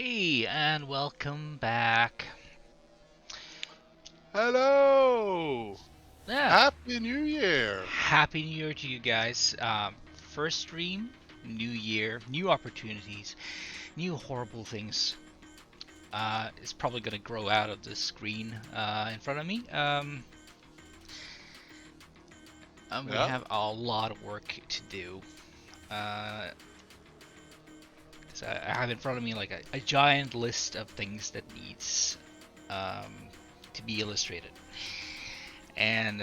Hey, and welcome back. Hello! Yeah, Happy New Year! happy New Year to you guys. First stream, new year, new opportunities, new horrible things. It's probably gonna grow out of the screen in front of me. We Yeah? have a lot of work to do. Uh, so I have in front of me like a giant list of things that needs um, to be illustrated, and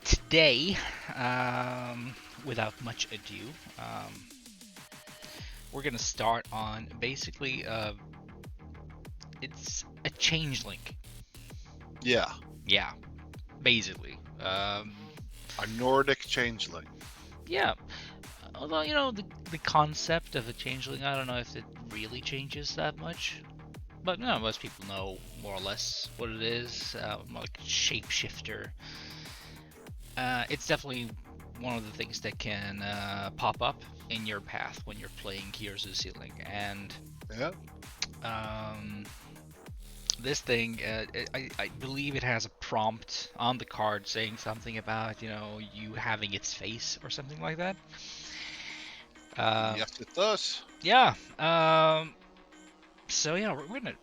today, without much ado, um, we're gonna start on basically it's a changeling. Yeah. Yeah, basically. A Nordic changeling. Yeah. Although the concept of a changeling, I don't know if it really changes that much. But no, most people know more or less what it is. Like shapeshifter. It's definitely one of the things that can pop up in your path when you're playing Gears of Sealening. And Yeah? um, this thing, I believe it has a prompt on the card saying something about you having its face or something like that. Yes, it does. Yeah. So yeah, we're gonna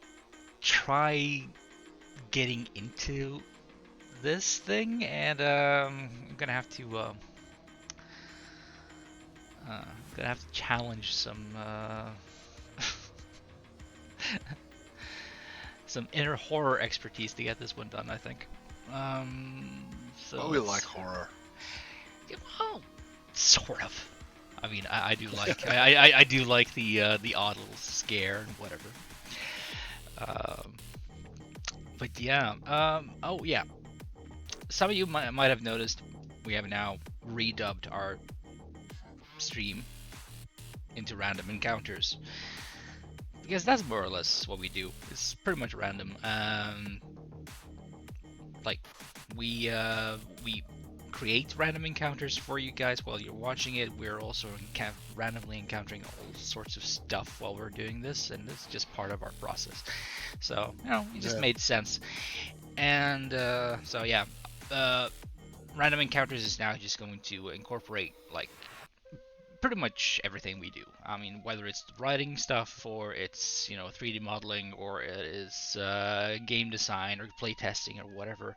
try getting into this thing, and I'm gonna have to challenge some inner horror expertise to get this one done, I think. So Oh, we like horror. well, sort of. I mean, I do like I do like the odd little scare and whatever. Um, but yeah. Oh yeah. Some of you might have noticed we have now redubbed our stream into random encounters because that's more or less what we do. It's pretty much random. Like we create random encounters for you guys while you're watching it. We're also randomly encountering all sorts of stuff while we're doing this, and it's just part of our process. So it just Yeah. made sense. And so yeah, uh, random encounters is now just going to incorporate like pretty much everything we do. I mean, whether it's writing stuff or it's 3D modeling or it is game design or play testing or whatever.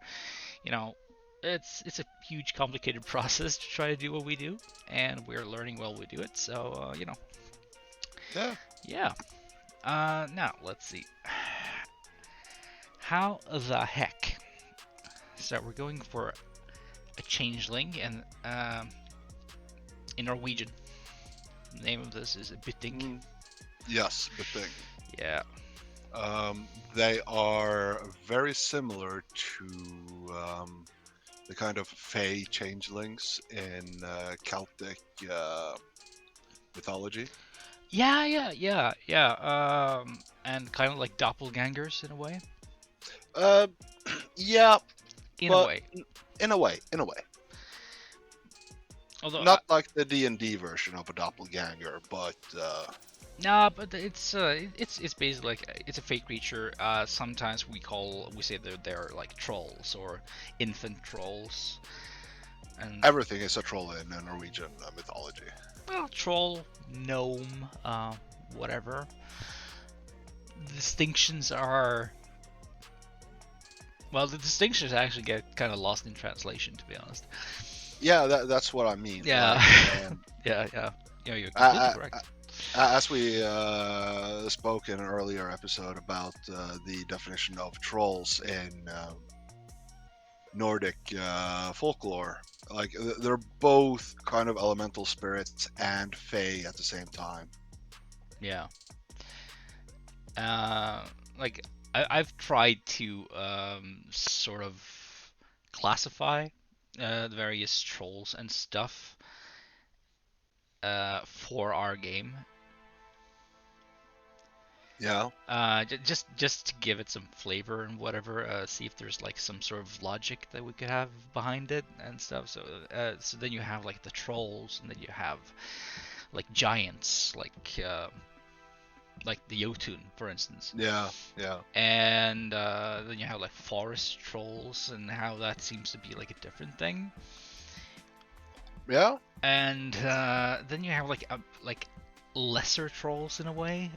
You know, it's a huge complicated process to try to do what we do, and we're learning while we do it. So Yeah. yeah. Now let's see. How the heck? So we're going for a changeling, and in Norwegian, the name of this is Bytting. Mm, yes, but thing. Yeah. They are very similar to the kind of fey changelings in Celtic mythology. Yeah. And kind of like doppelgangers in a way. Uh, yeah, In a but way. in a way. Although, Not like the D&D version of a doppelganger, but no, but it's basically like it's a fake creature. Sometimes we say they're like trolls or infant trolls, and everything is a troll in Norwegian mythology. well, troll, gnome, whatever. The distinctions are the distinctions actually get kind of lost in translation, to be honest. Yeah, that's what I mean. Yeah, Like, yeah. You're completely I, correct. as we spoke in an earlier episode about the definition of trolls in Nordic folklore, like they're both kind of elemental spirits and fae at the same time. Yeah. Like I've tried to sort of classify the various trolls and stuff for our game. Yeah, Just to give it some flavor and whatever. See if there's like some sort of logic that we could have behind it and stuff. So then you have like the trolls, and then you have like giants, like the Jotun, for instance. Yeah, yeah. And then you have like forest trolls, and how that seems to be like a different thing. Yeah. And then you have like lesser trolls in a way,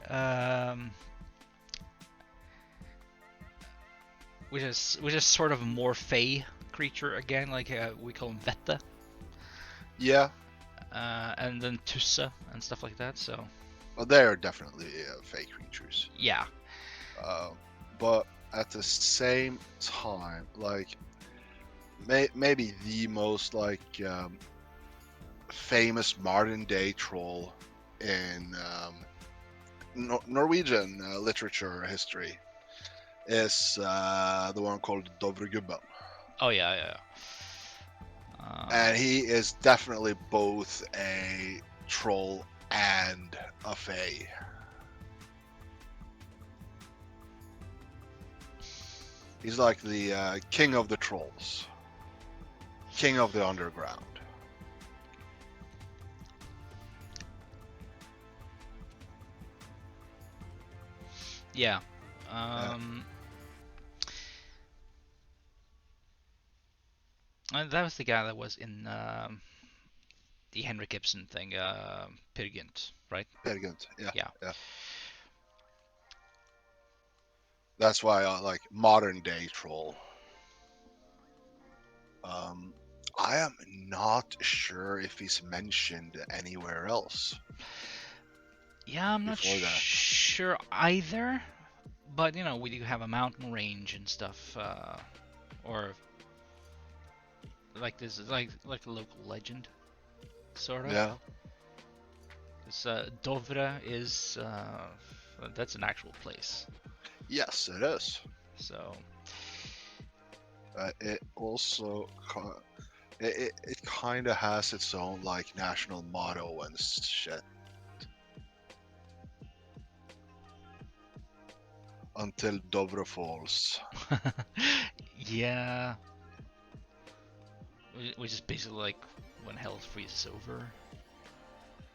which is sort of a more fey creature again, like we call them Vette, Yeah. and then Tussa and stuff like that. So Well, they are definitely fake creatures. yeah, But at the same time, like maybe the most like famous modern day troll in Norwegian literature history is the one called Dovregubben. oh yeah. And he is definitely both a troll and a fae. He's like the king of the trolls, king of the underground. Yeah. And that was the guy that was in the Henrik Ibsen thing, Peer Gynt, right? Very good. Yeah, Yeah. yeah. That's why I like modern day troll. I am not sure if he's mentioned anywhere else. Yeah, I'm not Before that. sure either, but you know, we do have a mountain range and stuff, or like this is like a local legend, sort of. Yeah. This Dovre is that's an actual place. Yes, it is. So It also it kind of has its own like national motto and shit. Until Dovre falls. yeah, which is basically like when hell freezes over,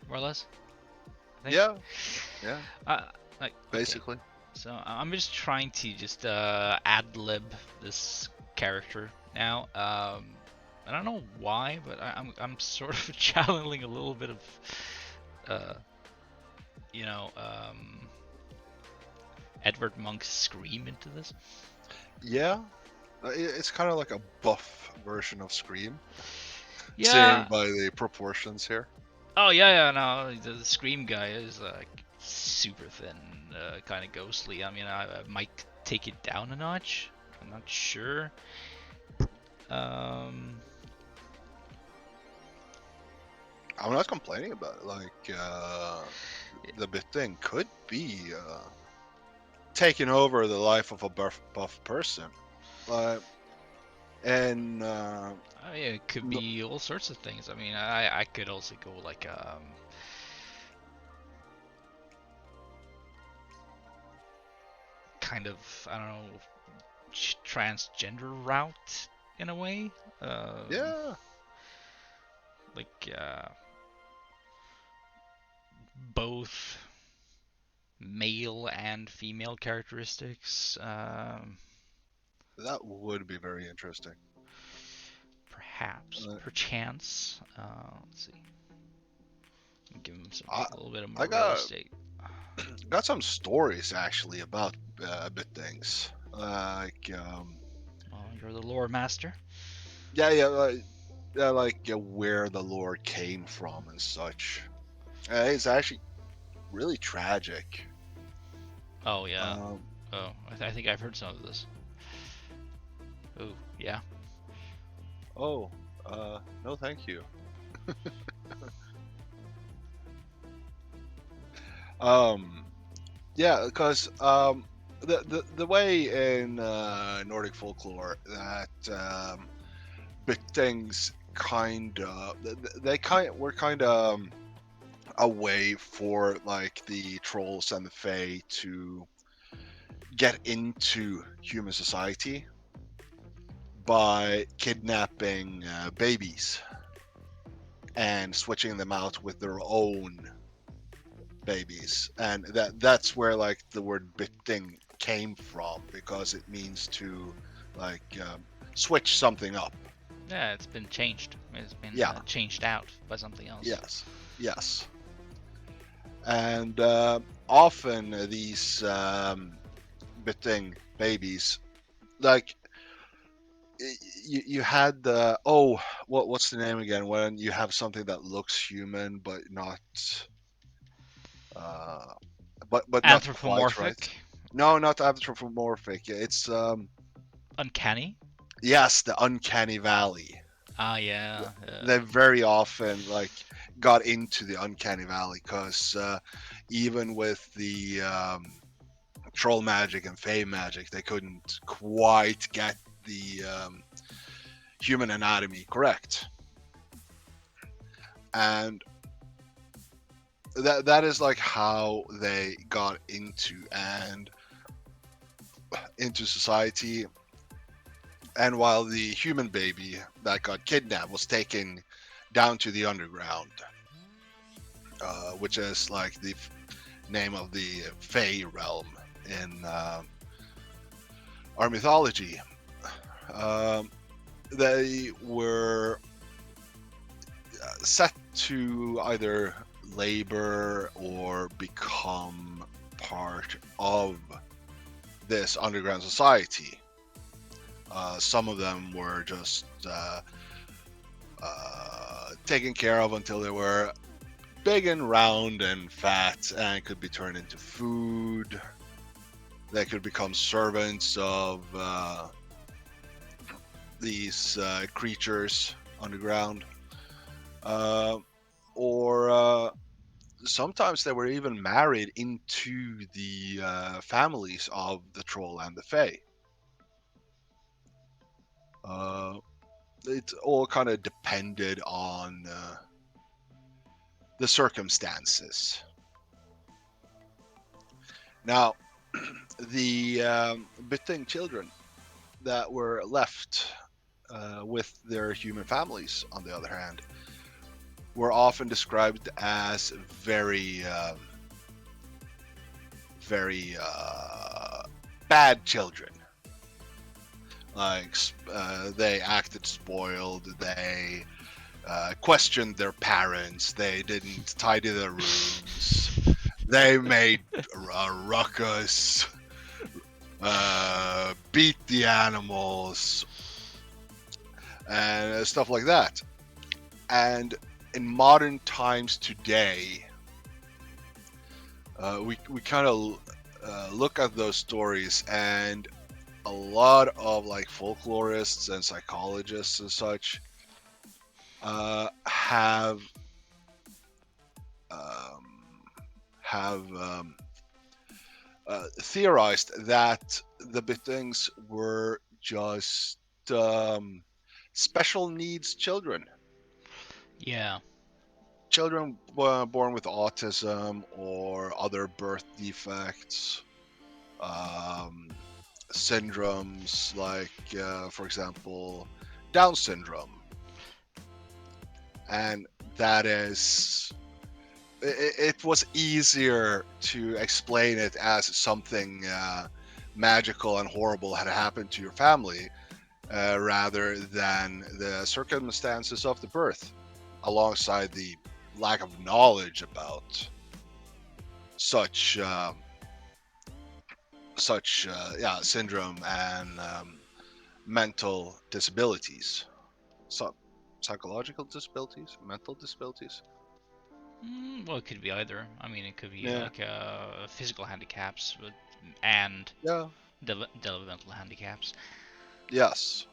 more or less. I think. Yeah, yeah, Like basically. Okay. So I'm just trying to just ad lib this character now. I don't know why, but I'm sort of channeling a little bit of, uh, you know, Edward Monk's Scream into this. Yeah, it's kind of like a buff version of Scream. Yeah. Seeing by the proportions here. Oh yeah, no, the Scream guy is like super thin, kind of ghostly. I mean, I might take it down a notch. I'm not sure. I'm not complaining about it. Like the Bytting could be taking over the life of a buff person, and I mean, it could be all sorts of things. I mean, I could also go like kind of, I don't know, transgender route in a way. yeah, Like both male and female characteristics. that would be very interesting. Perhaps, perchance. Let's see. Give him a little bit of I more real estate. got some stories actually about Byttings. Like, Well, you're the lore master. yeah, like where the lore came from and such. It's actually really tragic. Oh yeah. Oh, I think I've heard some of this. Oh yeah. Oh, no, thank you. Yeah, because the way in Nordic folklore that Byttings were kind of a way for like the trolls and the fae to get into human society by kidnapping babies and switching them out with their own babies, and that's where like the word Bytting came from, because it means to like switch something up. Yeah, it's been changed. It's been Yeah. changed out by something else. Yes. Yes. And often these Bytting babies, like you had the what's the name again, when you have something that looks human but not uh but not quite right. Anthropomorphic, No, not anthropomorphic. It's uncanny. yes, the uncanny valley. Ah, yeah. They very often like got into the uncanny valley because even with the troll magic and fey magic, they couldn't quite get the human anatomy correct, and that is like how they got into society. And while the human baby that got kidnapped was taken down to the underground, which is like the name of the Fey realm in our mythology. Um, they were set to either labor or become part of this underground society. Some of them were just taken care of until they were big and round and fat and could be turned into food. They could become servants of these creatures underground. Or sometimes they were even married into the families of the troll and the fae. Uh, it all kind of depended on the circumstances. Now, the Bytting children that were left with their human families, on the other hand, were often described as very bad children. Like they acted spoiled. They questioned their parents. They didn't tidy their rooms. They made a ruckus. Beat the animals and stuff like that. And in modern times today, we kind of look at those stories, and a lot of like folklorists and psychologists and such have theorized that the Byttings were just special needs children. Yeah. Children born with autism or other birth defects, um, syndromes like, for example, Down syndrome. And that is, it was easier to explain it as something magical and horrible had happened to your family rather than the circumstances of the birth, alongside the lack of knowledge about such syndrome and mental disabilities, so psychological disabilities, mental disabilities. Well, it could be either. I mean, it could be Yeah, like physical handicaps and yeah, developmental handicaps. yes,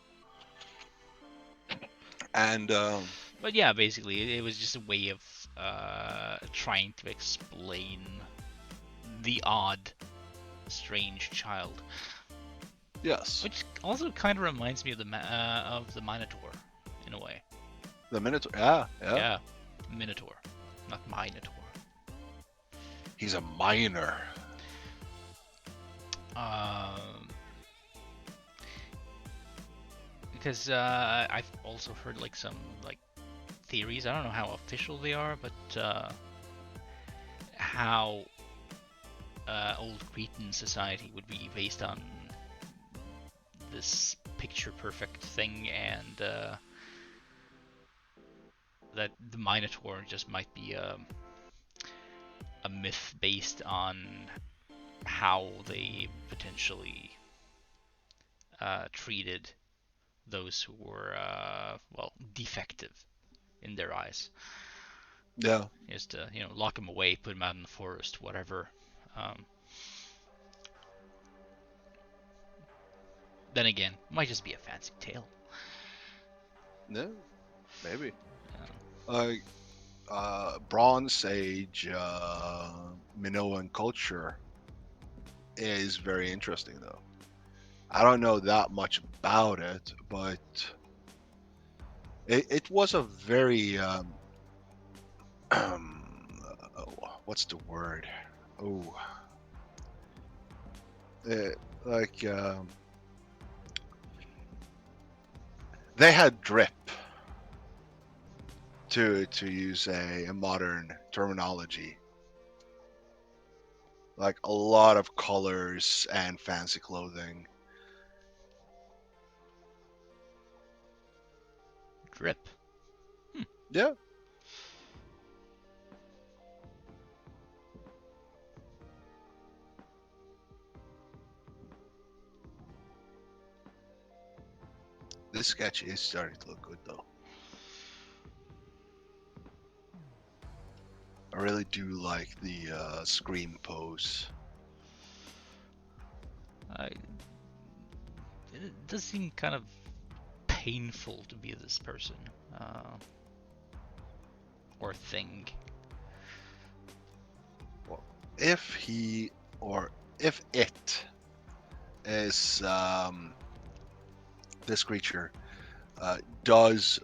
and But yeah, basically, it was just a way of trying to explain the odd, strange child, yes, which also kind of reminds me of the Minotaur, in a way. the Minotaur. Yeah, yeah, Yeah, Minotaur, not Minotaur. he's a minor. Um, because I've also heard like some like theories. I don't know how official they are, but how old Cretan society would be based on this picture-perfect thing, and that the Minotaur just might be a myth based on how they potentially treated those who were, well, defective in their eyes. Yeah. Just to, lock them away, put them out in the forest, whatever. Then again, it might just be a fancy tale. No, maybe. Like Bronze Age Minoan culture is very interesting, though. I don't know that much about it, but it was a very what's the word? Oh, like they had drip, to use a modern terminology. Like a lot of colors and fancy clothing. Drip. Yeah. This sketch is starting to look good, though. I really do like the scream pose. It does seem kind of painful to be this person. Or thing. Well, if he or if it is this creature does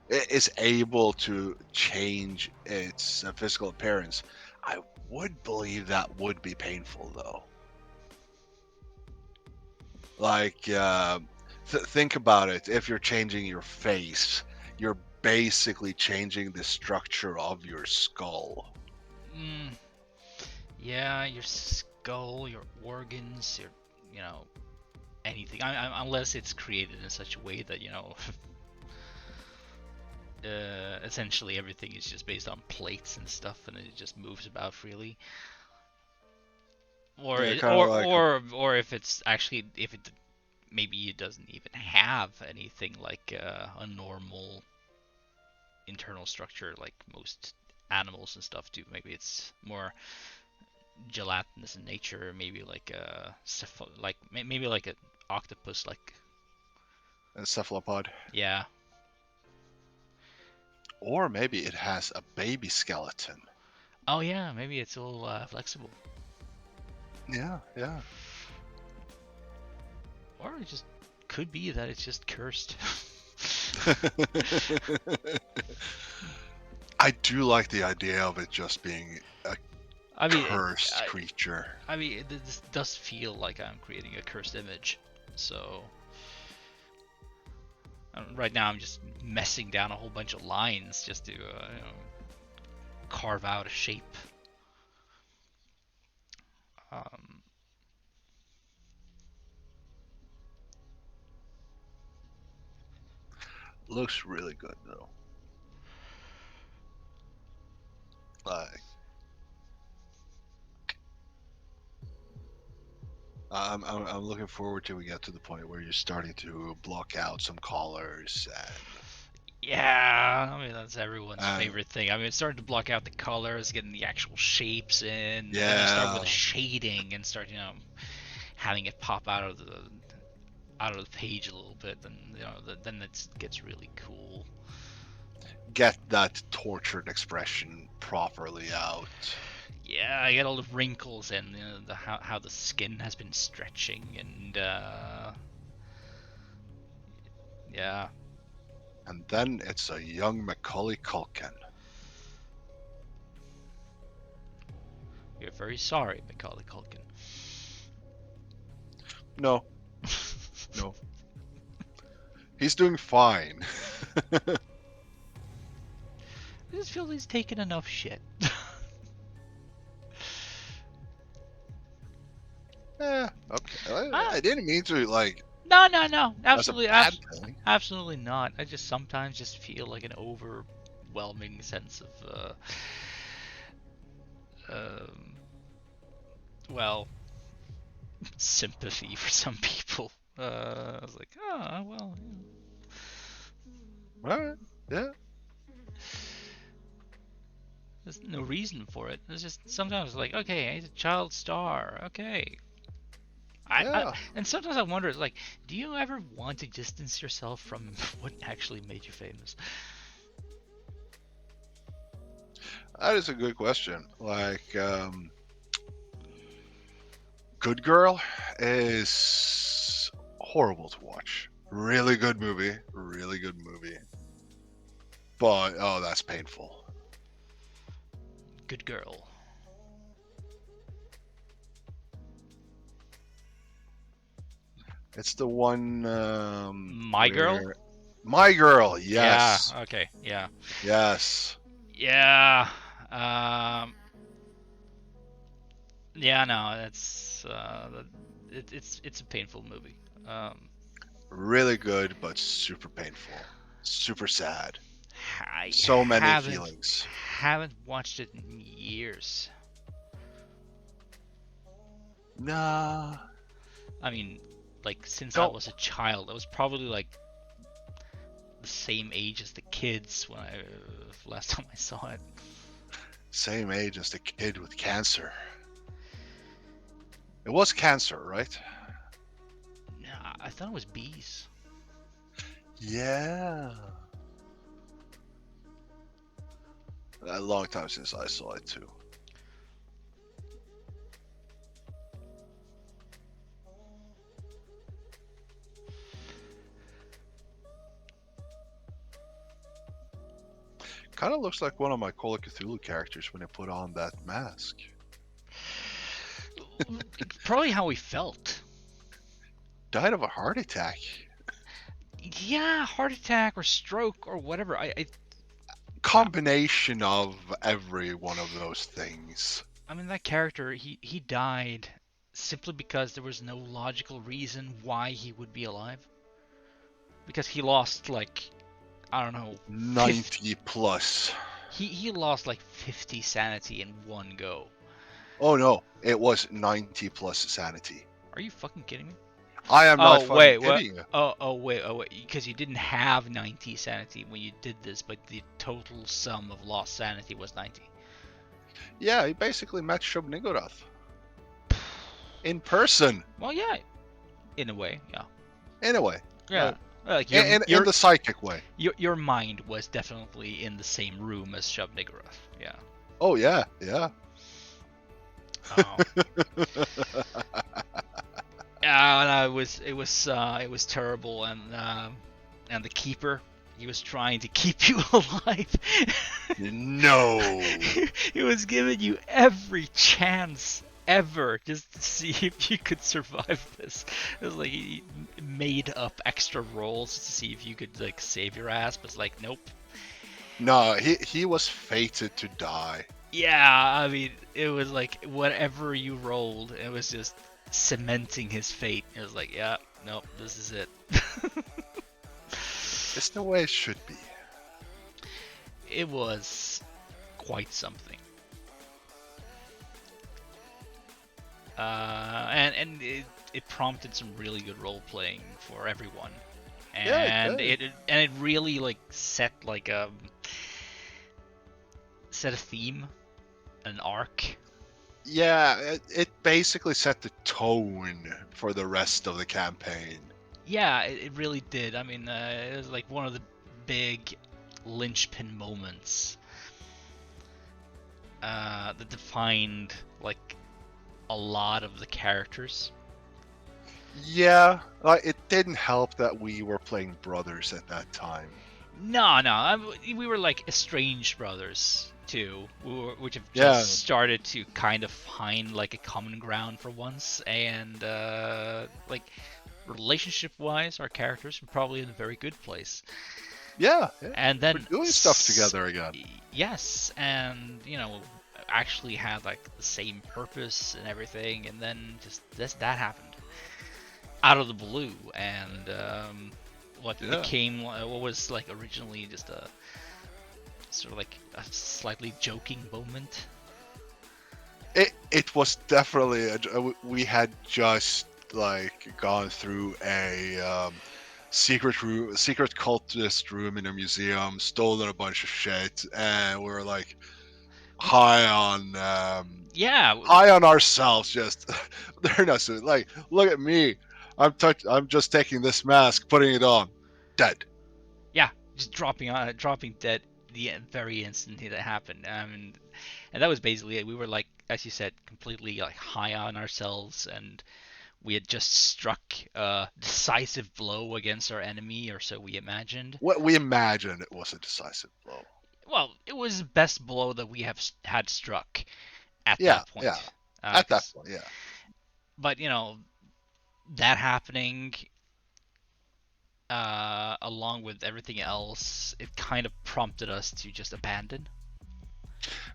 is able to change its physical appearance, I would believe that would be painful, though. Like think about it. If you're changing your face, you're basically changing the structure of your skull. Yeah, your skull, your organs, your, anything. Unless it's created in such a way that, essentially everything is just based on plates and stuff, and it just moves about freely. Or Yeah, or if it's actually, maybe it doesn't even have anything like a normal internal structure like most animals and stuff do. Maybe it's more gelatinous in nature, maybe like a maybe like an octopus, like a cephalopod. yeah. Or maybe it has a baby skeleton. Oh yeah, maybe it's all flexible. Yeah, yeah. Or it just could be that it's just cursed. I do like the idea of it just being a cursed creature. This does feel like I'm creating a cursed image. So right now I'm just messing down a whole bunch of lines just to carve out a shape. Looks really good, though. Like, I'm looking forward till we get to the point where you're starting to block out some colors and. Yeah, I mean that's everyone's favorite thing. I mean, it's starting to block out the colors, getting the actual shapes in. Yeah. Then you start with the shading and start, having it pop out of the page a little bit. Then then it gets really cool. Get that tortured expression properly out. Yeah, I get all the wrinkles and how the skin has been stretching and yeah. And then it's a young Macaulay Culkin. We're very sorry, Macaulay Culkin. No. No. He's doing fine. I just feel he's taken enough shit. Okay. Ah, I didn't mean to like no, as a absolutely, bad thing. absolutely not. I just sometimes just feel like an overwhelming sense of, um, well, sympathy for some people. I was like, oh, well, All right. Yeah. there's no reason for it. It's just sometimes like, okay, he's a child star. Okay. Yeah. And sometimes I wonder, like, do you ever want to distance yourself from what actually made you famous? That is a good question. Like, Good Girl is horrible to watch. Really good movie. Really good movie. But oh, that's painful. Good girl. It's the one My girl? where My Girl. Yeah. Yes. Okay. Yeah. Yes. Yeah. Um. Yeah. No. It's a painful movie. Um. Really good, but super painful. Super sad. I So many haven't feelings. haven't watched it in years. Nah. I mean, like since I Don't. was a child, I was probably like the same age as the kids when I last time I saw it. Same age as the kid with cancer. It was cancer, right? Nah, I thought it was bees. Yeah. A long time since I saw it too. Kind of looks like one of my Call of Cthulhu characters when I put on that mask. Probably how he felt. Died of a heart attack. Yeah, heart attack or stroke or whatever. Combination of every one of those things. I mean that character, he died simply because there was no logical reason why he would be alive. Because he lost like I don't know, 90 plus. he lost like 50 sanity in one go. Oh no, it was 90 plus sanity. Are you fucking kidding me? I am not Oh fucking wait, what? kidding you. Oh wait, because you didn't have 90 sanity when you did this, but the total sum of lost sanity was 90. Yeah, he basically met Shub-Niggurath. In person. Well, yeah, in a way, yeah. In a way. Yeah. Like In the psychic way. your mind was definitely in the same room as Shub-Niggurath. Yeah. Oh yeah, yeah. Oh. Yeah, no, it was terrible, and the keeper, he was trying to keep you alive. No. He was giving you every chance ever just to see if you could survive this. It was like he made up extra rolls to see if you could like save your ass, but it's like nope. No, he was fated to die. Yeah, I mean it was like whatever you rolled, it was just cementing his fate. It was like, yeah, nope, this is it. It's the way it should be. It was quite something. And it prompted some really good role playing for everyone, and Yeah, it really like set a theme, an arc. Yeah, it basically set the tone for the rest of the campaign. Yeah, it really did. I mean, it was like one of the big linchpin moments that defined like a lot of the characters. Yeah, it didn't help that we were playing brothers at that time. No, we were like estranged brothers too, which have Yeah. just started to kind of find like a common ground for once, and like relationship-wise, our characters were probably in a very good place. Yeah, And then we're doing stuff together again. Yes, and you know, actually had like the same purpose and everything, and then just that happened out of the blue, and what Yeah. became what was like originally just a sort of like a slightly joking moment. It was definitely we had just like gone through a secret cultist room in a museum, stolen a bunch of shit, and we were like high on Yeah, high on ourselves. Just they're not so like, look at me, I'm just taking this mask, putting it on, dead. yeah, just dropping dead the very instant that happened. And that was basically it. We were like, as you said, completely like high on ourselves, and we had just struck a decisive blow against our enemy, or so we imagined. What we imagined it was a decisive blow. Well, it was the best blow that we have had struck at Yeah, that yeah. point. At that 'Cause, point, yeah. but you know, that happening, along with everything else, it kind of prompted us to just abandon.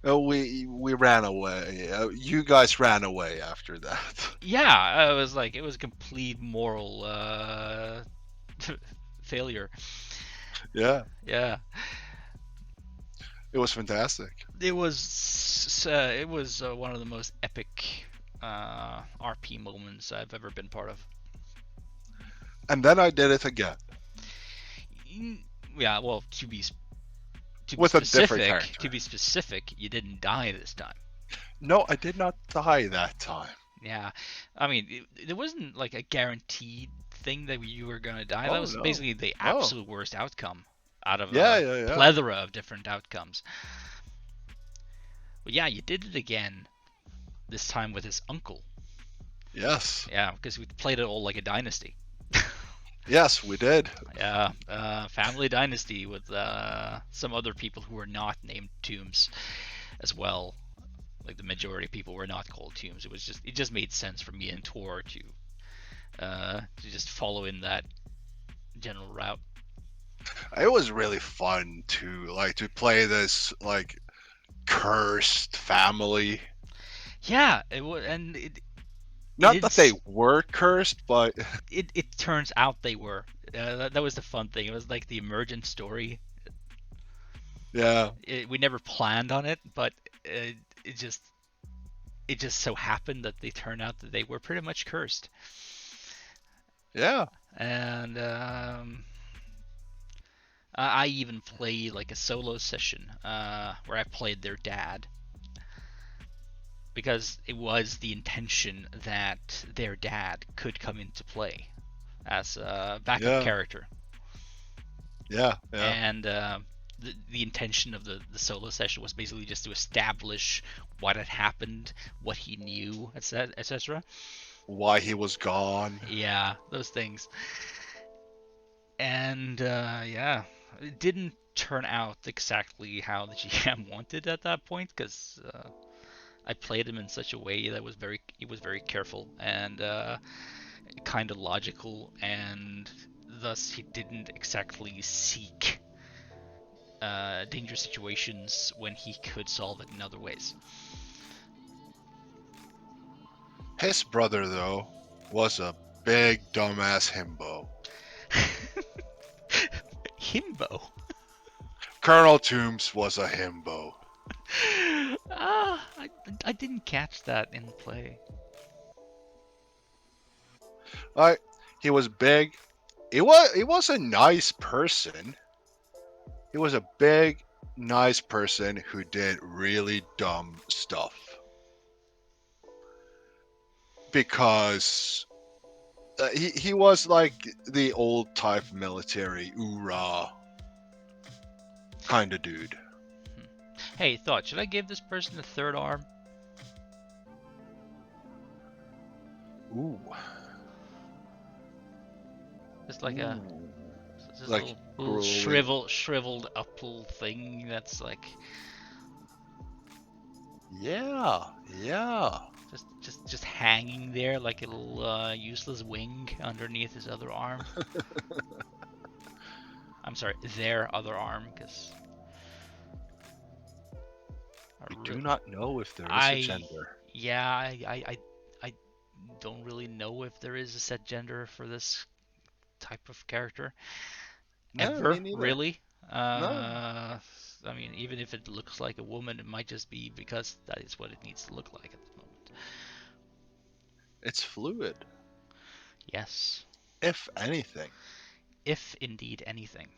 We ran away. You guys ran away after that. Yeah, it was a complete moral failure. Yeah, Yeah, it was fantastic. it was one of the most epic RP moments I've ever been part of. And then I did it again Yeah, well, with a different character. to be specific, you didn't die this time. No, I did not die that time. Yeah, I mean, there wasn't like a guaranteed thing that you were gonna die. That Oh was no. basically the No. absolute worst outcome out of Yeah, a yeah, yeah. plethora of different outcomes. But yeah, you did it again. This time with his uncle. Yes. Yeah, because we played it all like a dynasty. Yes, we did. Yeah, family dynasty with some other people who were not named Tombs as well. Like the majority of people were not called Tombs. It just made sense for me and Tor to just follow in that general route. It was really fun to play this like cursed family. Yeah, it was, and Not that they were cursed, but it turns out they were. That was the fun thing. It was like the emergent story. yeah, We never planned on it, but it just so happened that they turned out that they were pretty much cursed. yeah. And I even played like a solo session where I played their dad, because it was the intention that their dad could come into play as a backup character. Yeah, yeah. And the intention of the solo session was basically just to establish what had happened, what he knew, etc. Why he was gone. Yeah, those things. And yeah, it didn't turn out exactly how the GM wanted at that point, because I played him in such a way that he was very careful and kind of logical, and thus he didn't exactly seek dangerous situations when he could solve it in other ways. His brother, though, was a big dumbass himbo. Himbo? Colonel Tombs was a himbo. I didn't catch that in play. He was big. He was a nice person. He was a big, nice person who did really dumb stuff. Because he was like the old type military hoorah kind of dude. Hey, thought, should I give this person a third arm? Ooh. Just like a like little shriveled up little thing that's like, yeah, just hanging there like a little useless wing underneath his other arm. I'm sorry, their other arm, because We Re- do not know if there is a I gender. yeah, I don't really know if there is a set gender for this type of character No, me ever, neither. really. No, I mean, even if it looks like a woman, it might just be because that is what it needs to look like at the moment. it's fluid, Yes, if anything. if indeed anything.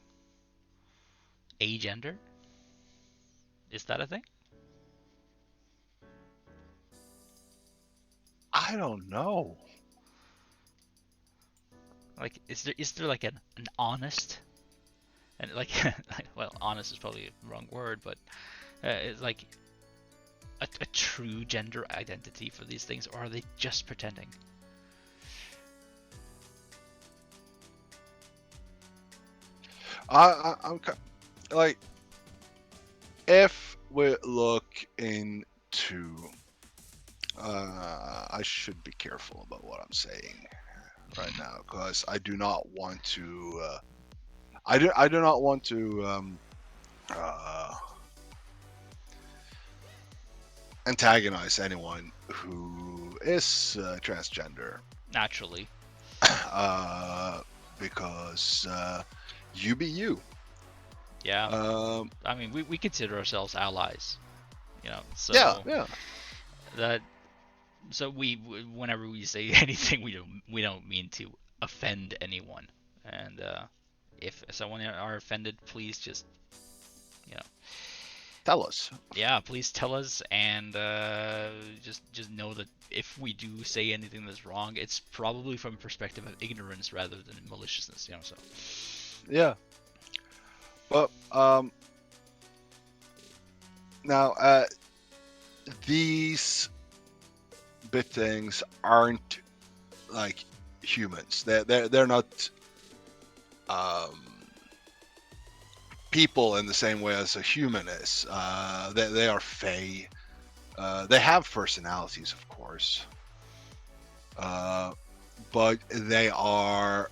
Agender? Is that a thing? I don't know. Like, is there like an honest and like, well, honest is probably a wrong word, but it's like a true gender identity for these things, or are they just pretending? I'm like, if we look into, I should be careful about what I'm saying right now because I do not want to. I do not want to uh, antagonize anyone who is transgender, Naturally. because you be you. Yeah. Um, I mean, we consider ourselves allies, you know. yeah, So yeah. that so whenever we say anything, we don't mean to offend anyone. And if someone are offended, please just, you know, Tell us. yeah, please tell us, and just know that if we do say anything that's wrong, it's probably from a perspective of ignorance rather than maliciousness, you know. So Yeah, but now these bit things aren't like humans. They're not um, people in the same way as a human is. They are fae. They have personalities, of course, but they are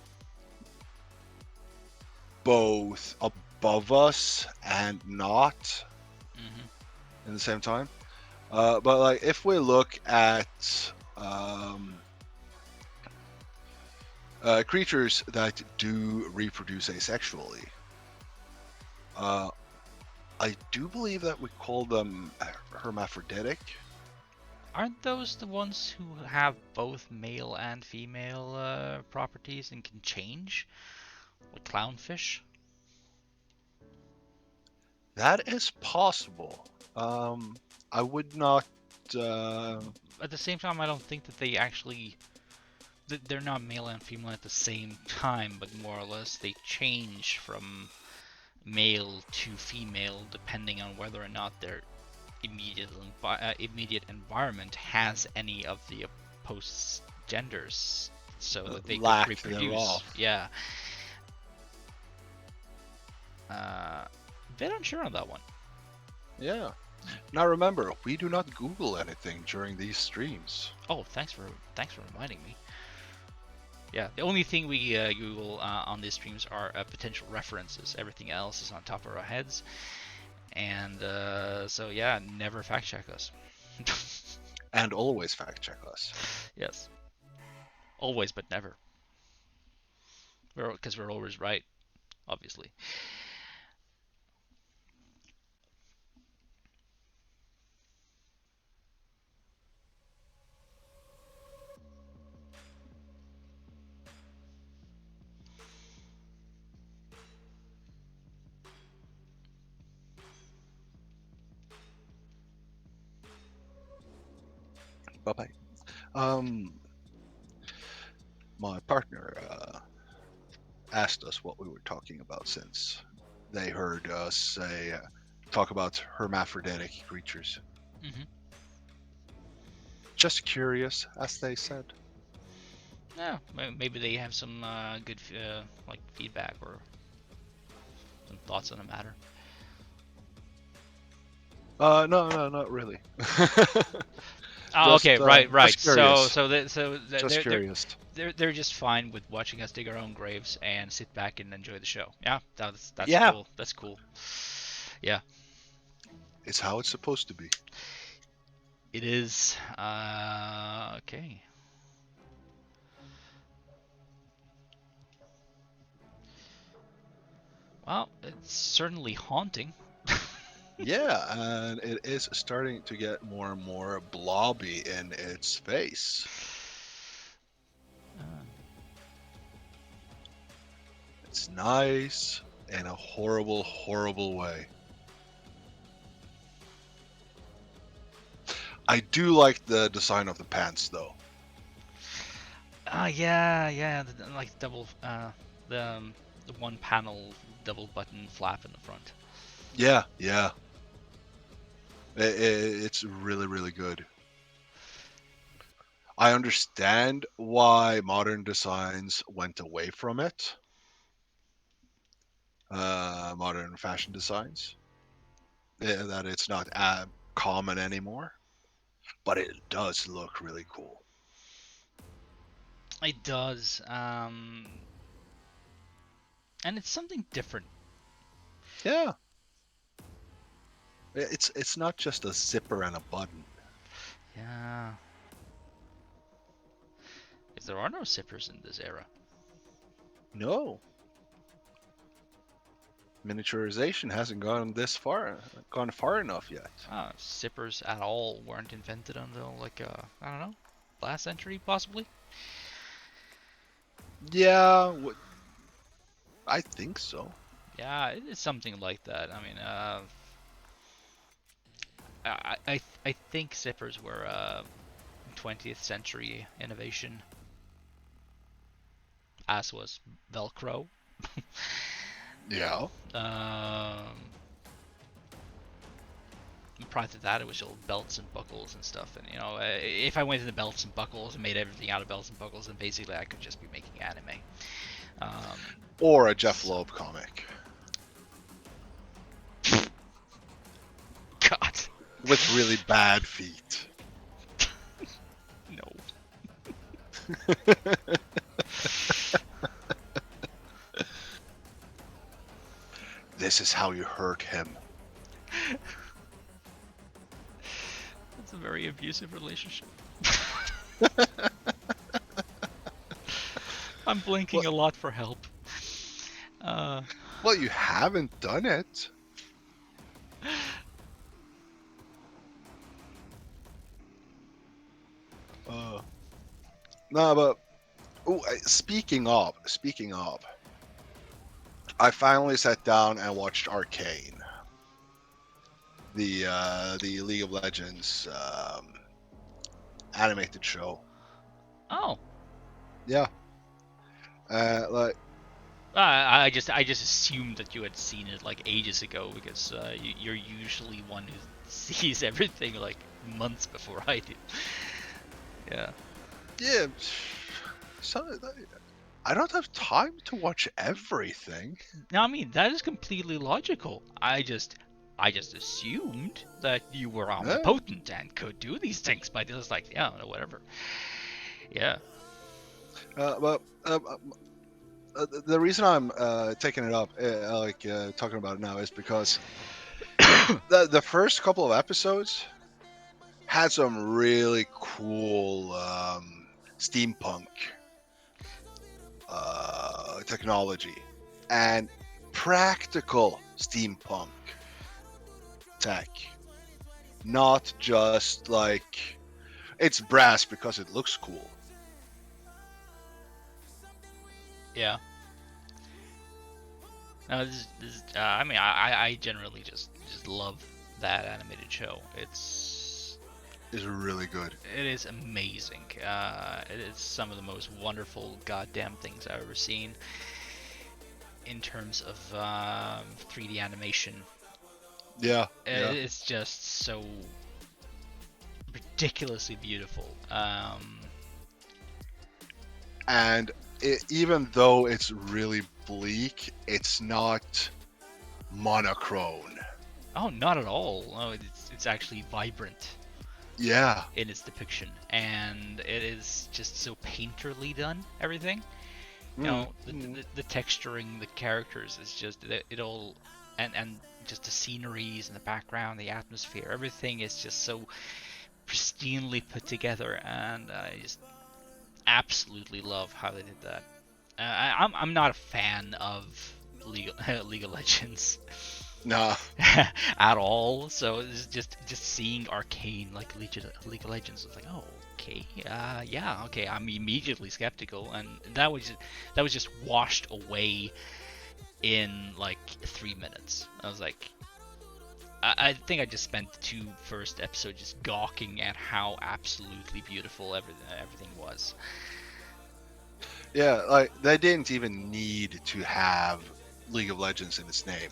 both above us and not in the same time. But like, if we look at creatures that do reproduce asexually, I do believe that we call them hermaphroditic. aren't those the ones who have both male and female properties and can change, like clownfish? That is possible. I would not. At the same time, I don't think that they actually they're not male and female at the same time, but more or less they change from male to female depending on whether or not their immediate environment has any of the opposed genders, so that they could lack reproduce. thereof. Yeah. Bit unsure on that one. Yeah. Now remember, we do not Google anything during these streams. Oh, thanks for reminding me. Yeah, the only thing we Google on these streams are potential references. Everything else is on top of our heads. And so yeah, never fact check us. And always fact check us. Yes. Always, but never. Because we're always right, obviously. Bye bye. My partner asked us what we were talking about since they heard us say talk about hermaphroditic creatures. Mm-hmm. Just curious, as they said. Yeah, maybe they have some good like feedback or some thoughts on the matter. No, not really. Oh, okay, right. Just curious. Just They're curious. they're just fine with watching us dig our own graves and sit back and enjoy the show. Yeah, that's Yeah. cool. That's cool. Yeah. It's how it's supposed to be. It is. Okay. Well, it's certainly haunting. Yeah, and it is starting to get more and more blobby in its face. Uh, It's nice in a horrible, horrible way. I do like the design of the pants, though. yeah, like double, the one panel double button flap in the front. Yeah, yeah. It's really, really good. I understand why modern designs went away from it. Modern fashion designs. That it's not common anymore. But it does look really cool. It does, and it's something different. Yeah. It's not just a zipper and a button. Yeah. If there are no zippers in this era. No. Miniaturization hasn't gone far enough yet. Zippers at all weren't invented until like I don't know, last century possibly. Yeah, I think so. Yeah, it is something like that. I mean, I think zippers were 20th century innovation, as was Velcro. Yeah. Um, Prior to that, it was all belts and buckles and stuff. And you know, if I went into belts and buckles and made everything out of belts and buckles, then basically I could just be making anime. Or a Jeff Loeb comic. God. With really bad feet. No. This is how you hurt him. It's a very abusive relationship. I'm blinking a lot for help. Well, you haven't done it. No, but speaking of, I finally sat down and watched Arcane, the League of Legends animated show. Oh. Yeah. Like I just assumed that you had seen it like ages ago because you're usually one who sees everything like months before I do. Yeah. yeah. So, I don't have time to watch everything. Now I mean that is completely logical. I just assumed that you were omnipotent and could do these things, but it was like yeah, whatever. Yeah. But the reason I'm taking it up, talking about it now, is because the first couple of episodes had some really cool steampunk technology and practical steampunk tech, not just like it's brass because it looks cool. Yeah. No, I mean, I generally just love that animated show. It's really good. It is amazing. It is some of the most wonderful goddamn things I've ever seen in terms of 3D animation. Yeah. It's just so ridiculously beautiful. And even though it's really bleak, it's not monochrome. Oh, not at all. No, it's actually vibrant. Yeah. In its depiction, and it is just so painterly done. Everything, you know, the texturing, the characters is just it all, and just the sceneries and the background, the atmosphere, everything is just so pristinely put together, and I just absolutely love how they did that. I'm not a fan of League of Legends Nah. at all. So it's just seeing Arcane like League of Legends was like, oh, okay, yeah, okay. I'm immediately skeptical, and that was just washed away in like 3 minutes. I was like, I think I just spent the two first episodes just gawking at how absolutely beautiful everything was. Yeah, like they didn't even need to have League of Legends in its name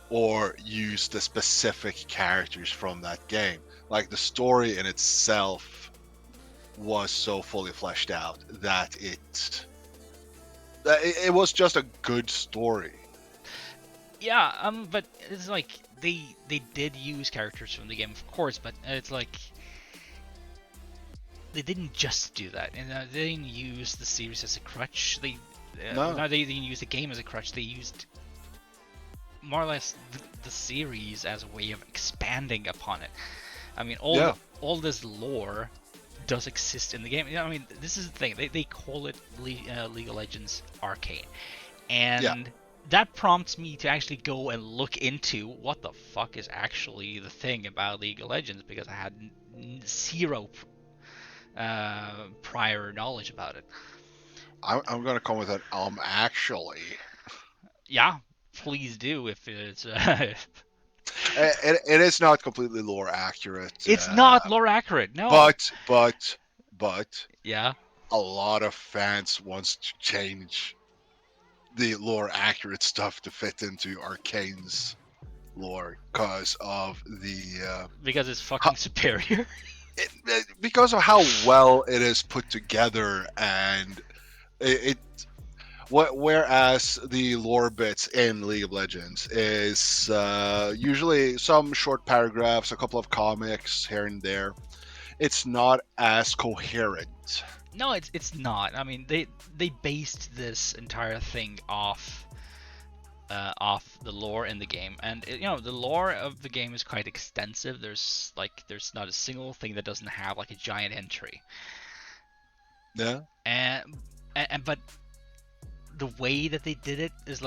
or use the specific characters from that game. Like the story in itself was so fully fleshed out that it was just a good story. Yeah, but it's like they did use characters from the game, of course, but it's like they didn't just do that, and they didn't use the series as a crutch. No. They didn't use the game as a crutch. They used more or less the series as a way of expanding upon it. I mean, all this lore does exist in the game. I mean, this is the thing. They call it League of Legends Arcane, and that prompts me to actually go and look into what the fuck is actually the thing about League of Legends, because I had zero prior knowledge about it. I'm gonna come with an actually. Yeah, please do if it's. It is not completely lore accurate. It's not lore accurate, no. But yeah, a lot of fans wants to change the lore accurate stuff to fit into Arcane's lore because of because it's fucking superior. because of how well it is put together, and whereas the lore bits in League of Legends is usually some short paragraphs, a couple of comics here and there. It's not as coherent. No, it's not. I mean, they based this entire thing off the lore in the game, and the lore of the game is quite extensive. There's not a single thing that doesn't have like a giant entry. Yeah. And but the way that they did it is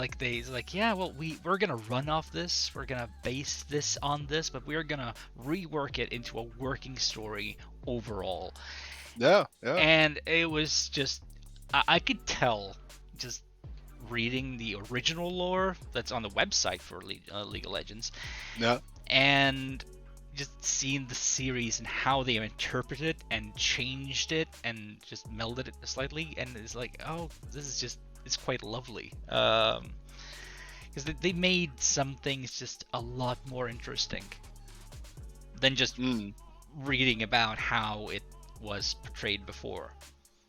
yeah, well, we're gonna run off this, we're gonna base this on this, but we're gonna rework it into a working story overall. Yeah. And it was just, I could tell just reading the original lore that's on the website for League of Legends. Yeah. And just seeing the series and how they interpreted it and changed it and just melded it slightly, and it's like, oh, this is just, it's quite lovely. Because they made some things just a lot more interesting than just reading about how it was portrayed before.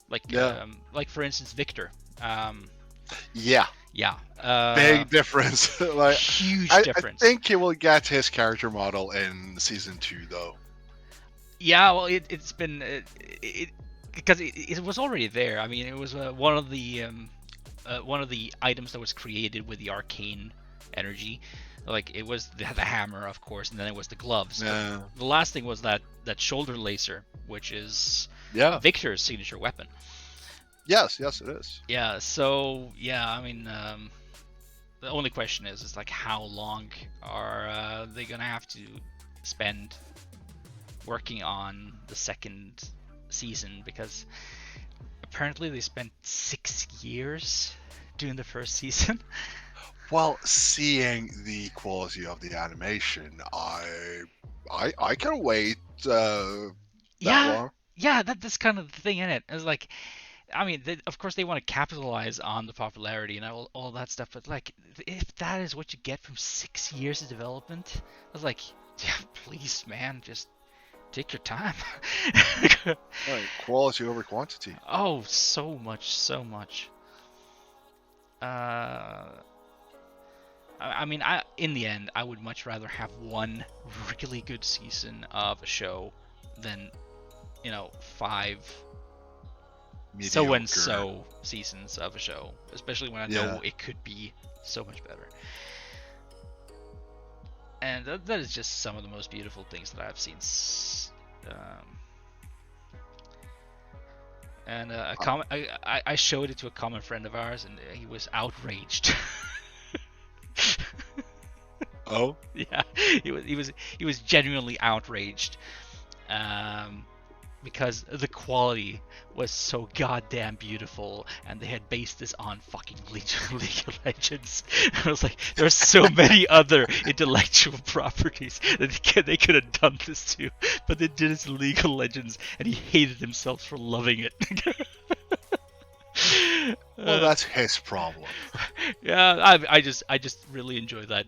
Like for instance, Victor. Yeah. Big difference. Like, huge difference. I think he will get his character model in season 2, though. Yeah, well, it's been because it was already there. I mean, it was one of the items that was created with the arcane energy. Like, it was the hammer, of course, and then it was the gloves. Yeah. The last thing was that shoulder lacer, which is Victor's signature weapon. Yes, it is. Yeah, so I mean, the only question is like, how long are they gonna have to spend working on the second season? Because apparently they spent 6 years doing the first season. Well, seeing the quality of the animation, I can wait that long. Yeah, that's kind of the thing in it. It's like, I mean, of course they want to capitalize on the popularity and all that stuff, but like, if that is what you get from 6 years of development, I was like, yeah, please, man, just take your time. Right, quality over quantity. Oh, so much. I mean, in the end, I would much rather have one really good season of a show than, 5 Mediocre. so-and-so seasons of a show, especially when I know it could be so much better. And that is just some of the most beautiful things that I've seen. And I showed it to a common friend of ours, and he was outraged. Oh, Yeah, he was genuinely outraged, because the quality was so goddamn beautiful, and they had based this on fucking League of Legends. I was like, there's so many other intellectual properties that they could have done this to, but they did it to League of Legends, and he hated himself for loving it. well, that's his problem. Yeah, I just really enjoy that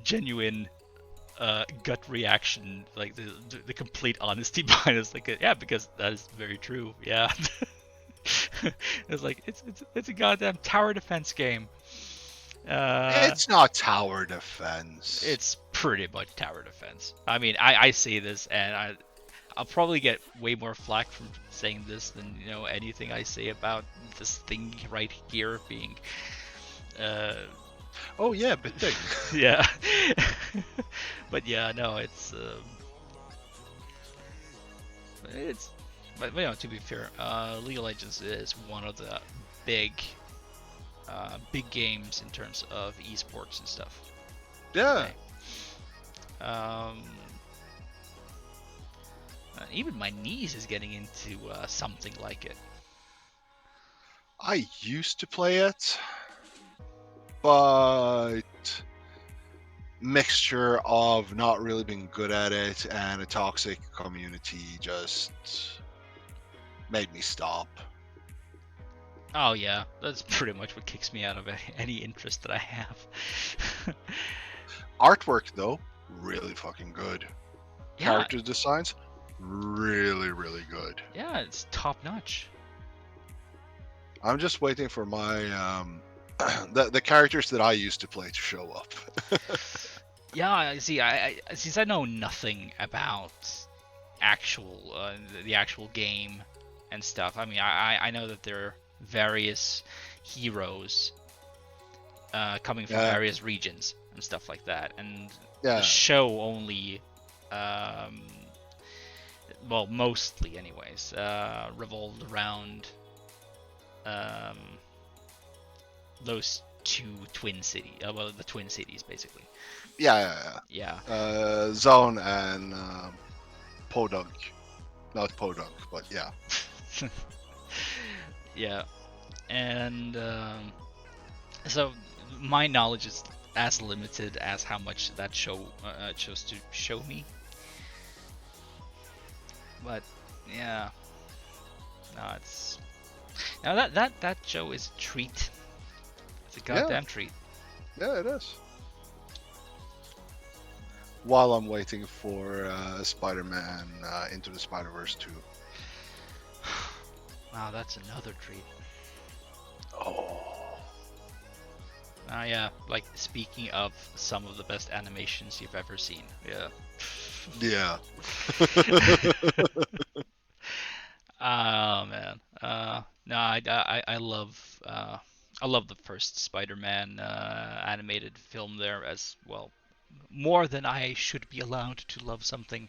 genuine gut reaction, like the complete honesty behind it. Like, yeah, because that is very true. Yeah. It's like it's a goddamn tower defense game. It's not tower defense. It's pretty much tower defense. I mean, I say this, and I'll probably get way more flack from saying this than anything I say about this thing right here being. Oh yeah, but Yeah. But yeah, no, but to be fair, League of Legends is one of the big games in terms of esports and stuff. yeah. Okay. Even my niece is getting into something like it. I used to play it, but mixture of not really being good at it and a toxic community just made me stop. Oh yeah, that's pretty much what kicks me out of any interest that I have. Artwork though, really fucking good. Yeah. Character designs, really, really good. Yeah, it's top notch. I'm just waiting for my the characters that I used to play to show up. Yeah, I see. I since I know nothing about the actual game and stuff. I mean, I know that there are various heroes coming from various regions and stuff like that, and the show only, well, mostly anyways, revolved around those two twin cities. Well, the twin cities basically. Yeah. Zone and Podunk. Not Podunk, but yeah. Yeah, and so my knowledge is as limited as how much that show chose to show me. But yeah, no, it's that show is a treat. It's a goddamn treat. Yeah, it is. While I'm waiting for Spider-Man Into the Spider-Verse 2. Wow, that's another treat. Oh. Yeah, like speaking of some of the best animations you've ever seen. Yeah. Yeah. Oh man. No, I love the first Spider-Man animated film there as well. More than I should be allowed to love something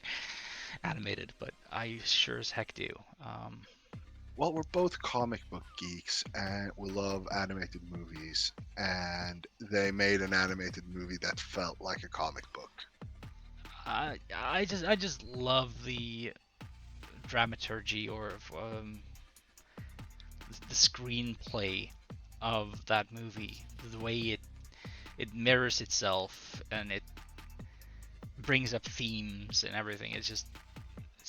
animated, but I sure as heck do. Well, we're both comic book geeks, and we love animated movies, and they made an animated movie that felt like a comic book. I just love the dramaturgy or the screenplay of that movie, the way it mirrors itself and it brings up themes and everything. It's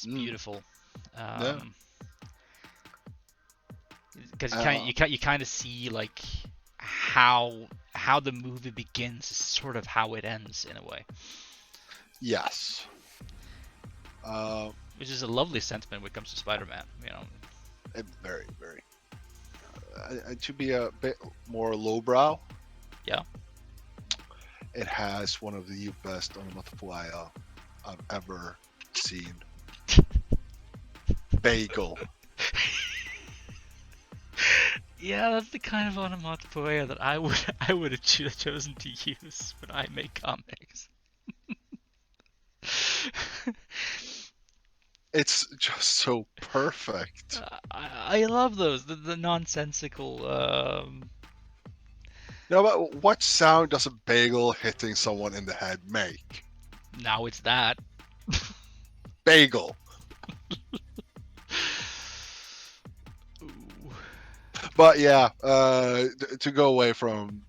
beautiful. Because you kind of see like how the movie begins is sort of how it ends in a way. Yes. Which is a lovely sentiment when it comes to Spider-Man, Very, very. To be a bit more lowbrow. Yeah. It has one of the best onomatopoeia I've ever seen. Bagel. Yeah, that's the kind of onomatopoeia that I would have chosen to use when I make comics. it's just so perfect. I love those, the nonsensical. No, but what sound does a bagel hitting someone in the head make? Now it's that. Bagel. Ooh. But yeah, to go away from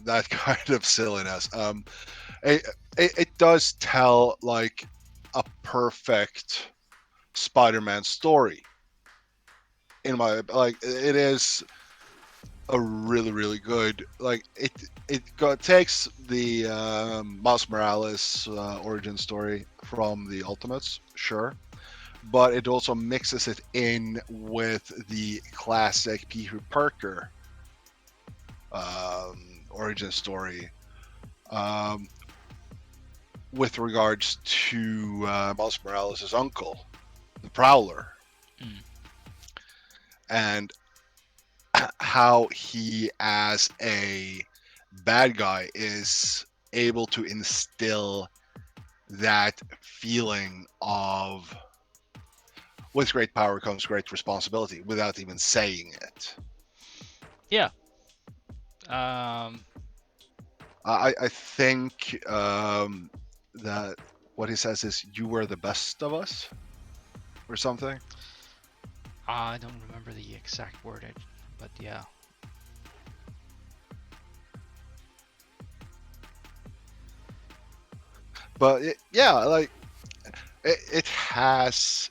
that kind of silliness, it, it does tell like a perfect Spider-Man story. In my like, it is a really good like takes the Miles Morales origin story from the Ultimates, sure, but it also mixes it in with the classic Peter Parker origin story, um, with regards to Miles Morales' uncle, the Prowler, Mm. and how he, as a bad guy, is able to instill that feeling of with great power comes great responsibility without even saying it. Yeah. Um. I think that what he says is, "You were the best of us," or something. I don't remember the exact wordage, but yeah. But yeah, like it has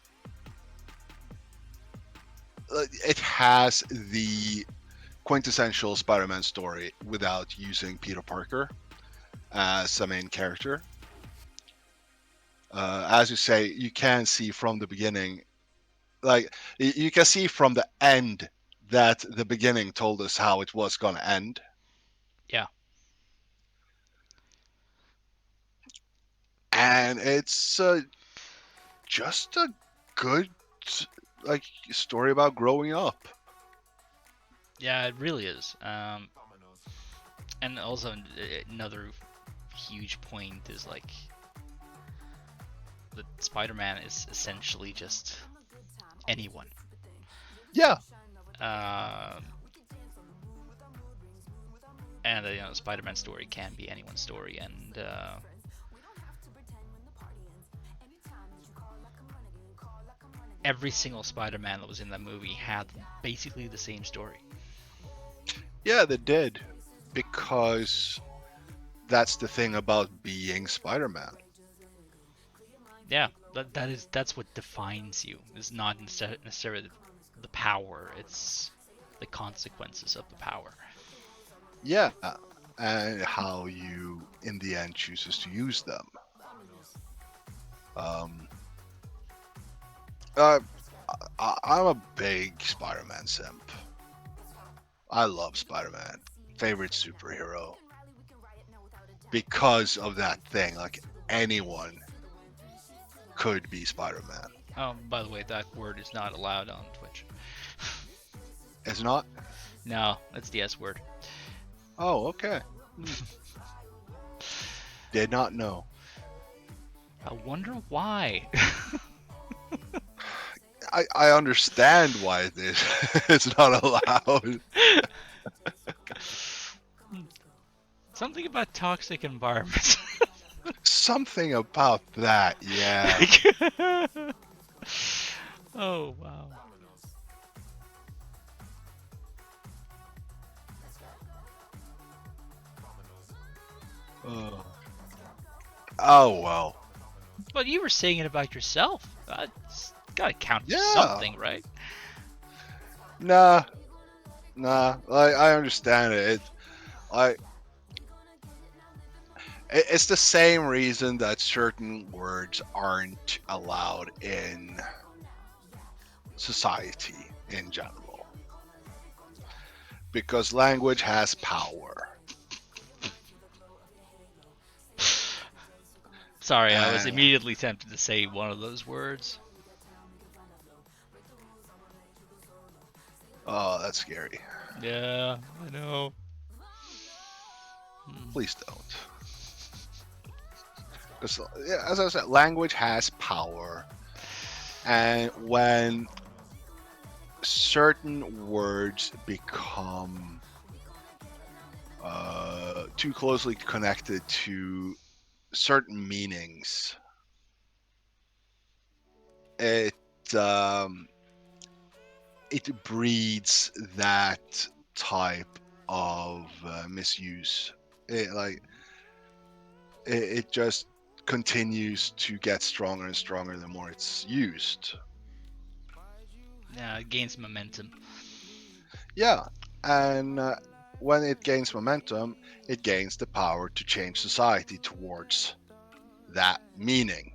the quintessential Spider-Man story without using Peter Parker as a main character. As you say, you can see from the beginning, like you can see from the end that the beginning told us how it was going to end. Yeah. And it's just a good like story about growing up. Yeah, it really is. And also another huge point is like that Spider-Man is essentially just anyone. Yeah, Um, and you know, Spider-Man story can be anyone's story, and every single Spider-Man that was in that movie had basically the same story. yeah, they did, because that's the thing about being Spider-Man. Yeah, that's what defines you. It's not necessarily the power; it's the consequences of the power. Yeah, and how you in the end chooses to use them. Um, uh, I'm a big Spider-Man simp. I love Spider-Man, favorite superhero, because of that thing. Like, anyone could be Spider-Man. By the way, that word is not allowed on Twitch. It's not. No, that's the S word. Oh, okay. Did not know. I wonder why. I understand why it is. It's not allowed. Something about toxic environments. Something about that, yeah. Oh wow. Oh, oh well. But you were saying it about yourself. That's gotta count for Yeah. something, right? Nah, Like, I understand it. It's the same reason that certain words aren't allowed in society in general, because language has power. Sorry, I was And immediately tempted to say one of those words. oh, that's scary. Yeah, I know. Please don't. Because, yeah, as I said, language has power. And when certain words become too closely connected to certain meanings, it it breeds that type of misuse. It just continues to get stronger and stronger the more it's used. Yeah, it gains momentum. Yeah, and when it gains momentum, it gains the power to change society towards that meaning,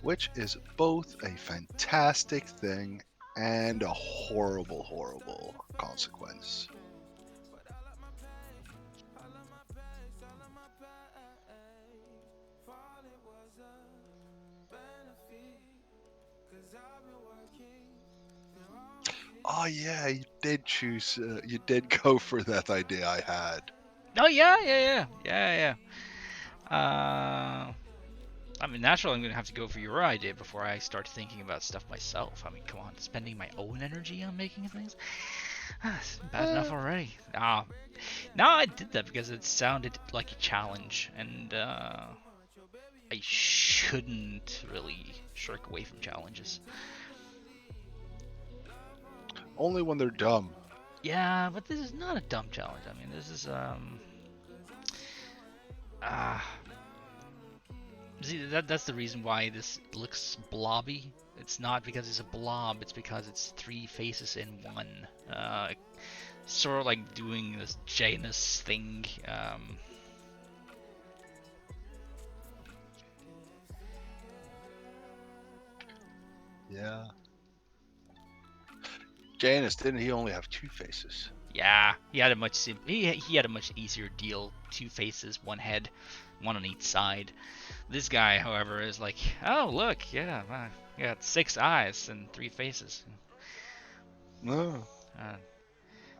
which is both a fantastic thing and a horrible, horrible consequence. Oh yeah, you did go for that idea I had. Oh yeah. I mean, naturally, I'm gonna have to go for your idea before I start thinking about stuff myself. I mean, come on, spending my own energy on making things, it's bad enough already. No, I did that because it sounded like a challenge, and I shouldn't really shirk away from challenges. Only when they're dumb. Yeah, but this is not a dumb challenge. I mean, this is ah. See, that's the reason why this looks blobby. It's not because it's a blob, it's because it's three faces in one. Sort of like doing this Janus thing. Yeah. Janus, didn't he only have two faces? Yeah, he had a he had a much easier deal. Two faces, one head, one on each side. This guy, however, is like, oh look, yeah, I got 6 eyes and 3 faces. No. Uh,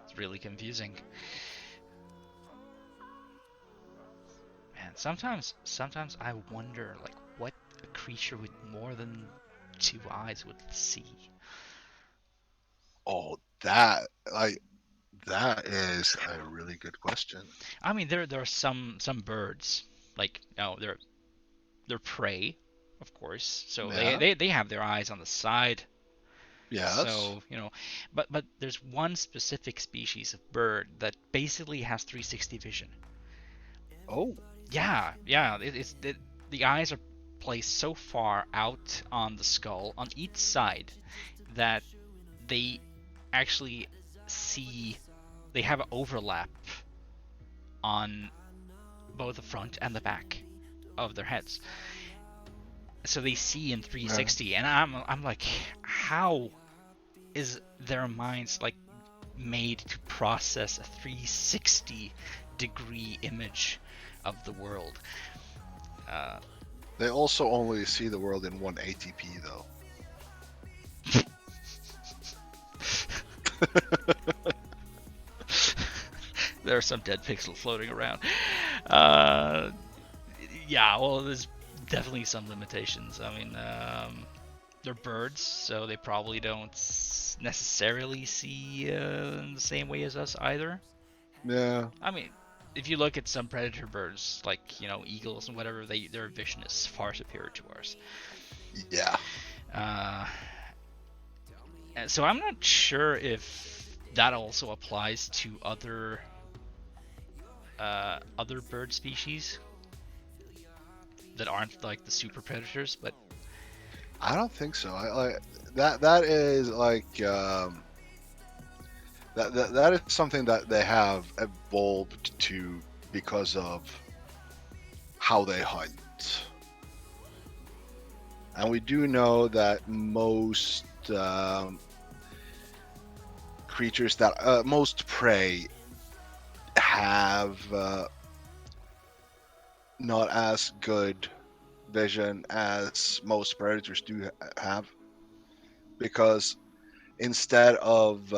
it's really confusing. Man, sometimes I wonder like what a creature with more than 2 eyes would see. Oh, that is a really good question. I mean, there are some birds like they're prey, of course. So Yeah. they have their eyes on the side. Yes. So but there's one specific species of bird that basically has 360 vision. Oh. Yeah. The eyes are placed so far out on the skull on each side that they actually see they have an overlap on both the front and the back of their heads. So they see in 360, and I'm like, how is their minds like made to process a 360-degree image of the world? Uh, They also only see the world in 180p though. there are some dead pixels floating around. Uh, yeah, well, there's definitely some limitations. I mean, they're birds, so they probably don't necessarily see in the same way as us either. Yeah. I mean, if you look at some predator birds, like eagles and whatever, their vision is far superior to ours. Yeah. Uh, and so I'm not sure if that also applies to other bird species that aren't like the super predators, but I don't think so. I like that is like that is something that they have evolved to because of how they hunt. And we do know that most creatures that most prey have not as good vision as most predators do have, because instead of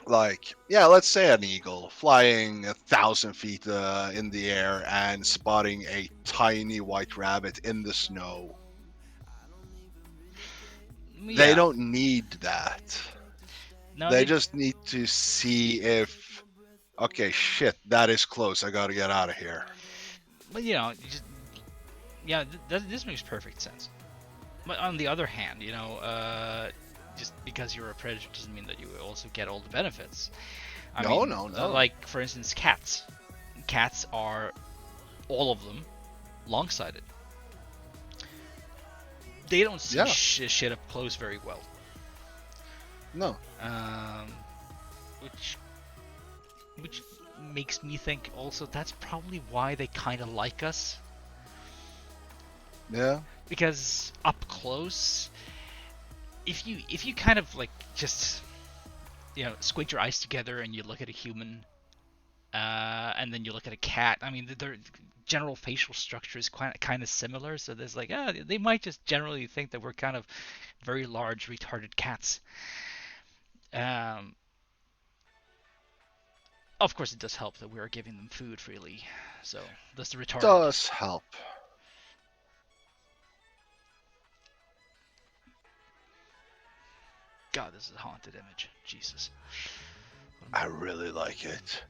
like, yeah, let's say an eagle flying 1,000 feet in the air and spotting a tiny white rabbit in the snow. They Yeah. don't need that. No, They they. just need to see if, okay, shit, that is close. I gotta get out of here. But you just yeah, this makes perfect sense. But on the other hand, just because you're a predator doesn't mean that you also get all the benefits. I No, mean, no, no. like for instance, cats. Cats are all of them long-sighted. They don't see Yeah, shit up close very well. no. Um, which which makes me think also that's probably why they kind of like us, Yeah. because up close, if you kind of like just squint your eyes together and you look at a human, and then you look at a cat. I mean, their general facial structure is kind of similar, so there's like, they might just generally think that we're kind of very large, retarded cats. Um, of course, it does help that we are giving them food freely, so that's the retarded. Does help. God, this is a haunted image. Jesus. I really like it.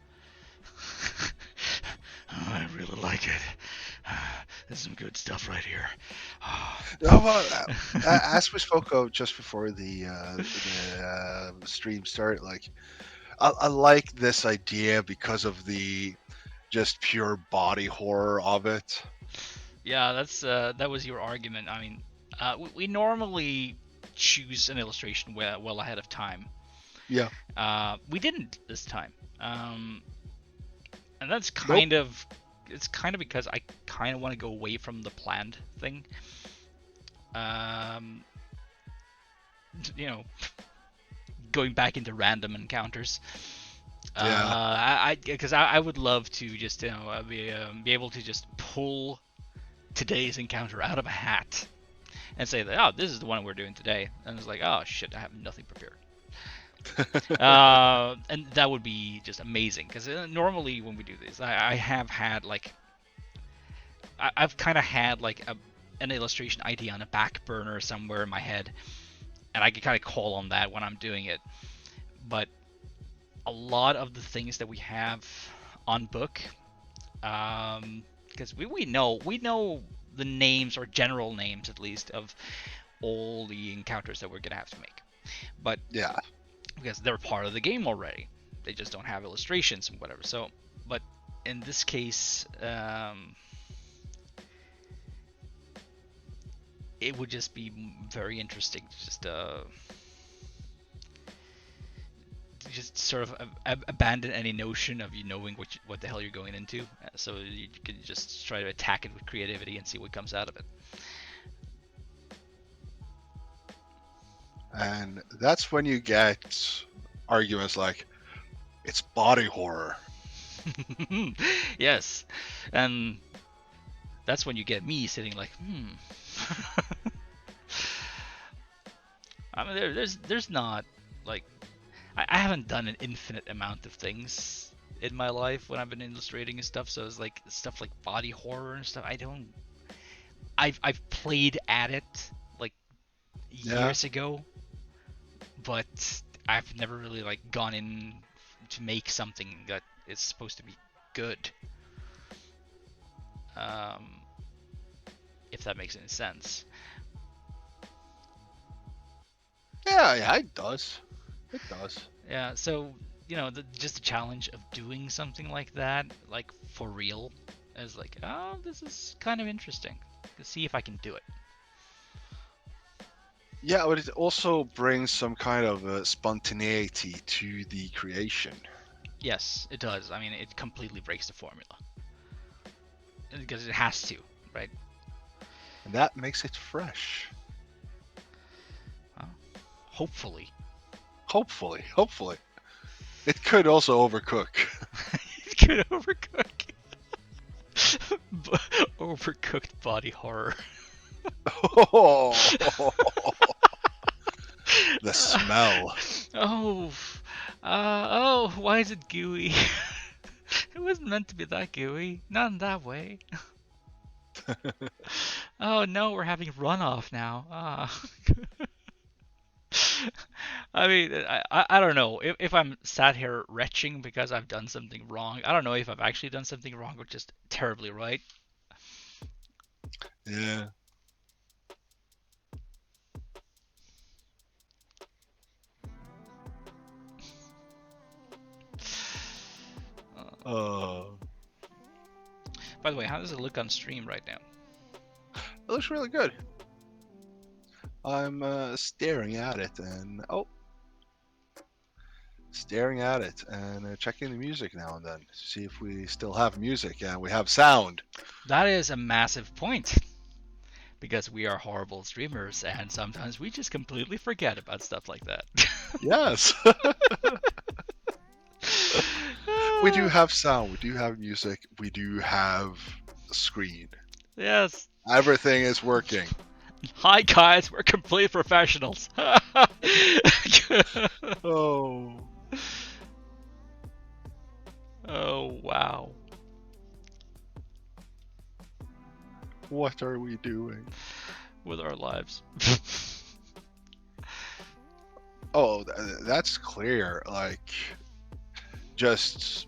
I really like it. There's some good stuff right here. No, but, as we spoke of just before the stream start, like I like this idea because of the just pure body horror of it. Yeah, that was your argument. I mean, we normally choose an illustration well ahead of time. Yeah. We didn't this time, and that's Nope. it's kind of because I kind of want to go away from the planned thing. Um, going back into random encounters. Yeah. Because I would love to just be able to just pull today's encounter out of a hat and say that, oh, this is the one we're doing today, and it's like, oh shit, I have nothing prepared. And that would be just amazing, because normally when we do this, I have had like I've kind of had like an illustration idea on a back burner somewhere in my head, and I can kind of call on that when I'm doing it. But a lot of the things that we have on book, because we know the names, or general names at least, of all the encounters that we're gonna have to make, but Yeah. because they're part of the game already, they just don't have illustrations and whatever. So, but in this case, it would just be very interesting to just sort of abandon any notion of you knowing what the hell you're going into, so you can just try to attack it with creativity and see what comes out of it. And that's when you get arguments like, it's body horror. Yes, and that's when you get me sitting like, I mean, there's not like, I haven't done an infinite amount of things in my life when I've been illustrating and stuff. So it's like stuff like body horror and stuff. I've played at it like Yeah. years ago, but I've never really like gone in to make something that is supposed to be good. If that makes any sense. Yeah, it does. It does. Yeah, so just the challenge of doing something like that, like for real, is like, oh, this is kind of interesting. Let's see if I can do it. Yeah, but it also brings some kind of spontaneity to the creation. Yes, it does. I mean, it completely breaks the formula because it has to, right? And that makes it fresh. Hopefully. Hopefully. It could also overcook. It could overcook. Overcooked body horror. Oh, the smell. Oh, Oh, why is it gooey? It wasn't meant to be that gooey. Not in that way. Oh no, we're having runoff now. Ah. I mean, I don't know. If I'm sat here retching because I've done something wrong, I don't know if I've actually done something wrong or just terribly right. Yeah. Uh, By the way, how does it look on stream right now? it looks really good. I'm staring at it and staring at it and checking the music now and then to see if we still have music and we have sound. That is a massive point. Because we are horrible streamers and sometimes we just completely forget about stuff like that. Yes. We do have sound, we do have music, we do have a screen. Yes. Everything is working. Hi guys, we're complete professionals. Oh. Oh wow. What are we doing? With our lives. Oh, that's clear. Like, just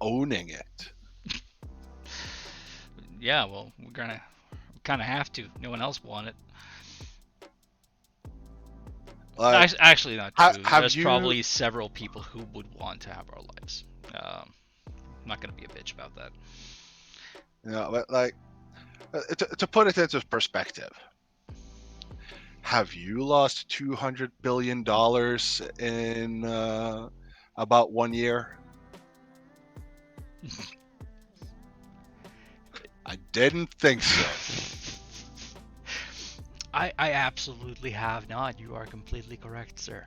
owning it. Yeah, well, we're gonna kind of have to. No one else want it. Like, Actually, not true. have There's you... probably several people who would want to have our lives. I'm not gonna be a bitch about that. You know, but like, to put it into perspective, have you lost $200 billion in about 1 year? I didn't think so. I absolutely have not. You are completely correct, sir.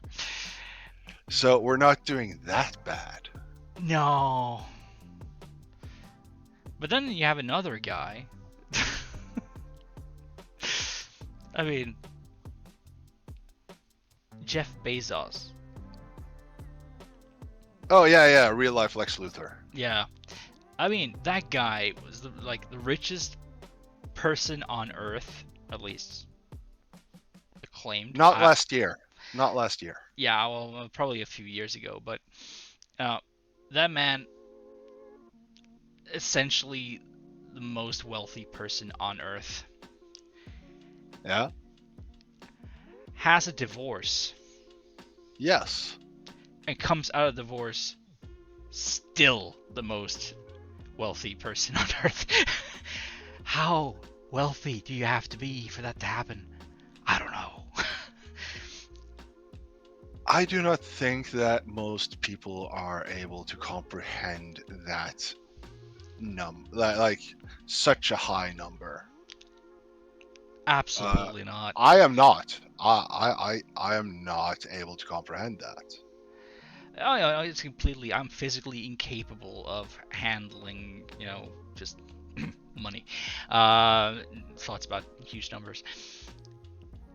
So we're not doing that bad. No. But then you have another guy. I mean, Jeff Bezos. Oh yeah, real life Lex Luthor. Yeah. I mean, that guy was the richest person on Earth, at least claimed. Not last year. Not last year. Yeah, well, probably a few years ago, but that man, essentially the most wealthy person on Earth. Yeah. Has a divorce. Yes. And comes out of divorce still the most wealthy person on Earth. How wealthy do you have to be for that to happen? I don't know. I do not think that most people are able to comprehend that like such a high number. Absolutely not. I am not. I am not able to comprehend that. Oh, it's completely. I'm physically incapable of handling, just money. Thoughts about huge numbers.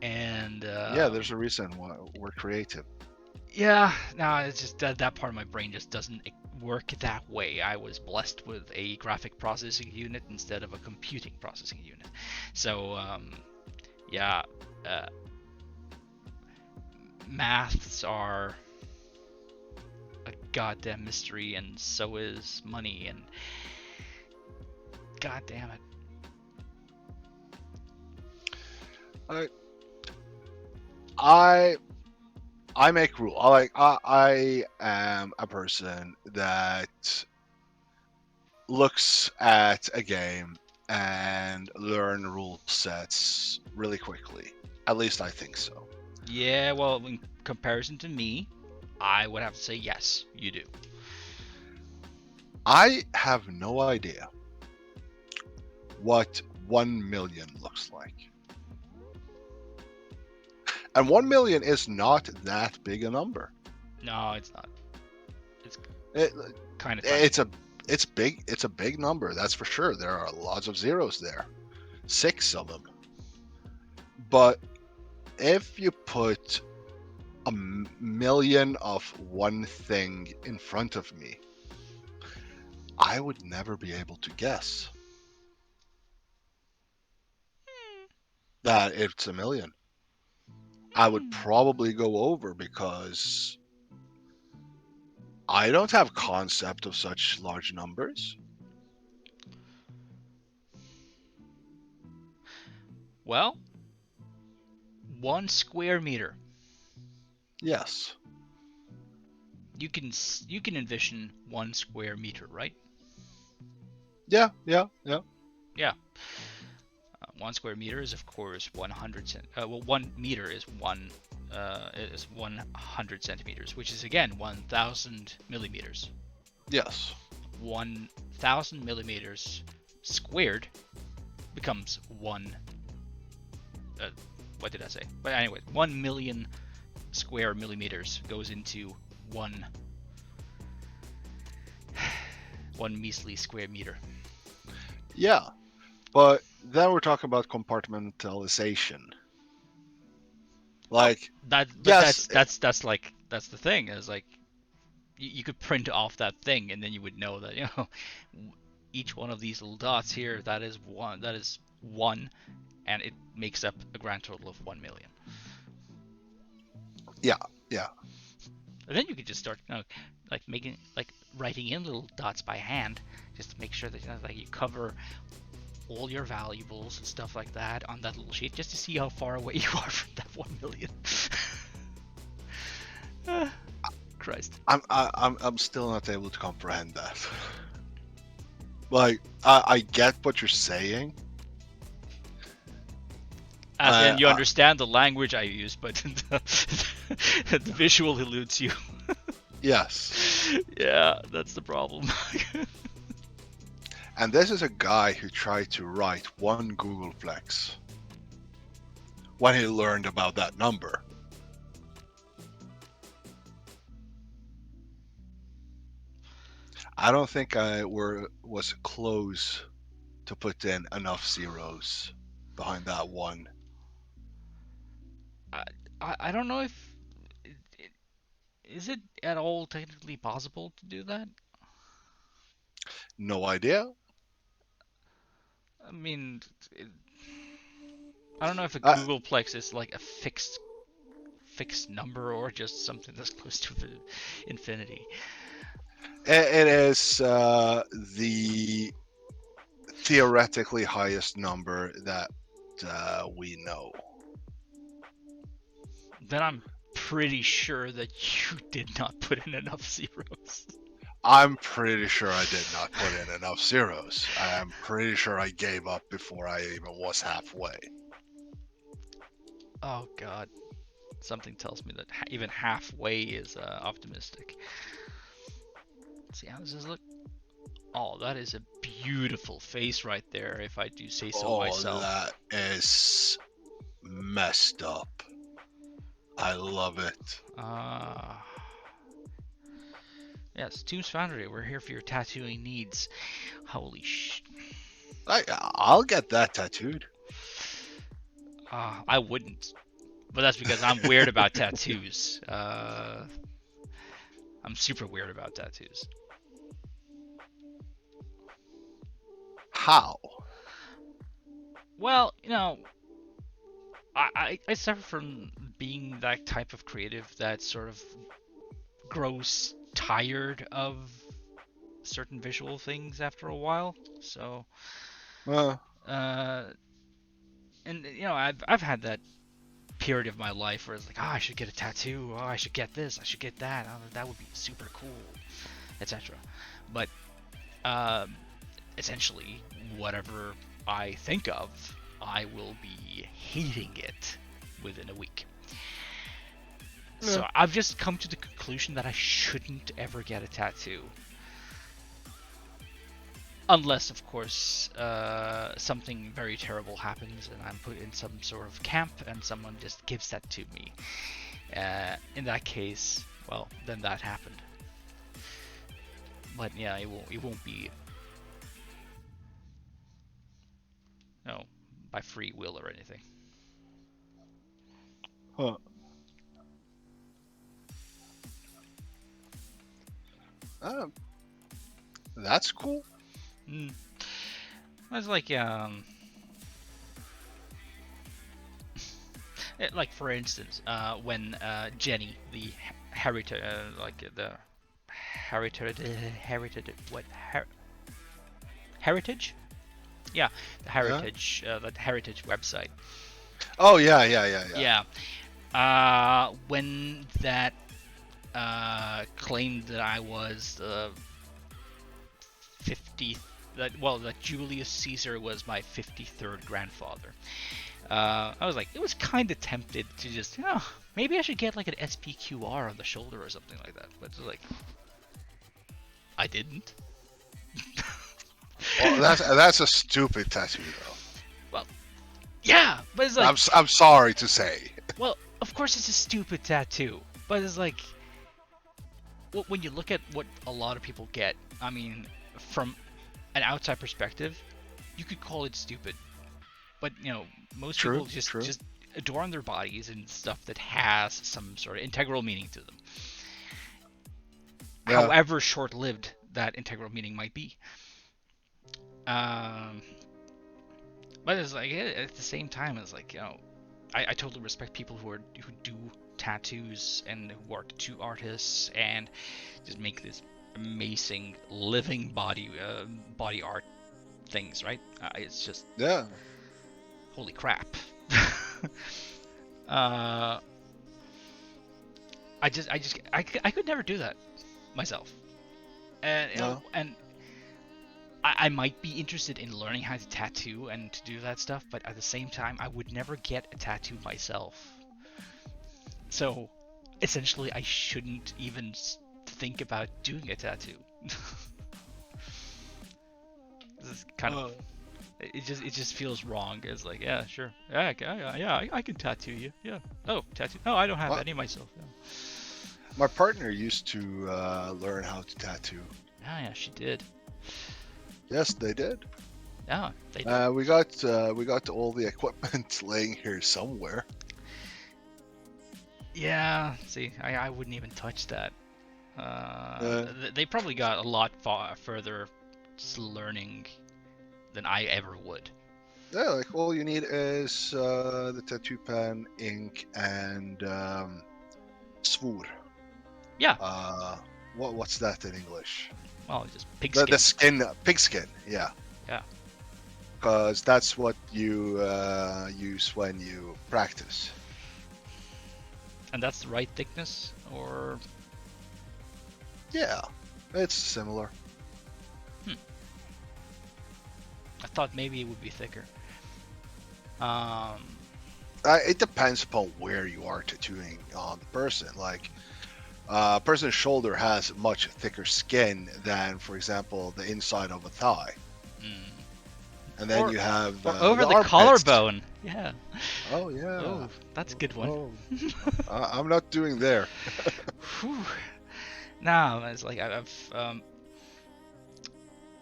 And yeah, there's a reason why we're creative. Yeah, no, it's just that part of my brain just doesn't work that way. I was blessed with a graphic processing unit instead of a computing processing unit. So, yeah, maths are a goddamn mystery, and so is money, and god damn it. I make rules. I am a person that looks at a game and learn rule sets really quickly. At least I think so. Yeah, well, in comparison to me, I would have to say yes, you do. I have no idea what 1 million looks like. And 1 million is not that big a number. No, it's not. It's kind of. It's big. It's a big number. That's for sure. There are lots of zeros there, 6 of them. But if you put million of one thing in front of me, I would never be able to guess that it's a million. I would probably go over because I don't have concept of such large numbers. Well, 1 square meter. Yes. You can envision 1 square meter, right? Yeah. Yeah. 1 square meter is of course 100 well, 1 meter is 100 centimeters, which is again 1,000 millimeters. Yes. 1,000 millimeters squared becomes one. What did I say? But anyway, 1 million square millimeters goes into one measly square meter. Yeah. But then we're talking about compartmentalization. Like, But yes, that's the thing, is like you could print off that thing and then you would know that, each one of these little dots here, that is one, and it makes up a grand total of 1 million. yeah. And then you could just start, writing in little dots by hand, just to make sure that, like, you cover all your valuables and stuff like that on that little sheet, just to see how far away you are from that 1 million. Christ. I'm still not able to comprehend that. Like, I get what you're saying. As in, you understand the language I use, but the visual eludes you. Yes. Yeah, that's the problem. And this is a guy who tried to write one Googleplex when he learned about that number. I don't think I was close to put in enough zeros behind that one. I don't know if is it at all technically possible to do that. No idea. I mean, I don't know if a Uh, Googleplex is like a fixed number or just something that's close to infinity. it is the theoretically highest number that we know. Then I'm pretty sure that you did not put in enough zeros. I'm pretty sure I did not put in enough zeros. I'm pretty sure I gave up before I even was halfway. Oh God, something tells me that even halfway is optimistic. Let's see, how does this look? Oh, that is a beautiful face right there, if I do say so myself. That is messed up. I love it. Yes, Tombs Foundry, we're here for your tattooing needs. Holy sh... I'll get that tattooed. I wouldn't. But that's because I'm weird about tattoos. I'm super weird about tattoos. How? Well, I suffer from being that type of creative that sort of grows tired of certain visual things after a while. So, and I've had that period of my life where it's like, oh, I should get a tattoo. Oh, I should get this. I should get that. Oh, that would be super cool, etc. But essentially, whatever I think of, I will be hating it within a week. So I've just come to the conclusion that I shouldn't ever get a tattoo. Unless, of course, something very terrible happens and I'm put in some sort of camp and someone just gives that to me. In that case, well, then that happened. But yeah, it won't be, by free will or anything. Huh. Uh, that's cool. Mm. It's like like for instance, when Jenny, the heritage, like the heritage, what heritage? Yeah, the Yeah. heritage website. Oh yeah, yeah, yeah, yeah. Yeah. When that claimed that I was the 50th, that Julius Caesar was my 53rd grandfather. I was like, it was kind of tempted to just, maybe I should get like an SPQR on the shoulder or something like that. But it's like, I didn't. Well, that's a stupid tattoo, though. Well, yeah, but it's like, I'm sorry to say. well, of course it's a stupid tattoo, but it's like, when you look at what a lot of people get, I mean, from an outside perspective, you could call it stupid, but most True, people just true. adorn their bodies and stuff that has some sort of integral meaning to them, Yeah. however short-lived that integral meaning might be. Um, but it's like at the same time, it's like I totally respect people who do tattoos and who are tattoo artists and just make this amazing living body art things, right? It's just Yeah. holy crap. uh, I could never do that myself, and No. and I might be interested in learning how to tattoo and to do that stuff, but at the same time, I would never get a tattoo myself. So, essentially, I shouldn't even think about doing a tattoo. This is kind of it just feels wrong. It's like, yeah, sure, yeah, I can tattoo you. Yeah. Oh, tattoo. No, I don't have Well, any myself. Yeah. my partner used to learn how to tattoo. Yeah, she did. Yes, they did. Yeah, they did. We got all the equipment laying here somewhere. Yeah, see, I wouldn't even touch that. They probably got a lot further learning than I ever would. Yeah, like all you need is the tattoo pen, ink, and svor. Yeah. What's that in English? Well, just pig The skin. skin, pig skin. Yeah. Yeah. Because that's what you use when you practice. And that's the right thickness, or Yeah, it's similar. I thought maybe it would be thicker. It depends upon where you are tattooing on the person. Like, a person's shoulder has much thicker skin than, for example, the inside of a thigh. And then you have over the armpits. collarbone. Yeah. Oh yeah. Oh, that's a good one. Oh. I'm not doing there. No, it's like I've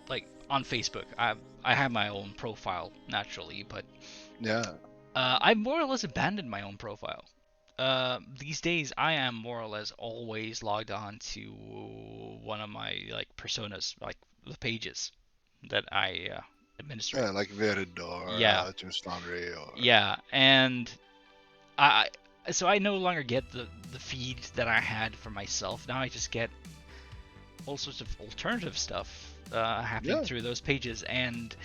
like on Facebook. I have my own profile naturally, but Yeah. I more or less abandoned my own profile. These days, I am more or less always logged on to one of my like personas, like the pages that I administrate. Yeah, like VOD or Yeah. Tombs Foundry or Yeah, and so I no longer get the feed that I had for myself. Now I just get all sorts of alternative stuff happening through those pages, and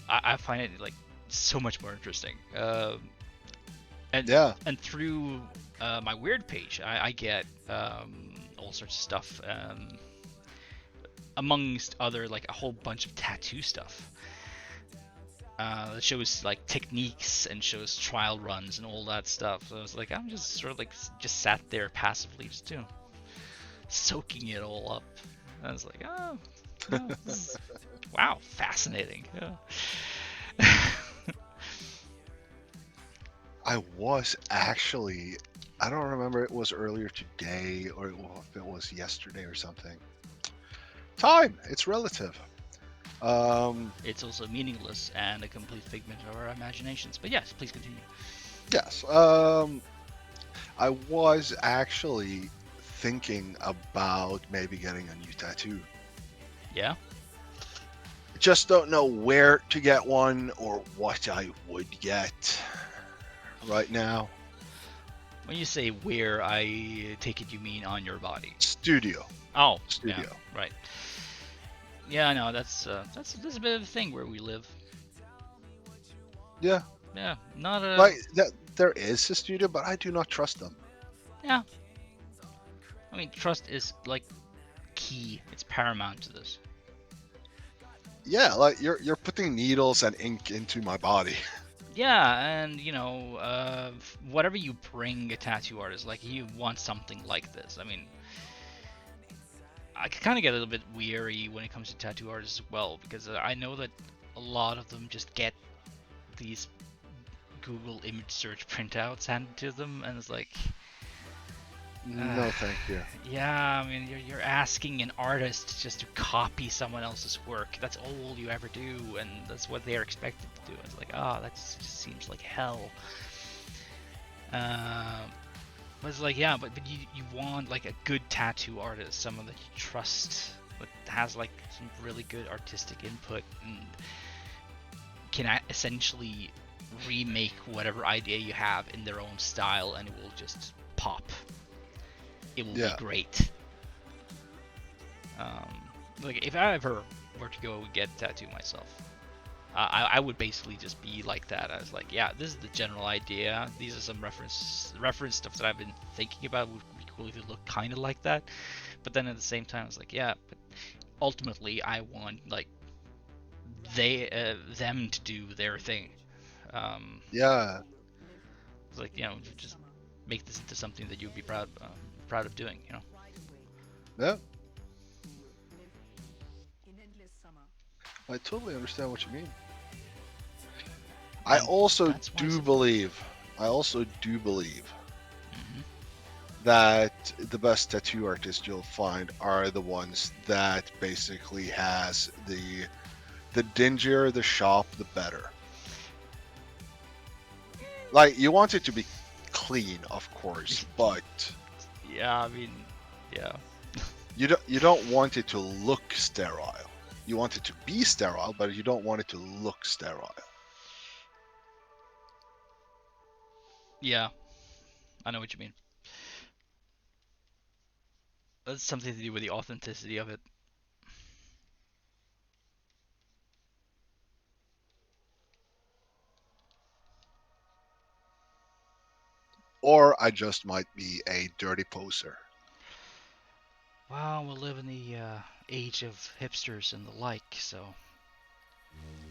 I find it like so much more interesting. And through my weird page, I get all sorts of stuff, amongst other like a whole bunch of tattoo stuff. That shows like techniques and shows trial runs and all that stuff. So I was like, I'm just sort of like just sat there passively, just soaking it all up. And I was like, oh, wow, fascinating. Yeah. I was actually, I don't remember, it was earlier today or if it was yesterday or something. Time, it's relative. It's also meaningless and a complete figment of our imaginations. But yes, please continue. Yes. I was actually thinking about maybe getting a new tattoo. Yeah. Just don't know where to get one or what I would get right now. When you say where, I take it you mean on your body. Studio. Oh, Studio. yeah, right. Yeah, no, that's a bit of a thing where we live. Yeah. Yeah, not a. Like that, there is a studio, but I do not trust them. Yeah. I mean, trust is like key. It's paramount to this. Yeah, like you're putting needles and ink into my body. Yeah, and whatever you bring a tattoo artist, like you want something like this. I mean, I kind of get a little bit weary when it comes to tattoo artists as well, because I know that a lot of them just get these Google image search printouts handed to them, and it's like, No, thank you. yeah, I mean, you're asking an artist just to copy someone else's work. That's all you ever do, and that's what they're expected to do. It's like, that just seems like hell. But it's like, yeah, but you want like a good tattoo artist, someone that you trust, that has like some really good artistic input and can essentially remake whatever idea you have in their own style, and it will just pop. It will be great. Like if I ever were to go get a tattoo myself, I would basically just be like that. I was like, yeah, this is the general idea. These are some reference stuff that I've been thinking about. Would be cool if it looked kind of like that. But then at the same time, I was like, yeah, but ultimately, I want like them to do their thing. Yeah. It's like, just make this into something that you'd be proud of doing. Yeah. I totally understand what you mean. I also do believe that the best tattoo artists you'll find are the ones that basically has the dingier the shop, the better. Like, you want it to be clean, of course, but yeah, I mean, yeah. You don't want it to look sterile. You want it to be sterile, but you don't want it to look sterile. Yeah, I know what you mean. That's something to do with the authenticity of it. Or I just might be a dirty poser. Well, we live in the age of hipsters and the like, so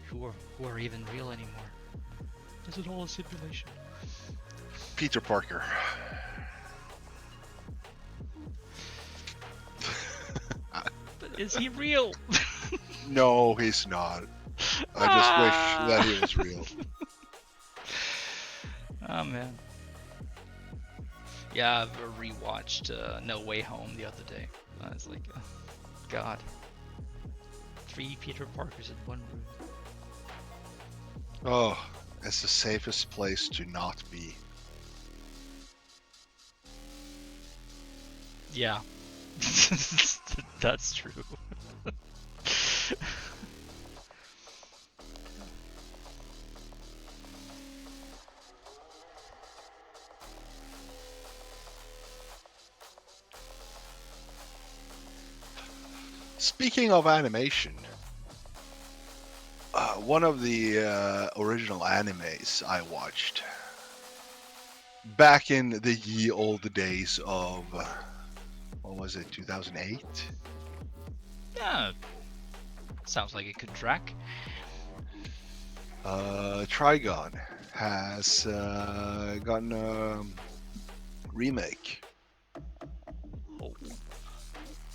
who are even real anymore? Is it all a simulation? Peter Parker. But is he real? No, he's not. I just wish that he was real. Oh man. Yeah, I rewatched No Way Home the other day. I was like, oh, God. 3 Peter Parkers in one room. Oh, it's the safest place to not be. Yeah. That's true. Speaking of animation, one of the original animes I watched back in the ye olde days of, what was it, 2008? Yeah. Sounds like it could track. Trigon has gotten a remake. Oh.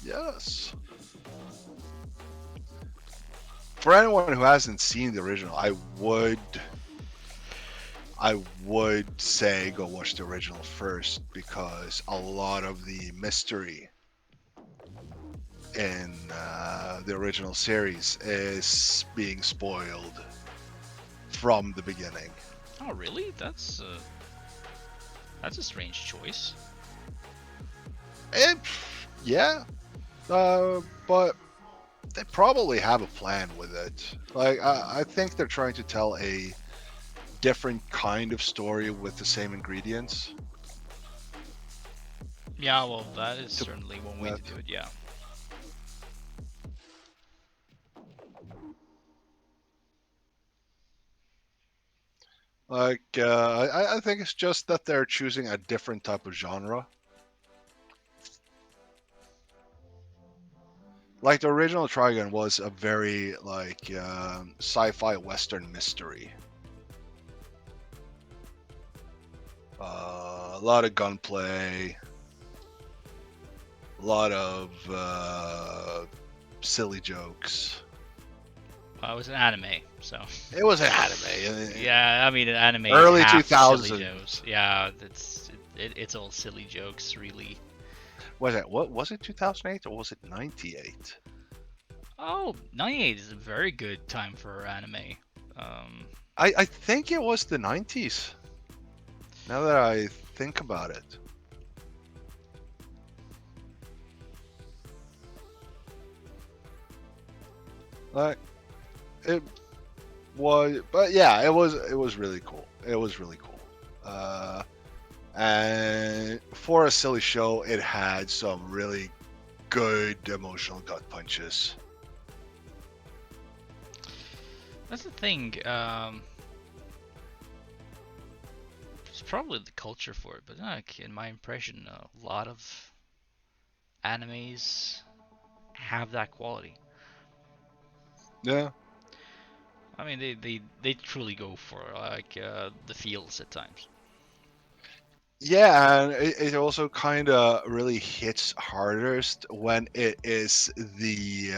Yes. For anyone who hasn't seen the original, I would say go watch the original first, because a lot of the mystery in the original series is being spoiled from the beginning. Oh, really? That's a strange choice. It, yeah, but they probably have a plan with it. Like I think they're trying to tell a different kind of story with the same ingredients. Yeah, well, that is To certainly one way to that, do it. Yeah. like, I think it's just that they're choosing a different type of genre. Like the original Trigun was a very like sci-fi western mystery. A lot of gunplay, a lot of silly jokes. Well, it was an anime, so. It was an anime. Yeah, I mean, an anime is Early half silly 2000s. jokes. Yeah, it's all silly jokes, really. Was it what was it 2008 or was it 98? Oh, 98 is a very good time for anime. Um, I think it was the 90s. Now that I think about it. Like it was, but yeah, it was really cool. It was really cool. And for a silly show, it had some really good emotional gut punches. that's the thing. It's probably the culture for it, but like in my impression, a lot of animes have that quality. Yeah. I mean, they truly go for like the feels at times. Yeah, and it also kind of really hits hardest when it is the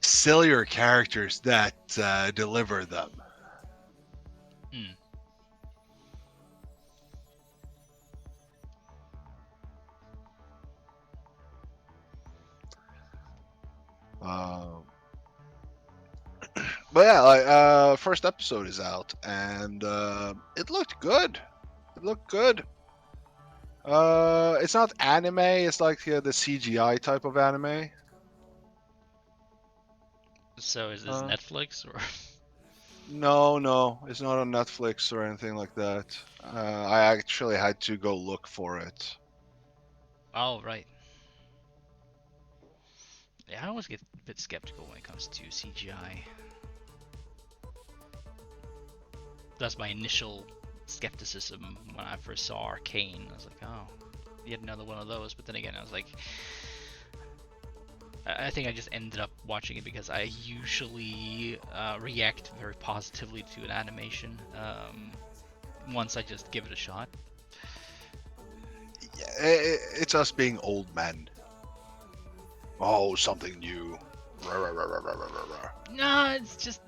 sillier characters that deliver them. Hmm. Um, but yeah, like first episode is out, and it looked good. It looked good. It's not anime. It's like the CGI type of anime. So is this Uh, Netflix or? no, no, it's not on Netflix or anything like that. I actually had to go look for it. Oh, right. Yeah, I always get a bit skeptical when it comes to CGI. That's my initial skepticism when I first saw Arcane. I was like, oh, yet another one of those. But then again, I was like, I think I just ended up watching it because I usually react very positively to an animation once I just give it a shot. Yeah, it's us being old men. Oh, something new. Rah, rah, rah, rah, rah, rah, rah, rah. No, it's just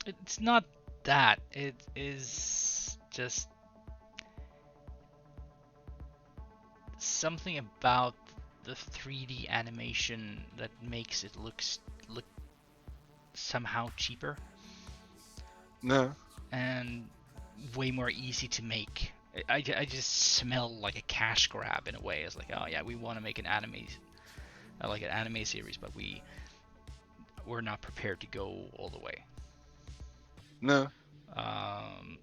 it's not that. It is just something about the 3D animation that makes it look somehow cheaper No. and way more easy to make. I just smell like a cash grab in a way. It's like, oh yeah, we want to make an anime, like an anime series, but we're not prepared to go all the way. No. Um,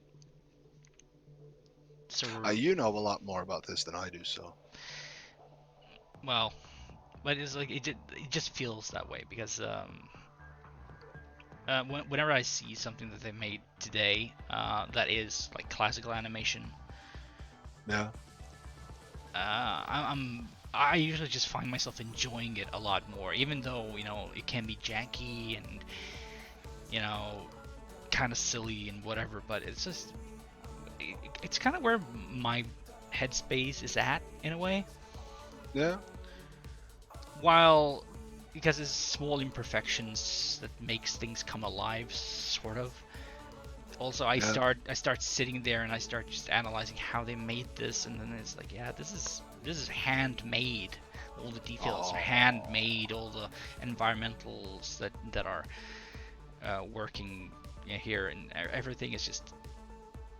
so You know a lot more about this than I do, so. well, but it's like it just feels that way because whenever I see something that they made today that is like classical animation, Yeah. I usually just find myself enjoying it a lot more, even though it can be janky and you know kind of silly and whatever. But it's just it's kind of where my headspace is at in a way. Yeah. While because it's small imperfections that makes things come alive, sort of. Also, I Yeah. start sitting there and I start just analyzing how they made this, and then it's like, yeah, this is handmade. All the details are handmade. All the environmentals that are working here, and everything is just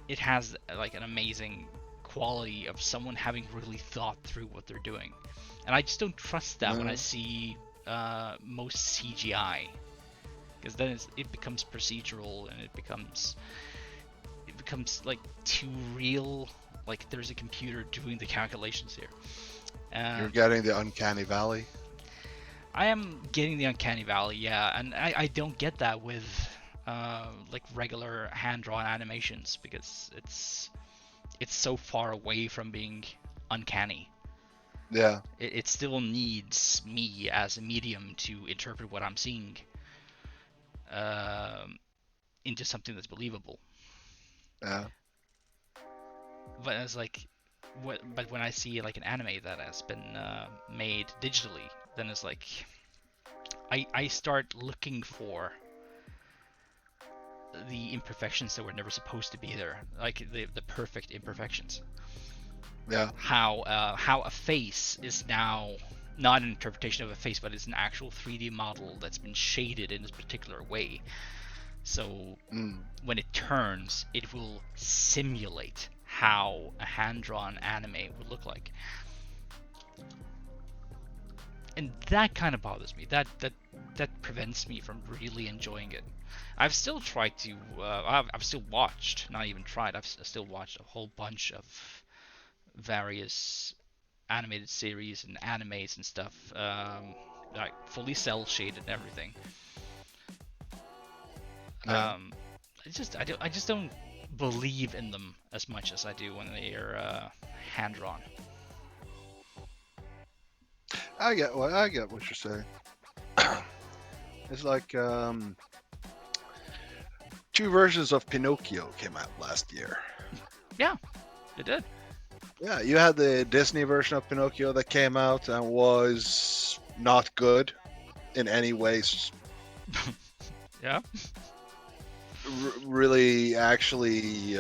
it has like an amazing quality of someone having really thought through what they're doing, and I just don't trust that when I see most CGI, because then it becomes procedural and it becomes like too real. Like there's a computer doing the calculations here. You're getting the uncanny valley. I am getting the uncanny valley, yeah, and I don't get that with like regular hand-drawn animations, because it's so far away from being uncanny. Yeah. It still needs me as a medium to interpret what I'm seeing into something that's believable. Yeah. But it's like, but when I see like an anime that has been made digitally, then it's like I start looking for the imperfections that were never supposed to be there, like the perfect imperfections. Yeah. How a face is now not an interpretation of a face, but it's an actual 3D model that's been shaded in this particular way. So when it turns, it will simulate how a hand-drawn anime would look like. And that kind of bothers me. That prevents me from really enjoying it. I've still tried to. I've still watched. Not even tried. I've still watched a whole bunch of various animated series and animes and stuff. Like fully cell shaded and everything. Yeah. I just don't believe in them as much as I do when they are hand drawn. I get what you're saying. It's like 2 versions of Pinocchio came out last year. Yeah, it did. Yeah, you had the Disney version of Pinocchio that came out and was not good in any ways. Yeah. Really, actually,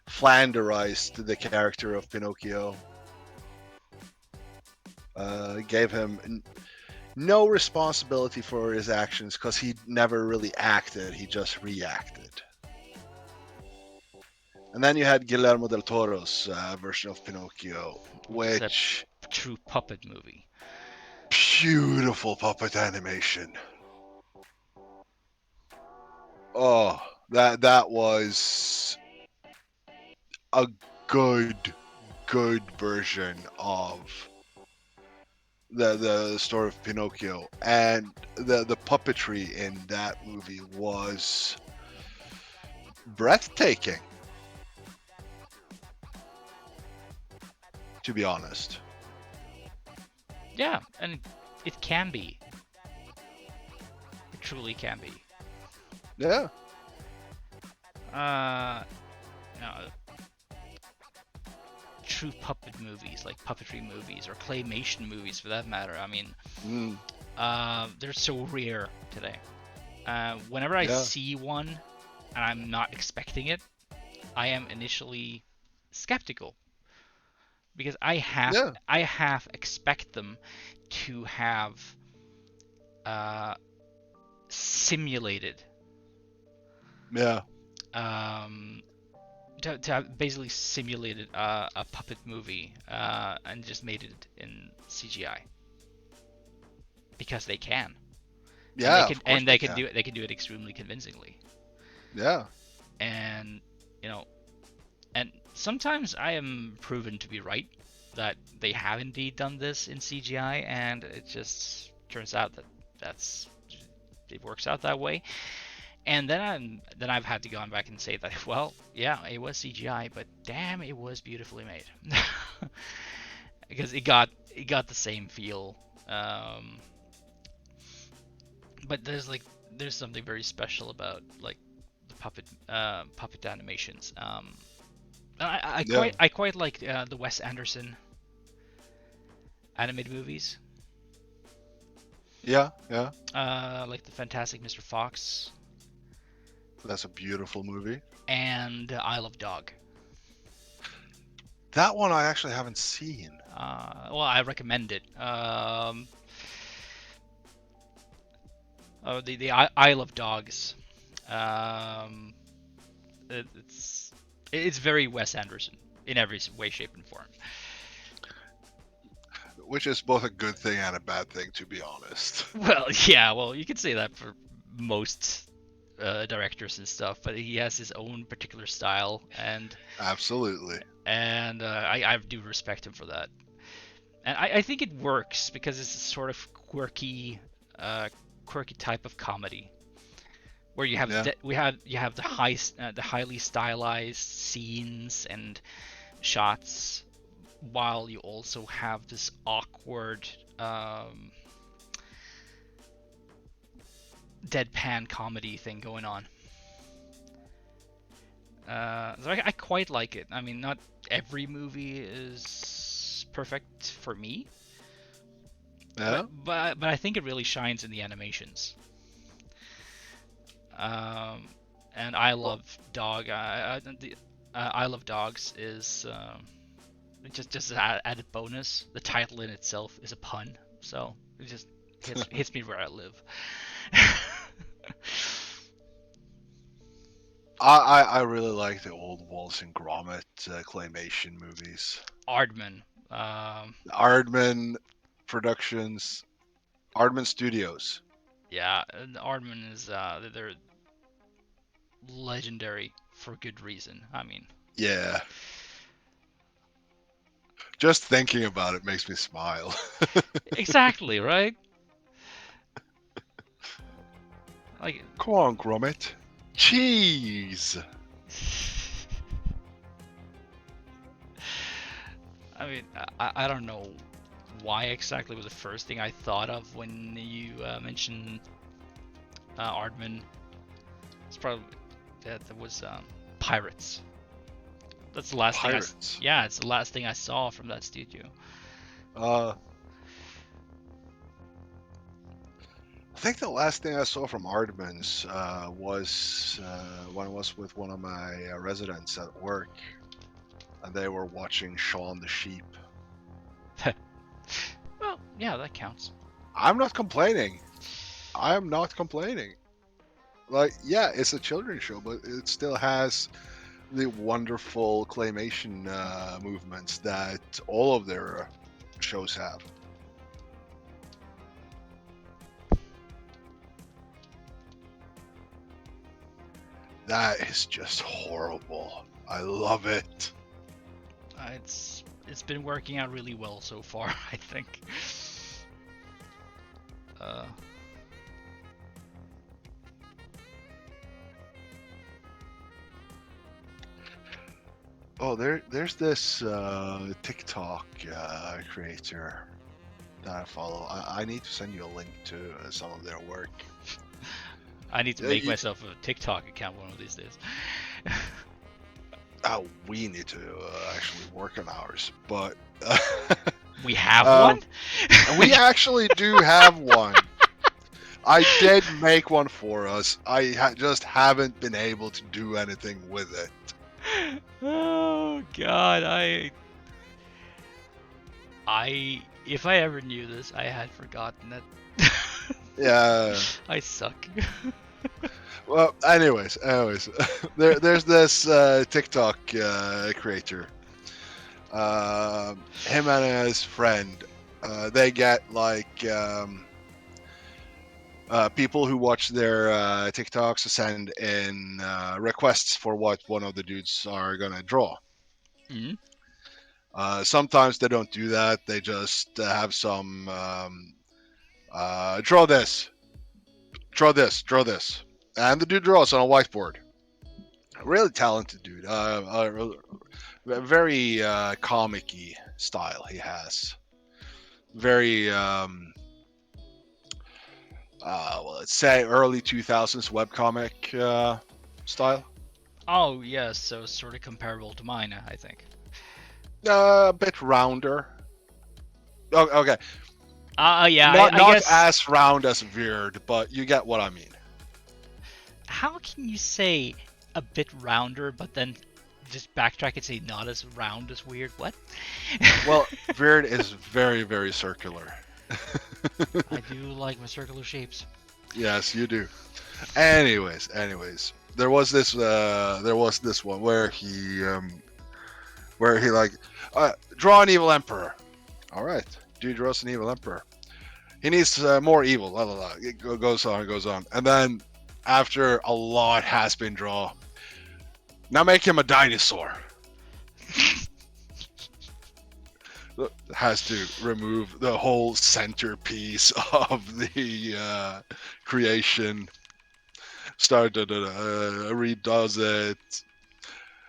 flanderized the character of Pinocchio. Gave him no responsibility for his actions because he never really acted, he just reacted. And then you had Guillermo del Toro's version of Pinocchio, which a true puppet movie. Beautiful puppet animation. Oh, that was a good version of the story of Pinocchio, and the puppetry in that movie was breathtaking, to be honest. Yeah, and it can be. It truly can be. Yeah. No, true puppet movies, like puppetry movies or claymation movies for that matter. I mean, they're so rare today. Whenever I see one and I'm not expecting it, I am initially skeptical, because I half expect them to have simulated. Yeah. To have basically simulated a puppet movie and just made it in CGI, because they can. Yeah. And they can do it. They can do it extremely convincingly. Yeah. And and sometimes I am proven to be right, that they have indeed done this in CGI, and it just turns out that it works out that way. And then I've had to go back and say that, well, yeah, it was CGI, but damn, it was beautifully made. Because it got the same feel. But there's something very special about like the puppet animations. I quite like the Wes Anderson animated movies. Yeah. Like the Fantastic Mr. Fox. That's a beautiful movie. And Isle of Dog. That one I actually haven't seen. Well, I recommend it. The Isle of Dogs. It's It's very Wes Anderson in every way, shape, and form. Which is both a good thing and a bad thing, to be honest. Well, yeah, well, you can say that for most directors and stuff, but he has his own particular style, and Absolutely. I do respect him for that. And I think it works because it's a sort of quirky type of comedy where you have you have the highly stylized scenes and shots, while you also have this awkward deadpan comedy thing going on. So I quite like it. I mean, not every movie is perfect for me, but I think it really shines in the animations. And I love Dog. I Love Dogs is just an added bonus. The title in itself is a pun, so it just hits me where I live. I really like the old Wallace and Gromit claymation movies. Aardman. Aardman Productions, Aardman Studios. Yeah, and Aardman is they're legendary for good reason. I mean, Yeah. Just thinking about it makes me smile. exactly, right? Like, Come on, Gromit. Cheese. I mean, I don't know why exactly was the first thing I thought of when you mentioned Aardman. It's probably that was Pirates. That's the last Pirates. thing. Yeah, it's the last thing I saw from that studio. I think the last thing I saw from Aardman's was when I was with one of my residents at work, and they were watching Shaun the Sheep. Well, yeah, that counts. I'm not complaining. I am not complaining. Like, yeah, it's a children's show, but it still has the wonderful claymation movements that all of their shows have. That is just horrible. I love it. It's been working out really well so far, I think. Oh, there's this TikTok creator that I follow. I need to send you a link to some of their work. I need to make myself a TikTok account one of these days. We need to actually work on ours, but we have one. We actually do have one. I did make one for us. I just haven't been able to do anything with it. Oh God, if I ever knew this, I had forgotten it. Yeah. I suck. Well, anyways, there's this TikTok creator. Him and his friend, they get like people who watch their TikToks to send in requests for what one of the dudes are gonna draw. Mm-hmm. Sometimes they don't do that. They just have some draw this, and the dude draws on a whiteboard. Really talented dude. Very comic-y style he has. Very well, let's say early 2000s webcomic style. Oh yes, so sort of comparable to mine, I think. A bit rounder. Oh, okay. Yeah. Not I guess... as round as Weird, but you get what I mean. How can you say a bit rounder, but then just backtrack and say not as round as Weird? What? Well, Weird is very, very circular. I do like my circular shapes. Yes, you do. Anyways, there was this one where he like draw an evil emperor. All right, dude draws an evil emperor. He needs more evil. Blah, blah, blah. It goes on, and then after a lot has been drawn, now make him a dinosaur. Has to remove the whole centerpiece of the creation. Redoes it.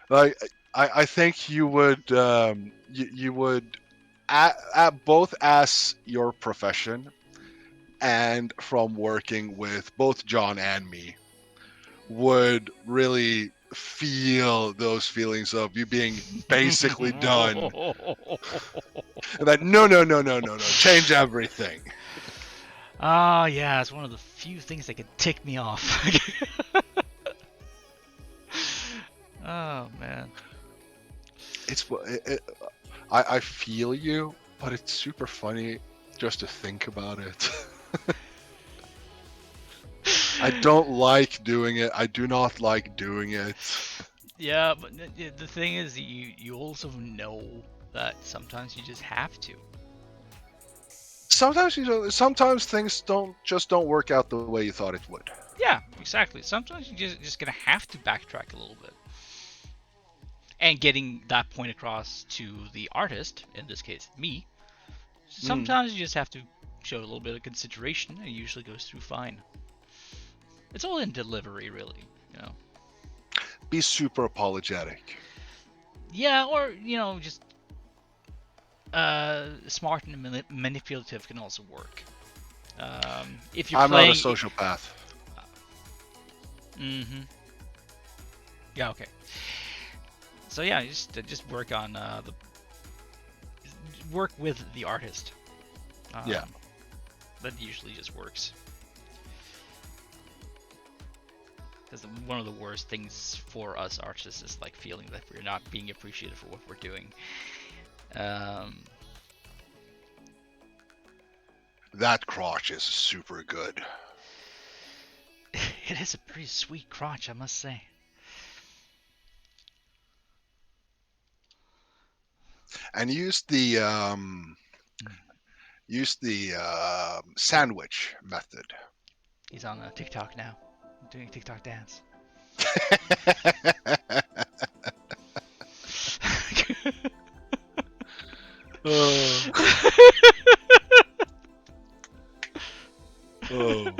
Like I think you would you would at both as your profession and from working with both John and me would really feel those feelings of you being basically done. And then no, change everything. Ah, yeah, it's one of the few things that could tick me off. Oh man. I feel you, but it's super funny just to think about it. I don't like doing it. I do not like doing it. Yeah, but the thing is, you also know that sometimes you just have to. Sometimes things don't work out the way you thought it would. Yeah, exactly. Sometimes you're just gonna have to backtrack a little bit. And getting that point across to the artist, in this case me, sometimes you just have to show a little bit of consideration, and it usually goes through fine. It's all in delivery, really, you know. Be super apologetic. Yeah, or just smart and manipulative can also work. If you're I'm playing, not a sociopath. Mm-hmm. Yeah. Okay. So yeah, just work on work with the artist. Yeah. That usually just works. Because one of the worst things for us artists is like feeling that we're not being appreciated for what we're doing. That crotch is super good. It is a pretty sweet crotch, I must say. And use the sandwich method. He's on TikTok now, doing a TikTok dance. Oh. Oh.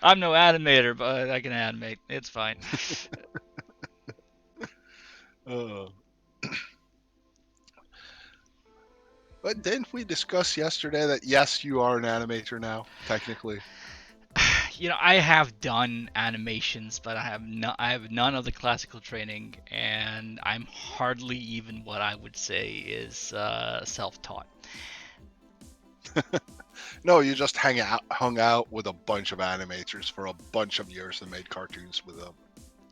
I'm no animator, but I can animate. It's fine. Oh. But didn't we discuss yesterday that yes, you are an animator now, technically? I have done animations, but I have none of the classical training, and I'm hardly even what I would say is self-taught. No, you just hung out with a bunch of animators for a bunch of years and made cartoons with them.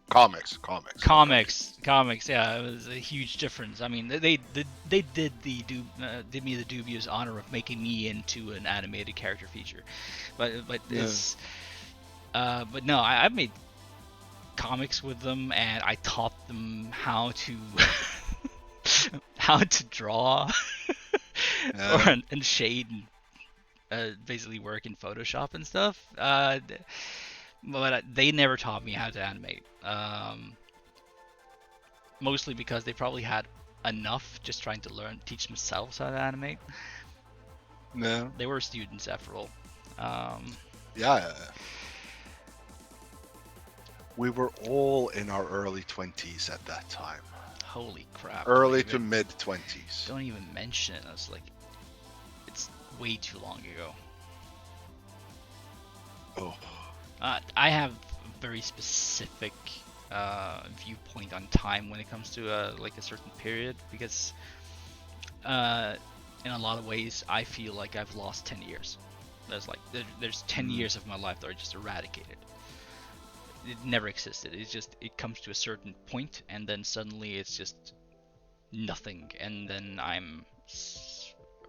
Comics. Yeah, it was a huge difference. I mean, they did me the dubious honor of making me into an animated character feature, but Yeah. but no, I've made comics with them, and I taught them how to how to draw and shade and basically work in Photoshop and stuff. But they never taught me how to animate. Mostly because they probably had enough just trying to teach themselves how to animate. No. They were students after all. Yeah. We were all in our early 20s at that time. Holy crap. Early to mid 20s. Don't even mention it. I was like, it's way too long ago. Oh. I have a very specific viewpoint on time when it comes to like a certain period, because in a lot of ways I feel like I've lost 10 years. There's 10 years of my life that are just eradicated. It never existed. It comes to a certain point, and then suddenly it's just nothing, and then I'm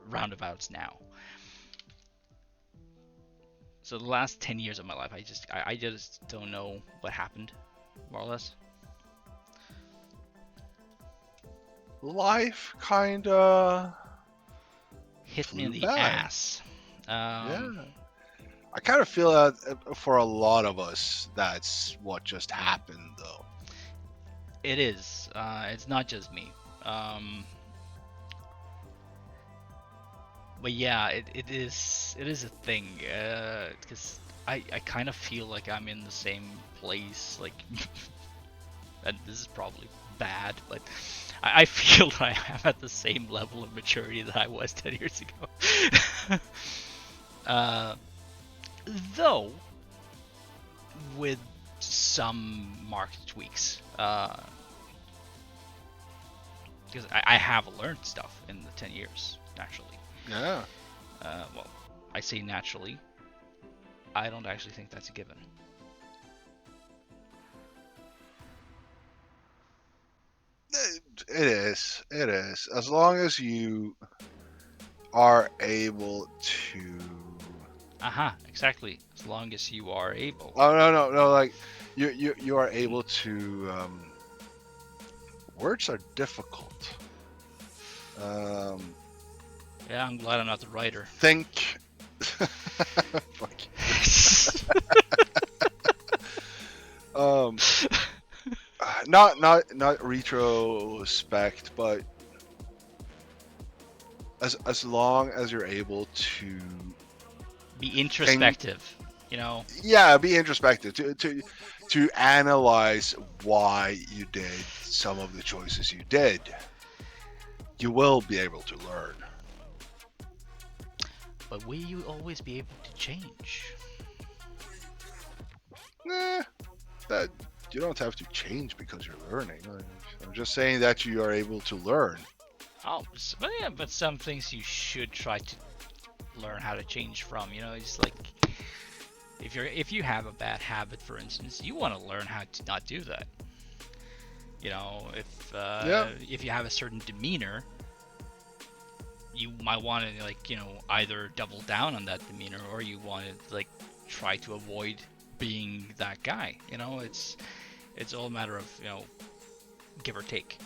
roundabouts now. So the last 10 years of my life, I just don't know what happened, more or less. Life kinda Hit me in flew the by. ass. Yeah. I kind of feel that for a lot of us, that's what just happened, though. It is. It's not just me. But yeah, it is a thing. Because I kind of feel like I'm in the same place. Like, and this is probably bad, but I feel that I am at the same level of maturity that I was 10 years ago. uh, though, with some marked tweaks. Because I have learned stuff in the 10 years, naturally. Yeah. Well, I say naturally. I don't actually think that's a given. It is. It is. As long as you are able to. Aha, exactly. As long as you are able. Oh no! Like you are able to. Words are difficult. Yeah, I'm glad I'm not the writer. Think. Fuck you. Not retrospect, but as long as you're able to Be introspective, you know. yeah, be introspective to analyze why you did some of the choices you did. You will be able to learn. But will you always be able to change? That you don't have to change because you're learning. I'm just saying that you are able to learn. Oh, but yeah, but some things you should try to learn how to change from. You know, it's like if you have a bad habit, for instance, you want to learn how to not do that. You know, if you have a certain demeanor, you might want to, like, you know, either double down on that demeanor, or you want to, like, try to avoid being that guy. You know, it's all a matter of, you know, give or take.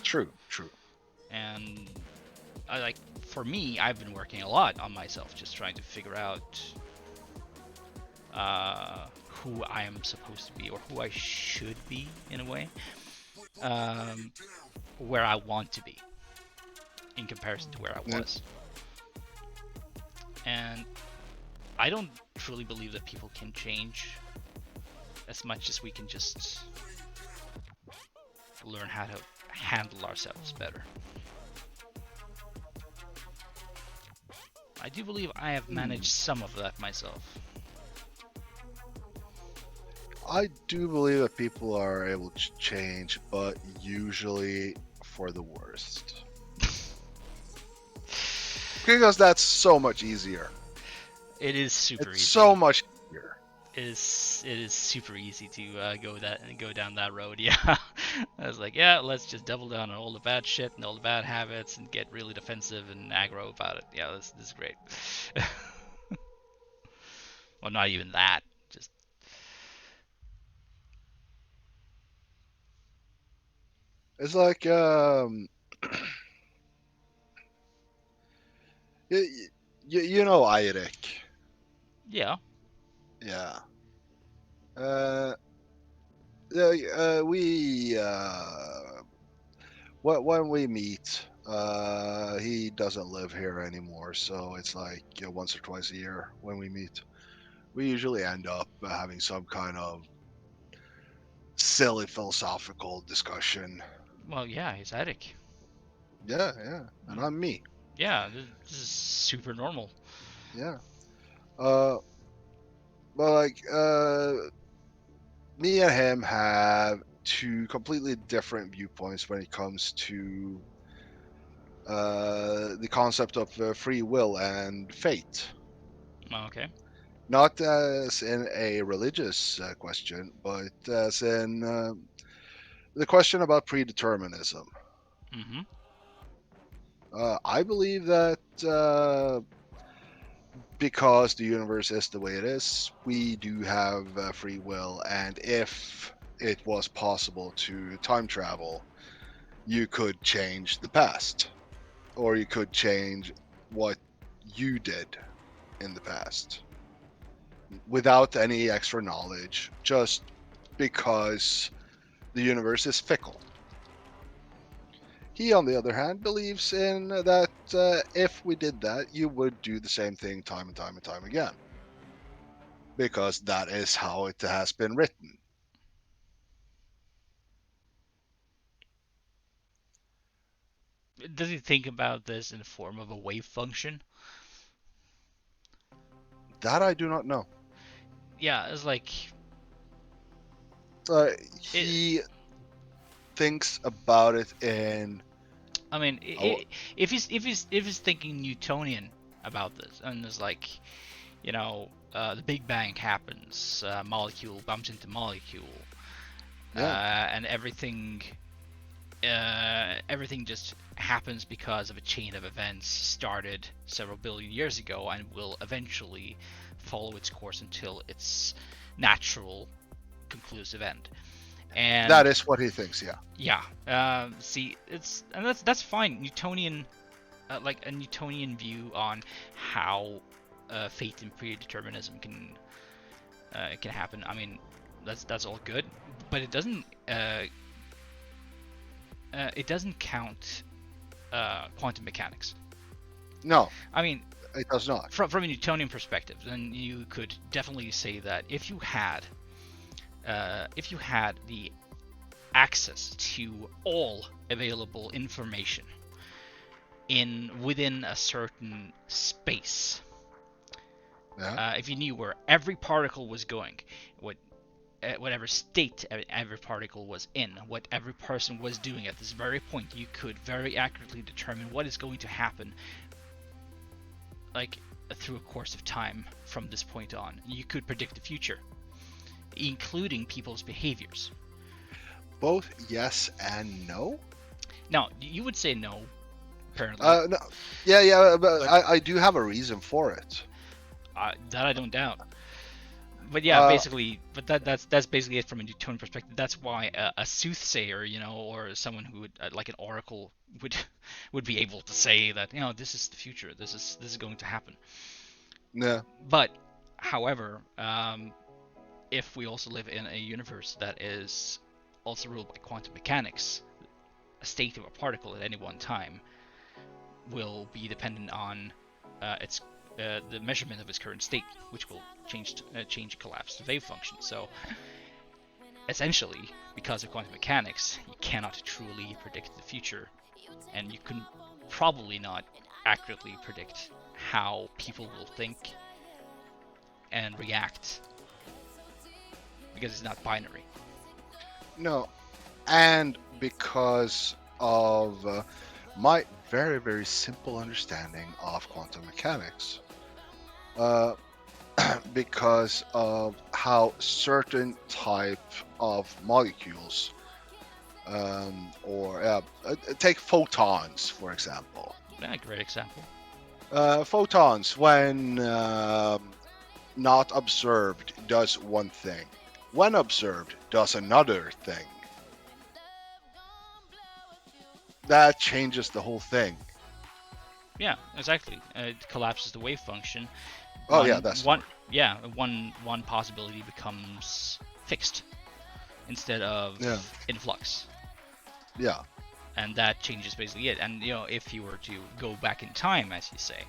True. And for me, I've been working a lot on myself, just trying to figure out who I am supposed to be, or who I should be, in a way, where I want to be in comparison to where I was. And I don't truly believe that people can change as much as we can just learn how to handle ourselves better. I do believe I have managed some of that myself. I do believe that people are able to change, but usually for the worst. Because that's so much easier. It is super easy. So much easier. It is super easy to go down that road. Yeah, I was like, yeah, let's just double down on all the bad shit and all the bad habits and get really defensive and aggro about it. Yeah, this is great. Well, not even that. Just It's like you know Eirik. yeah. Yeah. Uh, we when we meet, he doesn't live here anymore, so it's like, you know, once or twice a year when we meet. We usually end up having some kind of silly philosophical discussion. Well, yeah, he's addict. Yeah, and I'm me. Yeah, this is super normal. Yeah. Uh, but like, me and him have two completely different viewpoints when it comes to the concept of free will and fate. Okay. Not as in a religious question, but as in the question about predeterminism. Mm-hmm. I believe that because the universe is the way it is, we do have free will, and if it was possible to time travel, you could change the past, or you could change what you did in the past without any extra knowledge, just because the universe is fickle. He, on the other hand, believes in that if we did that, you would do the same thing time and time and time again, because that is how it has been written. Does he think about this in the form of a wave function? That I do not know. Yeah, it's like it, He thinks about it in. I mean, Oh, if he's thinking Newtonian about this, and it's like, the Big Bang happens, molecule bumps into molecule, yeah, and everything just happens because of a chain of events started several billion years ago and will eventually follow its course until its natural conclusive end. And that is what he thinks. Yeah, see, that's fine. Newtonian, like a Newtonian view on how fate and predeterminism can happen. I mean, that's all good, but it doesn't count quantum mechanics. no, I mean, it does not. from a Newtonian perspective, then you could definitely say that if you had the access to all available information within a certain space, Yeah, if you knew where every particle was going, whatever state every particle was in, what every person was doing at this very point, you could very accurately determine what is going to happen, like through a course of time from this point on. You could predict the future, including people's behaviors. both yes and no. Now, you would say no, apparently, No, yeah, but but I do have a reason for it. that I don't doubt. But yeah, Uh, basically, but that's basically it from a Newtonian perspective. That's why a soothsayer, or someone who would like an oracle would would be able to say that this is the future. This is going to happen. yeah, But however, if we also live in a universe that is also ruled by quantum mechanics, a state of a particle at any one time will be dependent on its the measurement of its current state, which will change collapse the wave function. So essentially, because of quantum mechanics, you cannot truly predict the future, and you can probably not accurately predict how people will think and react because it's not binary. no, and because of my very, very simple understanding of quantum mechanics, uh, because of how certain type of molecules, or take photons for example. Yeah, great example. Photons, when not observed, does one thing. When observed, does another thing. That changes the whole thing. Yeah, exactly. It collapses the wave function. Oh yeah, that's One yeah, one possibility becomes fixed instead of yeah, in flux, yeah, and that changes basically it. And if you were to go back in time, as you say,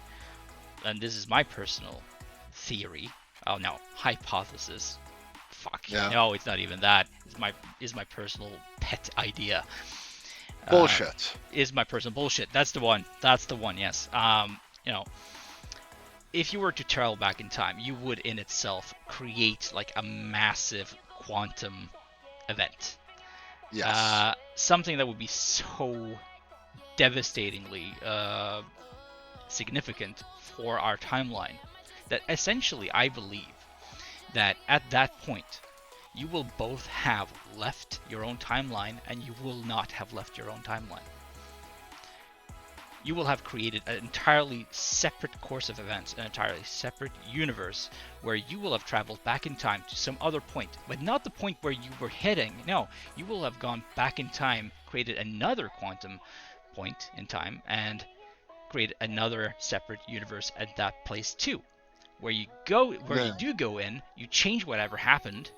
and this is my personal theory. Oh no, hypothesis. Fuck. yeah. No, it's not even that. It's my personal pet idea. Bullshit. Is my personal bullshit. That's the one. That's the one. Yes. You know, if you were to travel back in time, you would in itself create like a massive quantum event. Yes. Something that would be so devastatingly significant for our timeline that essentially I believe that at that point you will both have left your own timeline and you will not have left your own timeline. you will have created an entirely separate course of events, an entirely separate universe, where you will have traveled back in time to some other point, but not the point where you were heading. No, you will have gone back in time, created another quantum point in time, and created another separate universe at that place too. Where you go, where you Yeah. do go in, you change whatever happened,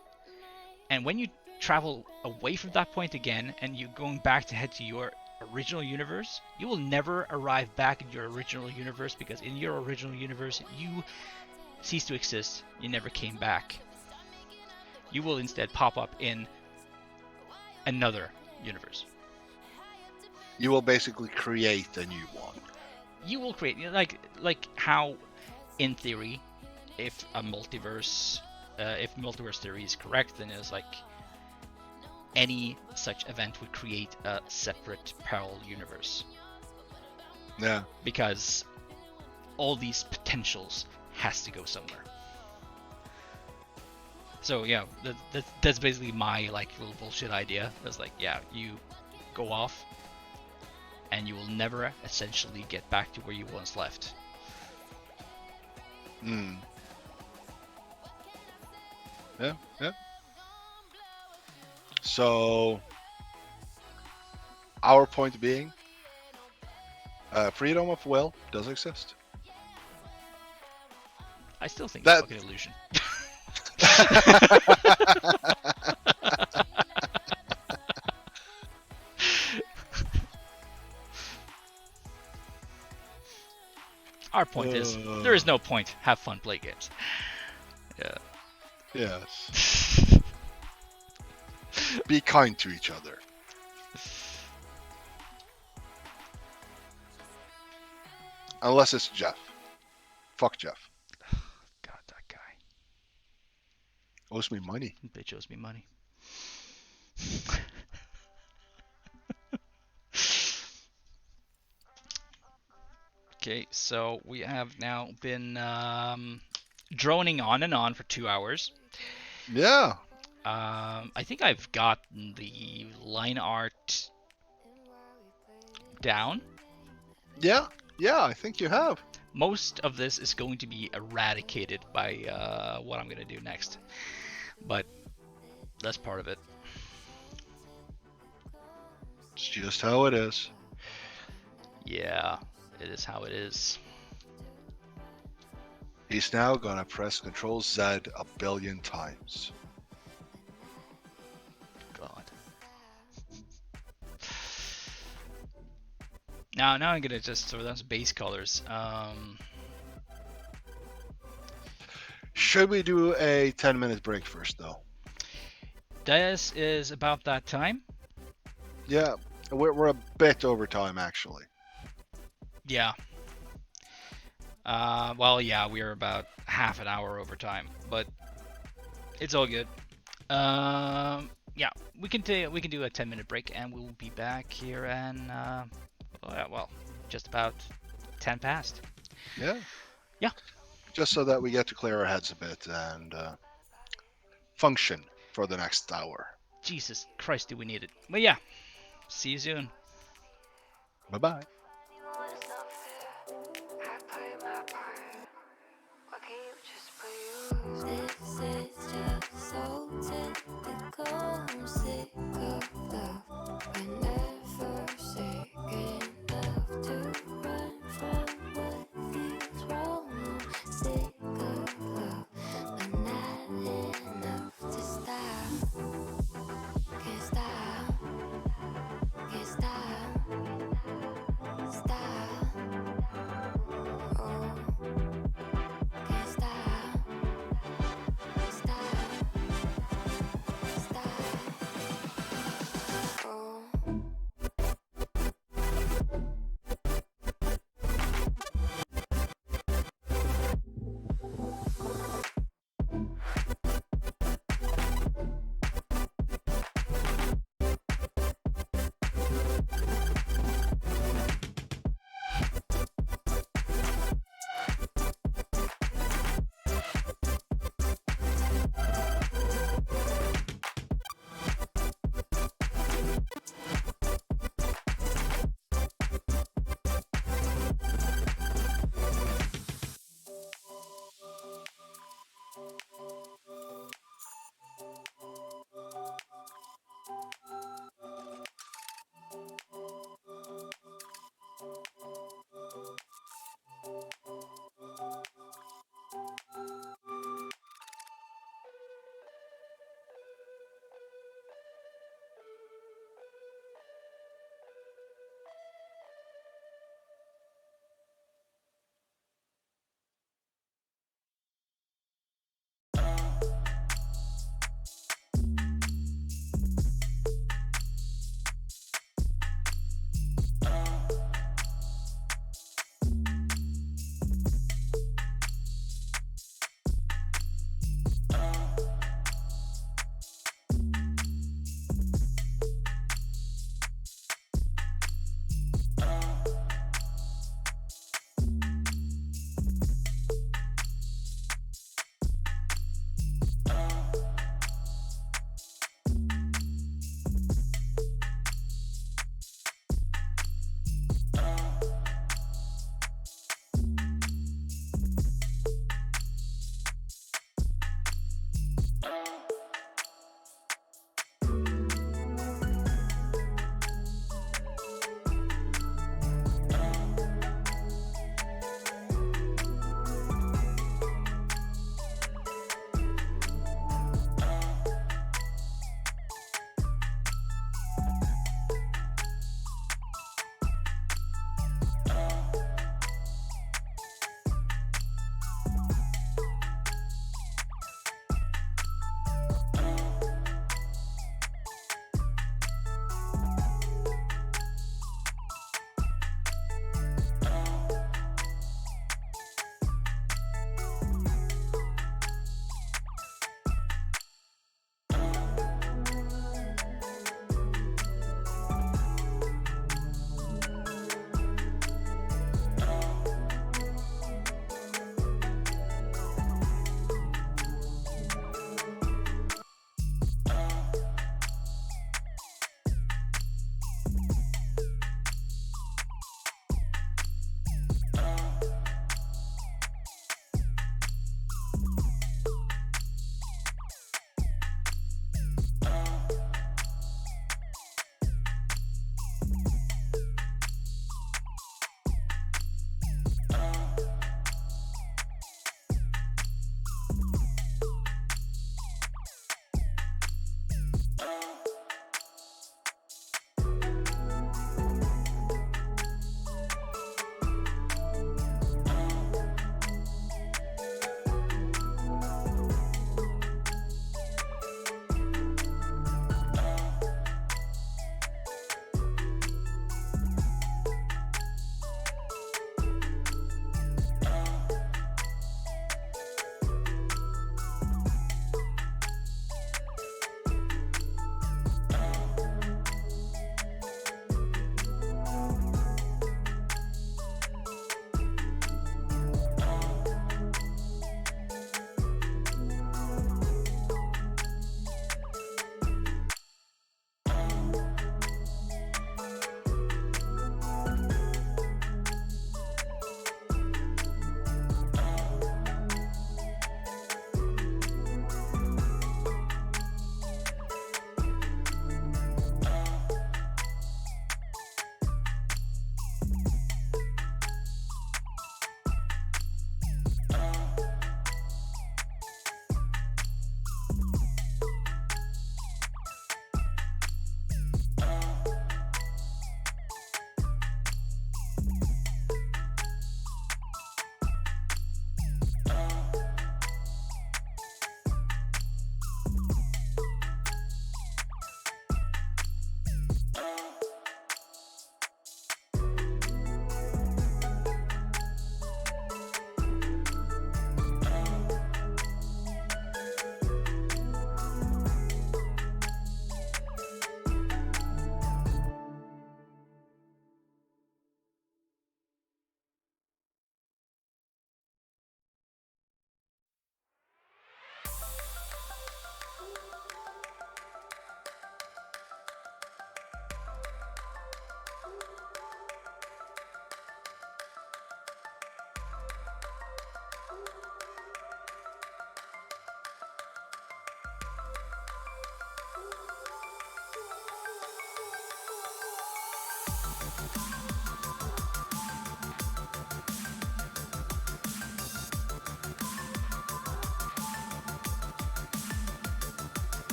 and when you travel away from that point again, and you're going back to head to your original universe, you will never arrive back in your original universe, because in your original universe you cease to exist. You never came back. You will instead pop up in another universe. You will basically create a new one. You will create, like how, in theory, if multiverse theory is correct, then it's like any such event would create a separate parallel universe. Yeah. Because all these potentials has to go somewhere. So yeah, that's basically my like little bullshit idea. It's like, yeah, you go off, and you will never essentially get back to where you once left. Hmm. Yeah. Yeah. So, our point being, freedom of will does exist. I still think That- it's fucking illusion. Our point is, there is no point. Have fun, play games. Yeah. Yes. Be kind to each other. Unless it's Jeff. Fuck Jeff. God, that guy. Owes me money. Bitch owes me money. Okay, so we have now been droning on and on for 2 hours. Yeah. I think I've gotten the line art down. Yeah. Yeah, I think you have. Most of this is going to be eradicated by what I'm going to do next. But that's part of it. It's just how it is. Yeah, it is how it is. He's now gonna press Control Z a billion times. God. Now I'm gonna just throw down some base colors. Should we do a 10-minute break first, though? This is about that time. Yeah, we're a bit over time, actually. Yeah. Well, yeah, we are about half an hour over time, but it's all good. Yeah, we can do a 10-minute break, and we'll be back here, and well, just about 10 past. Yeah. Yeah. Just so that we get to clear our heads a bit and function for the next hour. Jesus Christ, do we need it? But yeah, see you soon. Bye-bye. This is just so typical. I'm sick of love. I never say enough to run from what feels wrong. I'm sick of love, but not enough to stop. Can't stop, can't stop.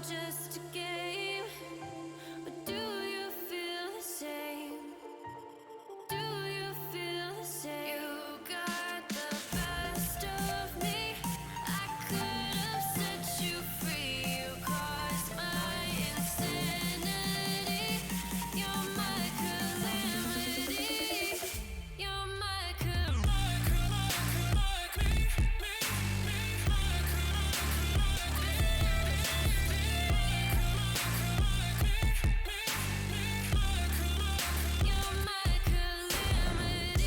just a game? Or do you feel the same? Do you feel the same? You got the best of me. I could have set you free. You caused my insanity. You're my calamity. You're my You're my calamity.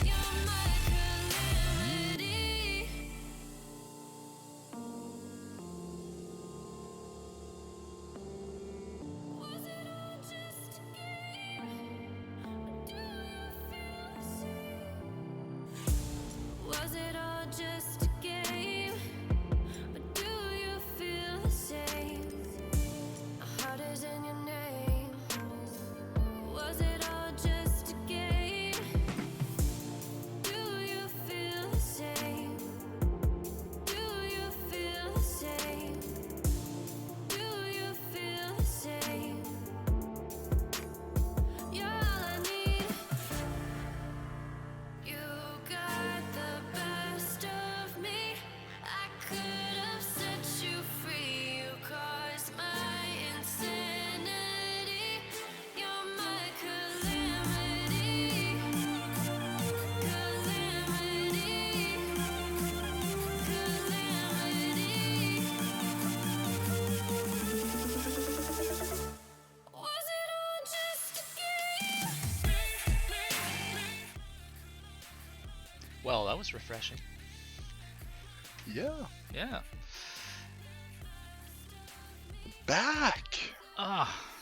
You're my calamity. Was it all just a game? Or do you feel the same? Was it all just a game? Or do you feel the same? My heart is in your name. Was it all just a game? Do you feel the same? Do you feel the same? Do you feel the same? You're all I need. You got the best of me. I could have set you free. You caused my insanity. You're my calamity. Calamity. Calamity. Was it all just a game? Well, that was refreshing. Yeah. Yeah. Back.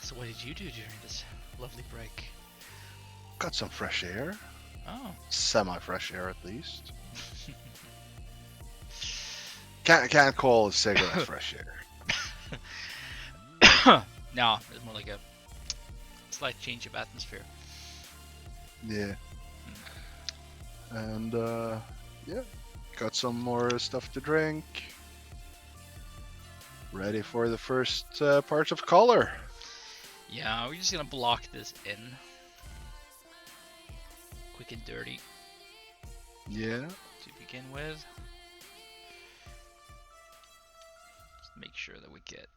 So what did you do during this lovely break? Got some fresh air. Oh. Semi-fresh air, at least. Can't call a cigarette fresh air. No, it's more like a slight change of atmosphere. Yeah. And yeah, got some more stuff to drink. Ready for the first parts of color. Yeah, we're just gonna block this in. Quick and dirty Yeah. to begin with. Just make sure that we get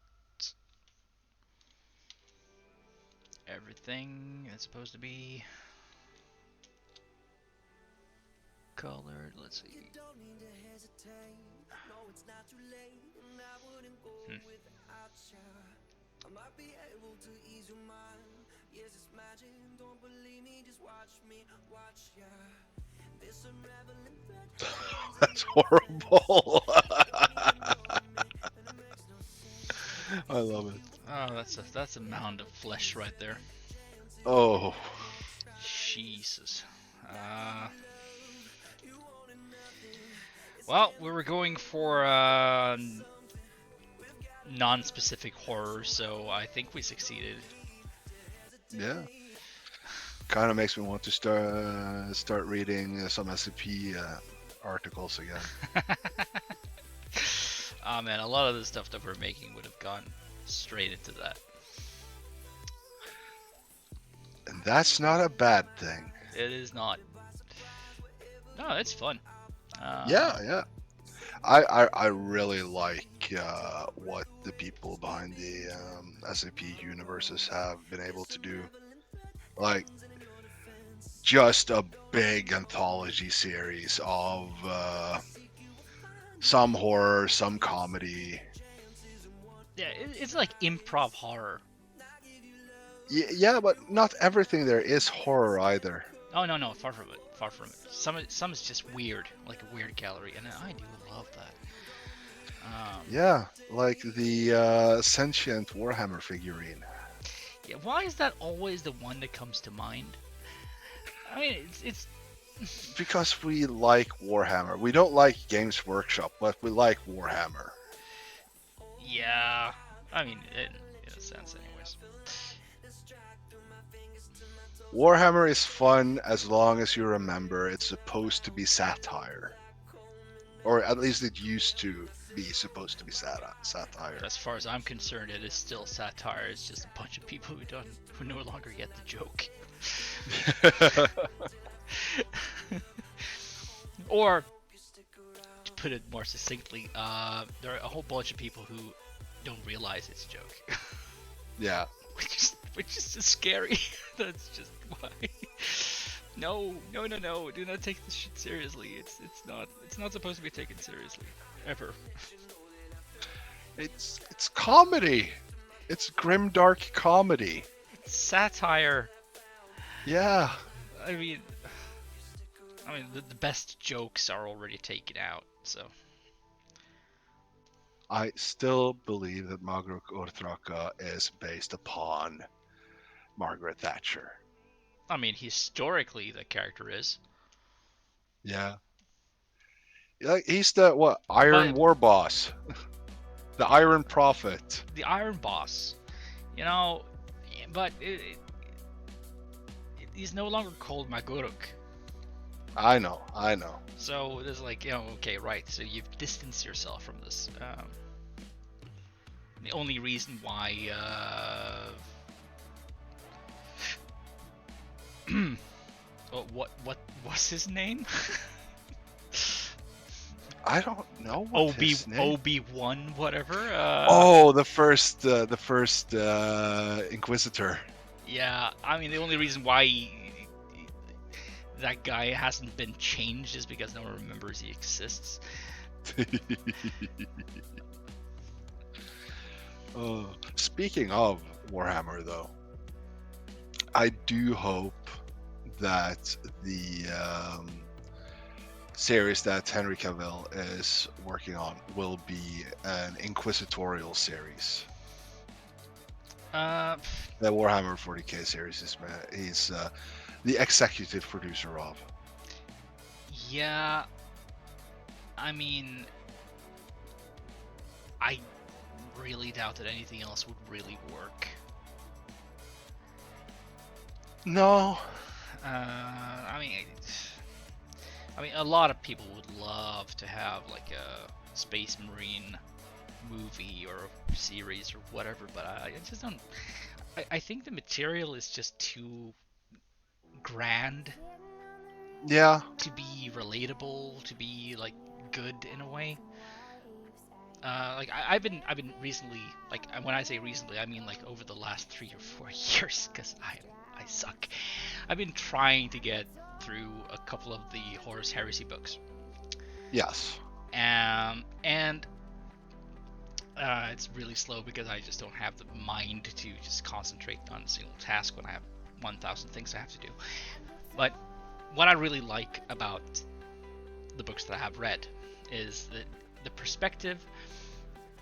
everything that's supposed to be colored. Let's see. That's horrible. I love it. Oh, that's a mound of flesh right there. Oh. Jesus. Well, we were going for non-specific horror, so I think we succeeded. Yeah. Kind of makes me want to start reading some SCP articles again. Ah man, a lot of the stuff that we're making would have gone straight into that. And that's not a bad thing. It is not. No, it's fun. Yeah. I really like what the people behind the SAP universes have been able to do. Like, just a big anthology series of some horror, some comedy. Yeah, it's like improv horror. Yeah, but not everything there is horror either. Oh no, far from it. Far from it. Some is just weird, like a weird gallery, and I do love that. Yeah, like the sentient Warhammer figurine. Yeah, why is that always the one that comes to mind? I mean, it's Because we like Warhammer. We don't like Games Workshop, but we like Warhammer. yeah. I mean, in a sense, anyways. Warhammer is fun as long as you remember it's supposed to be satire. Or at least it used to be supposed to be satire. As far as I'm concerned, it is still satire. It's just a bunch of people who no longer get the joke. Or, to put it more succinctly, there are a whole bunch of people who don't realize it's a joke. Yeah. Which is just scary. That's just why. No. Do not take this shit seriously. It's not supposed to be taken seriously. Ever. It's comedy. It's grimdark comedy. It's satire. Yeah. I mean the best jokes are already taken out, so. I still believe that Magruk Orthraka is based upon Margaret Thatcher. I mean, historically, the character is. Yeah. He's the, Iron But- War Boss. The Iron Prophet. The Iron Boss. You know, but he's no longer called Maguruk. I know. So there's like, okay, right, so you've distanced yourself from this. The only reason why, what was his name? I don't know what his name. Obi-Wan, whatever. The first Inquisitor. Yeah, I mean, the only reason why that guy hasn't been changed is because no one remembers he exists. Speaking of Warhammer, though, I do hope that the series that Henry Cavill is working on will be an inquisitorial series. The Warhammer 40k series he's the executive producer of. Yeah, I mean, I really doubt that anything else would really work. No. I mean, a lot of people would love to have like a Space Marine movie or series or whatever, but I just don't. I think the material is just too grand. Yeah. To be relatable, to be like good in a way. Like I've been recently, like when I say recently, I mean like over the last 3 or 4 years, because I suck. I've been trying to get through a couple of the Horus Heresy books. Yes. And it's really slow because I just don't have the mind to just concentrate on a single task when I have 1,000 things I have to do. But what I really like about the books that I have read is the perspective.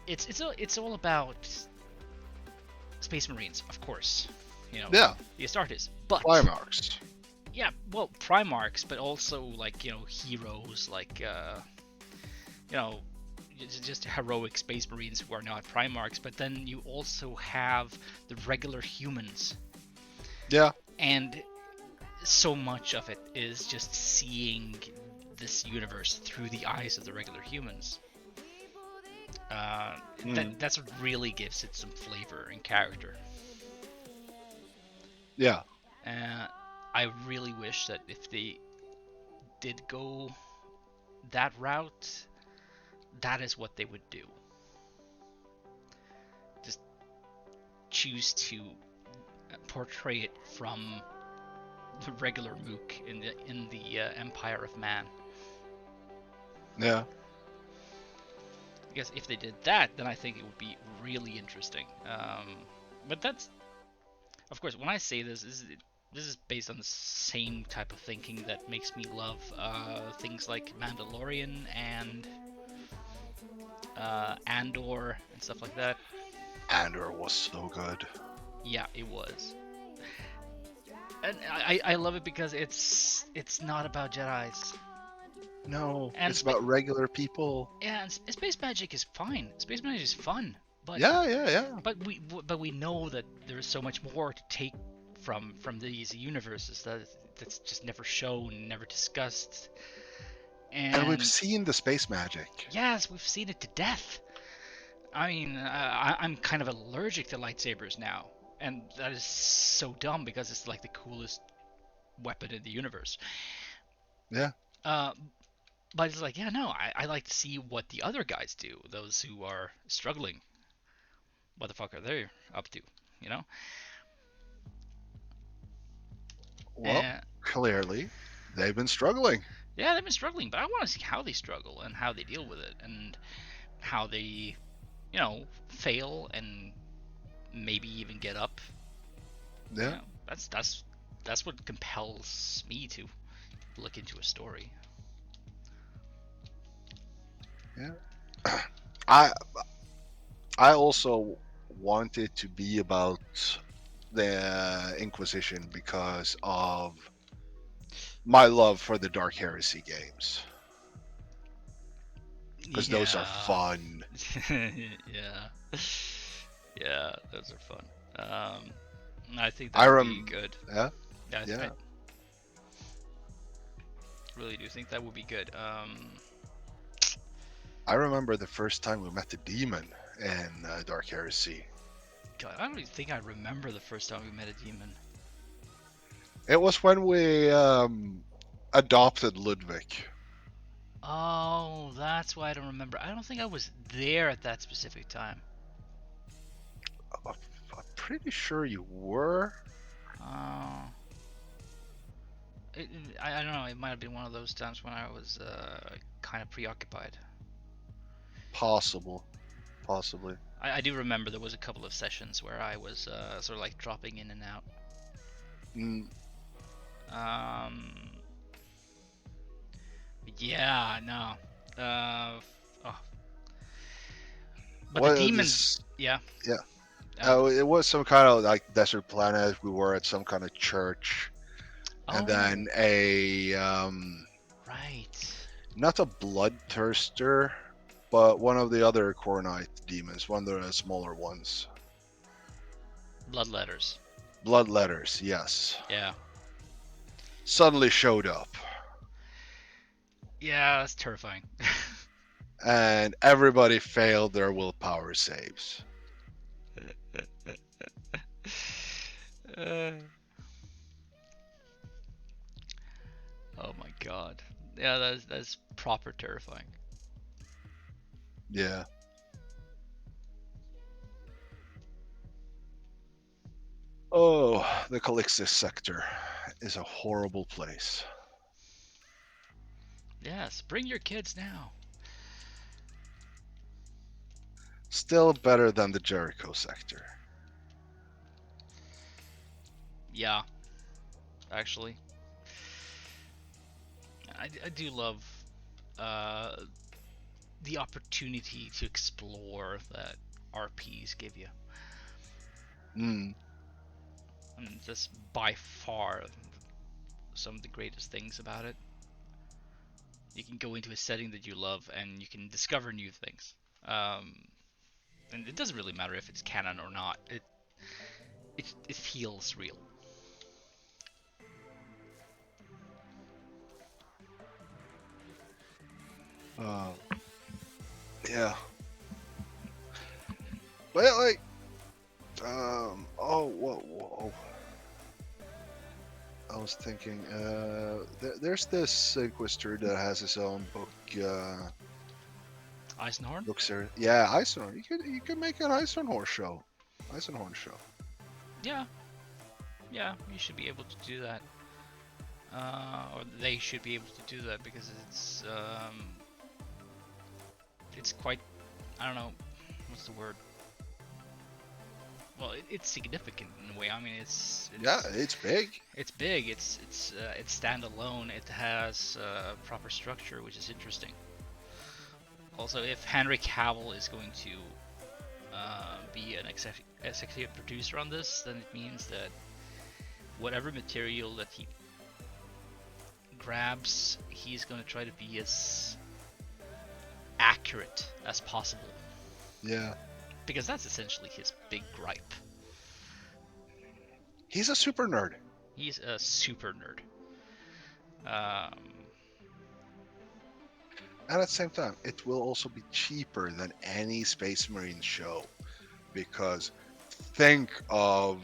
It's all about Space Marines, of course. Yeah. The Astartes, but Primarchs. Yeah, well, Primarchs, but also like heroes, like just heroic Space Marines who are not Primarchs. But then you also have the regular humans. Yeah. And so much of it is just seeing this universe through the eyes of the regular humans. That's what really gives it some flavor and character. Yeah. I really wish that if they did go that route, that is what they would do. Just choose to portray it from the regular Mook in the Empire of Man. Yeah. Because if they did that, then I think it would be really interesting. But that's, of course, when I say this is based on the same type of thinking that makes me love things like Mandalorian and Andor and stuff like that. Andor was so good. Yeah, it was. And I love it because it's not about Jedis. No, And it's about regular people. Yeah, and space magic is fine. Space magic is fun, but Yeah. But we know that there is so much more to take from these universes that's just never shown, never discussed. And we've And seen the space magic. yes, we've seen it to death. I mean, I'm kind of allergic to lightsabers now, and that is so dumb because it's like the coolest weapon in the universe. Yeah. But it's like, yeah, no, I like to see what the other guys do, those who are struggling. What the fuck are they up to, you know? Well, And clearly, they've been struggling. yeah, they've been struggling, but I want to see how they struggle and how they deal with it and how they, fail and maybe even get up. Yeah. That's what compels me to look into a story. Yeah. I I also want it to be about the Inquisition because of my love for the Dark Heresy games. Because those are Yeah. fun. Yeah. Yeah, those are fun. I think I that would be good. Yeah, I yeah. really do think that would be good. I remember the first time we met the demon in Dark Heresy. God, I don't even think I remember the first time we met a demon. It was when we adopted Ludwig. Oh, that's why I don't remember. I don't think I was there at that specific time. I'm pretty sure you were. Oh. I don't know. It might have been one of those times when I was kind of preoccupied. Possibly. I do remember there was a couple of sessions where I was sort of like dropping in and out. Mm, Yeah, no. Oh. But the well, demons, yeah. yeah. Um, It was some kind of like desert planet. We were at some kind of church, and then oh, right. not a bloodthirster, but one of the other Coronite demons, one of the smaller ones. Bloodletters. Bloodletters, yes. Yeah. Suddenly showed up, Yeah, that's terrifying. and everybody failed their willpower saves. Uh, oh my god. Yeah, that's proper terrifying. Yeah. Oh, the Calixtus sector is a horrible place. Yes, bring your kids now. Still better than the Jericho sector. Yeah, actually. I do love uh, the opportunity to explore that RPs give you. Mm, And that's by far some of the greatest things about it. You can go into a setting that you love and you can discover new things. And it doesn't really matter if it's canon or not. It feels real. uh, yeah. But like, whoa. I was thinking, there's this Inquisitor that has his own book, Eisenhorn? book series. Yeah, Eisenhorn. You could make an Eisenhorn show. Yeah, yeah, you should be able to do that. Or they should be able to do that because it's quite, I don't know, what's the word? Well, it's significant in a way. I mean, it's big. It's big. It's standalone. It has proper structure, which is interesting. Also, if Henry Cavill is going to be an executive producer on this, then it means that whatever material that he grabs, he's going to try to be as accurate as possible. Yeah. Because that's essentially his big gripe. He's a super nerd. He's a super nerd. Um, And at the same time, it will also be cheaper than any Space Marine show. Because think of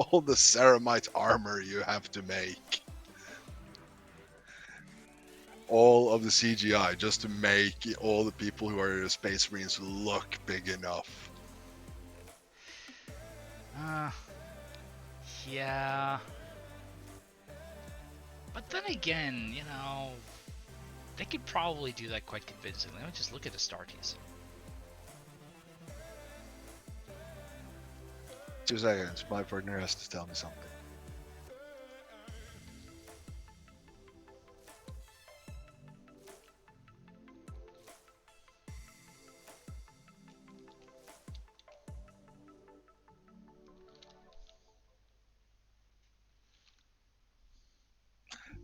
all the ceramite armor you have to make. All of the CGI just to make all the people who are Space Marines look big enough. yeah. But then again, you know, they could probably do that quite convincingly. Let me just look at Astartes. 2 seconds, my partner has to tell me something.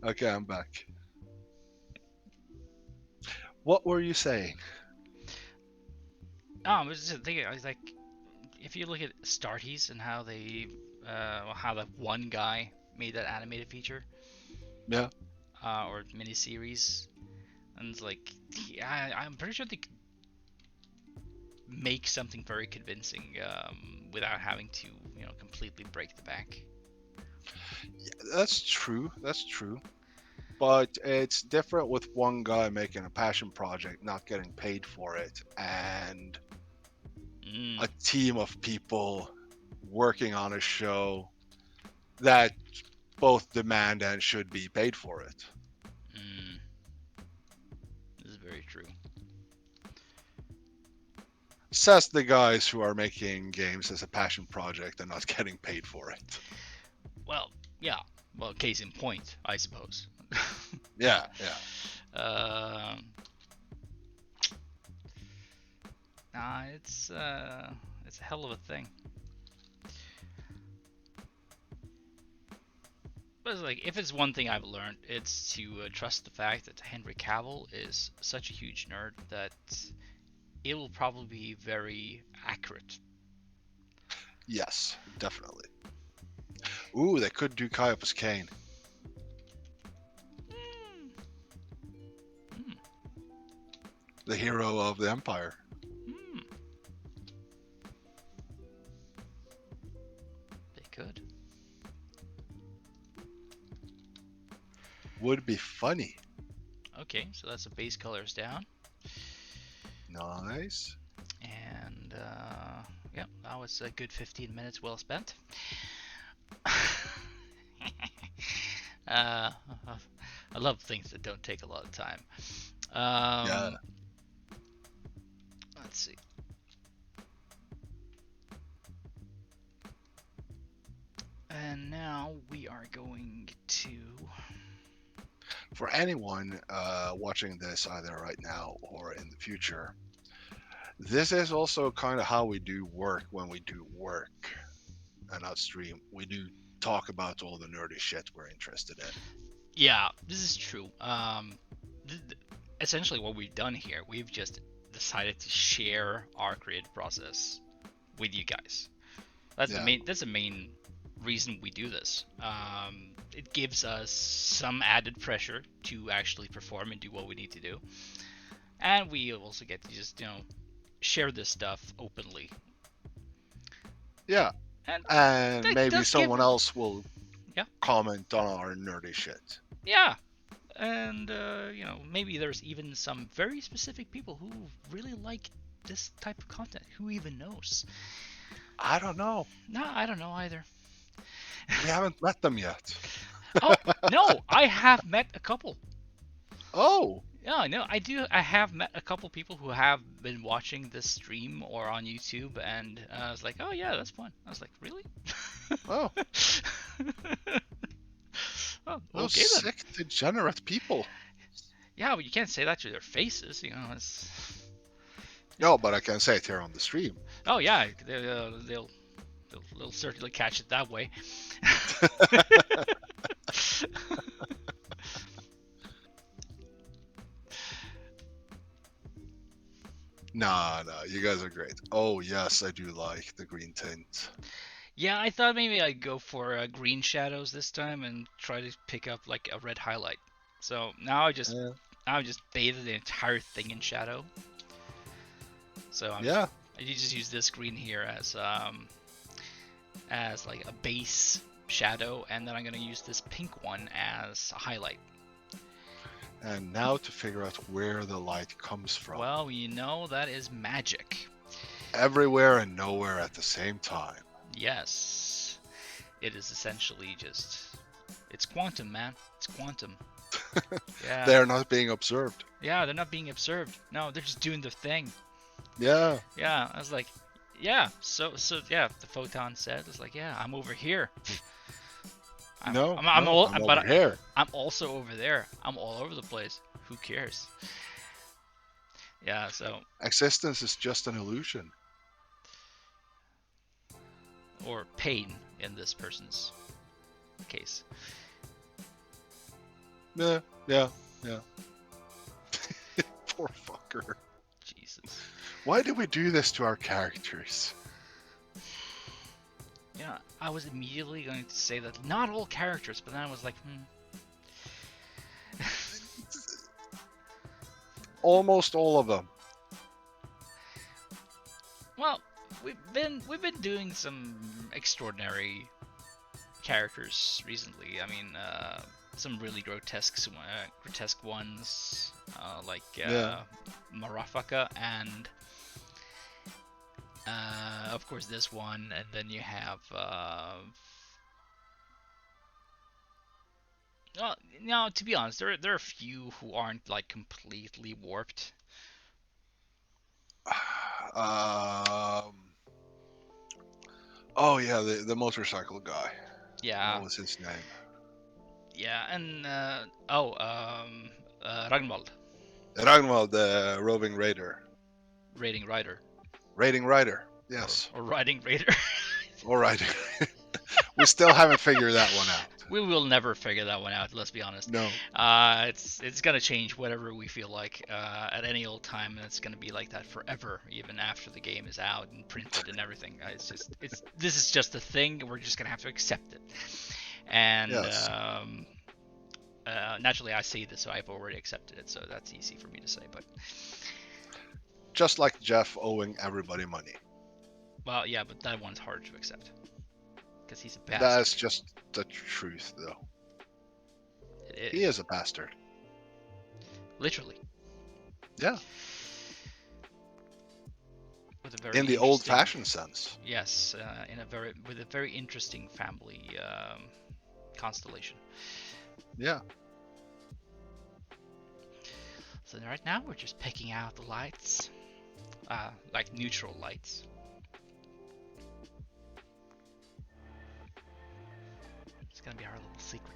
Okay, I'm back. What were you saying? Oh, I was just thinking, I was like, if you look at Astartes and how they, how that one guy made that animated feature, Yeah. or miniseries, and it's like, yeah, I'm pretty sure they could make something very convincing, without having to, you know, completely break the bank. Yeah, that's true. That's true. But it's different with one guy making a passion project, not getting paid for it, and a team of people working on a show that both demand and should be paid for it. This is very true. Says the guys who are making games as a passion project and not getting paid for it. Well, yeah. Well, case in point, I suppose. Yeah. Nah, it's a hell of a thing. But it's like, if it's one thing I've learned, it's to trust the fact that Henry Cavill is such a huge nerd that it will probably be very accurate. Yes, definitely. Ooh, they could do Caiaphas Cain. The hero of the Empire. They could. Would be funny. Okay, so that's the base colors down. Nice. And, yeah, that was a good 15 minutes well spent. I love things that don't take a lot of time. Yeah. Let's see. And now we are going to... For anyone watching this either right now or in the future, this is also kind of how we do work when we do work and not stream. We do talk about all the nerdy shit we're interested in. Yeah, this is true. Essentially what we've done here, we've just decided to share our creative process with you guys. That's the main reason we do this. It gives us some added pressure to actually perform and do what we need to do, and we also get to just, you know, share this stuff openly. Yeah, and maybe someone else will comment on our nerdy shit. Yeah, and you know, maybe there's even some very specific people who really like this type of content. Who even knows? I don't know. No, I don't know either. We haven't met them yet. Oh, no, I have met a couple. Oh. Yeah, no, I do. I have met a couple people who have been watching this stream or on YouTube, and I was like, oh yeah, that's fun. I was like, really? Oh. Oh, those okay, then. sick, degenerate people. Yeah, but you can't say that to their faces, you know. It's... No, but I can say it here on the stream. Oh yeah, they'll certainly catch it that way. Nah, you guys are great. Oh yes, I do like the green tint. Yeah, I thought maybe I'd go for green shadows this time and try to pick up like a red highlight. So now I just bathe the entire thing in shadow. So Yeah. you just use this green here as like a base shadow, and then I'm gonna use this pink one as a highlight. And now to figure out where the light comes from. Well, you know that is magic. Everywhere and nowhere at the same time. Yes, it is essentially it's quantum, man. It's quantum. Yeah. They are not being observed. Yeah, they're not being observed. No, they're just doing their thing. Yeah. Yeah, I was like, yeah. So yeah, the photon said, it's like, yeah, I'm over here. I'm over here. I'm also over there. I'm all over the place. Who cares? Yeah, so Existence is just an illusion. or pain in this person's case. Yeah. Poor fucker. Jesus. Why do we do this to our characters? Yeah, I was immediately going to say that not all characters, but then I was like, Almost all of them. Well, we've been doing some extraordinary characters recently. I mean, some really grotesque ones, like Marafaka and of course this one, and then you have well, no, to be honest, there are a few who aren't like completely warped. Oh yeah, the motorcycle guy. Yeah. What was his name? Yeah, and Ragnvald, Ragnvald, the roving raider. raiding rider, Raiding rider. Yes. or riding raider. All right. We still haven't figured that one out. We will never figure that one out. Let's be honest. No. It's gonna change whatever we feel like at any old time, and it's gonna be like that forever, even after the game is out and printed and everything. This is just a thing. We're just gonna have to accept it. And Yes. naturally, I see this, so I've already accepted it, so that's easy for me to say. But Just like Jeff owing everybody money. well, yeah, but that one's hard to accept because he's a bastard. That's just the truth, though. It He is a bastard. literally. Yeah. With a very In the interesting- old-fashioned sense. Yes, with a very interesting family constellation. Yeah. So right now we're just picking out the lights, like neutral lights. It's gonna be our little secret.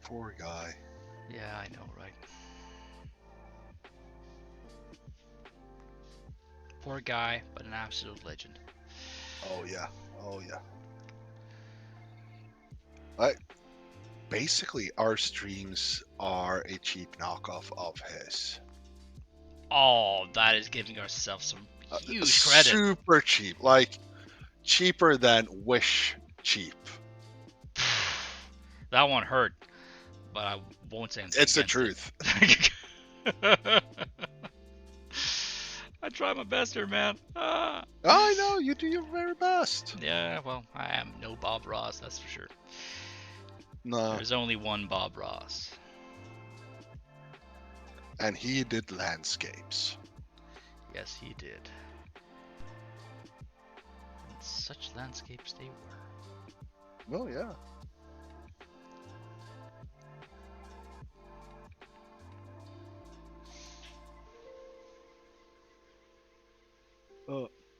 Poor guy. Yeah, I know, right? Poor guy, but an absolute legend. Oh yeah. Basically, our streams are a cheap knockoff of his. Oh, that is giving ourselves some huge credit. Super cheap, like cheaper than Wish cheap. That one hurt, but I won't say anything. It's the against truth. it. I try my best here, man. I know you do your very best. Yeah, well, I am no Bob Ross, that's for sure. No, There's only one Bob Ross. and he did landscapes. Yes, he did. And such landscapes they were. Well, yeah.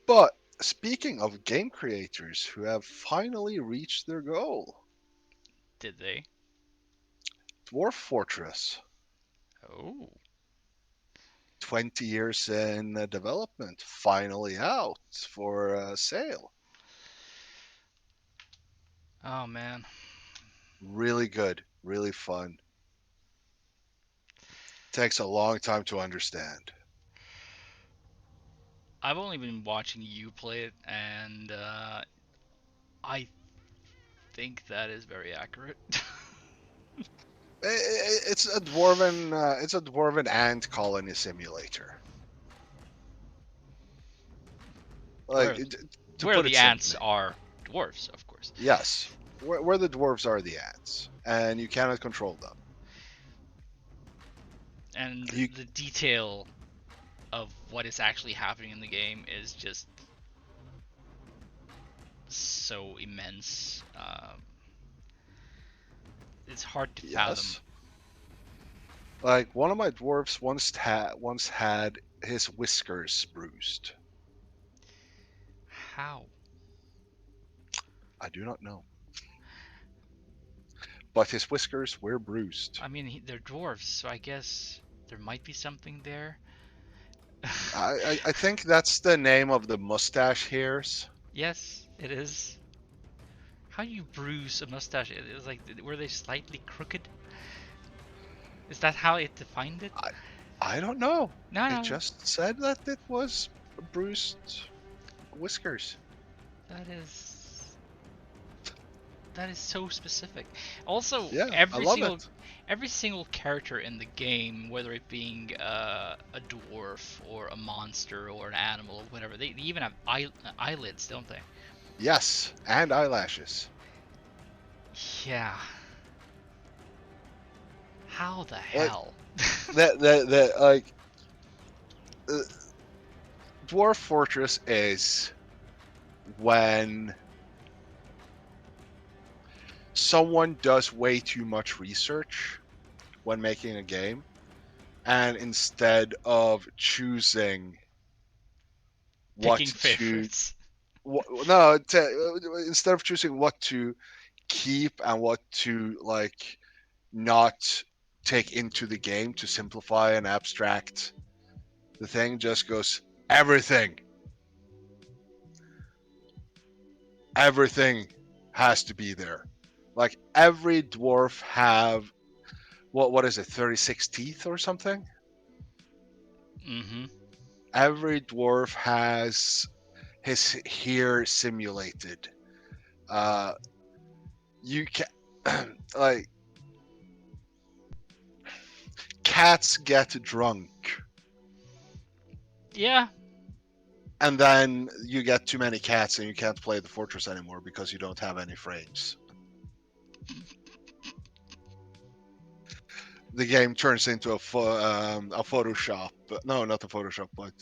But speaking of game creators who have finally reached their goal, Did they? Dwarf Fortress, Oh. 20 years in development, finally out for sale. Oh, man. Really good, really fun. Takes a long time to understand. I've only been watching you play it, and I think that is very accurate. It's a dwarven ant colony simulator. Like where to where put it the ants simply, are dwarfs, of course. yes, where the dwarves are the ants, and you cannot control them. And You the detail of what is actually happening in the game is just so immense. It's hard to fathom. yes, like one of my dwarves once had his whiskers bruised. How? I do not know, but his whiskers were bruised. I mean, they're dwarves, so I guess there might be something there. I think that's the name of the mustache hairs. Yes, it is. How do you bruise a mustache? It was like, were they slightly crooked? Is that how it defined it? I don't know. No, It no, just said that it was bruised whiskers. that is that is so specific. Also, Yeah, I love it. every single character in the game, whether it being a dwarf or a monster or an animal or whatever, they even have eyelids, don't they? Yes, and eyelashes. Yeah. How the Like hell? that like uh, Dwarf Fortress is when someone does way too much research when making a game, and instead of choosing what Picking to favorites. no, instead of choosing what to keep and what to like not take into the game to simplify and abstract the thing, just goes everything. Everything has to be there. Like every dwarf have what is it, 36 teeth or something? Mm-hmm. Every dwarf has his hair simulated. Uh you can like cats get drunk Yeah. and then you get too many cats and you can't play the fortress anymore because you don't have any frames. The game turns into a Photoshop. No, not a Photoshop, but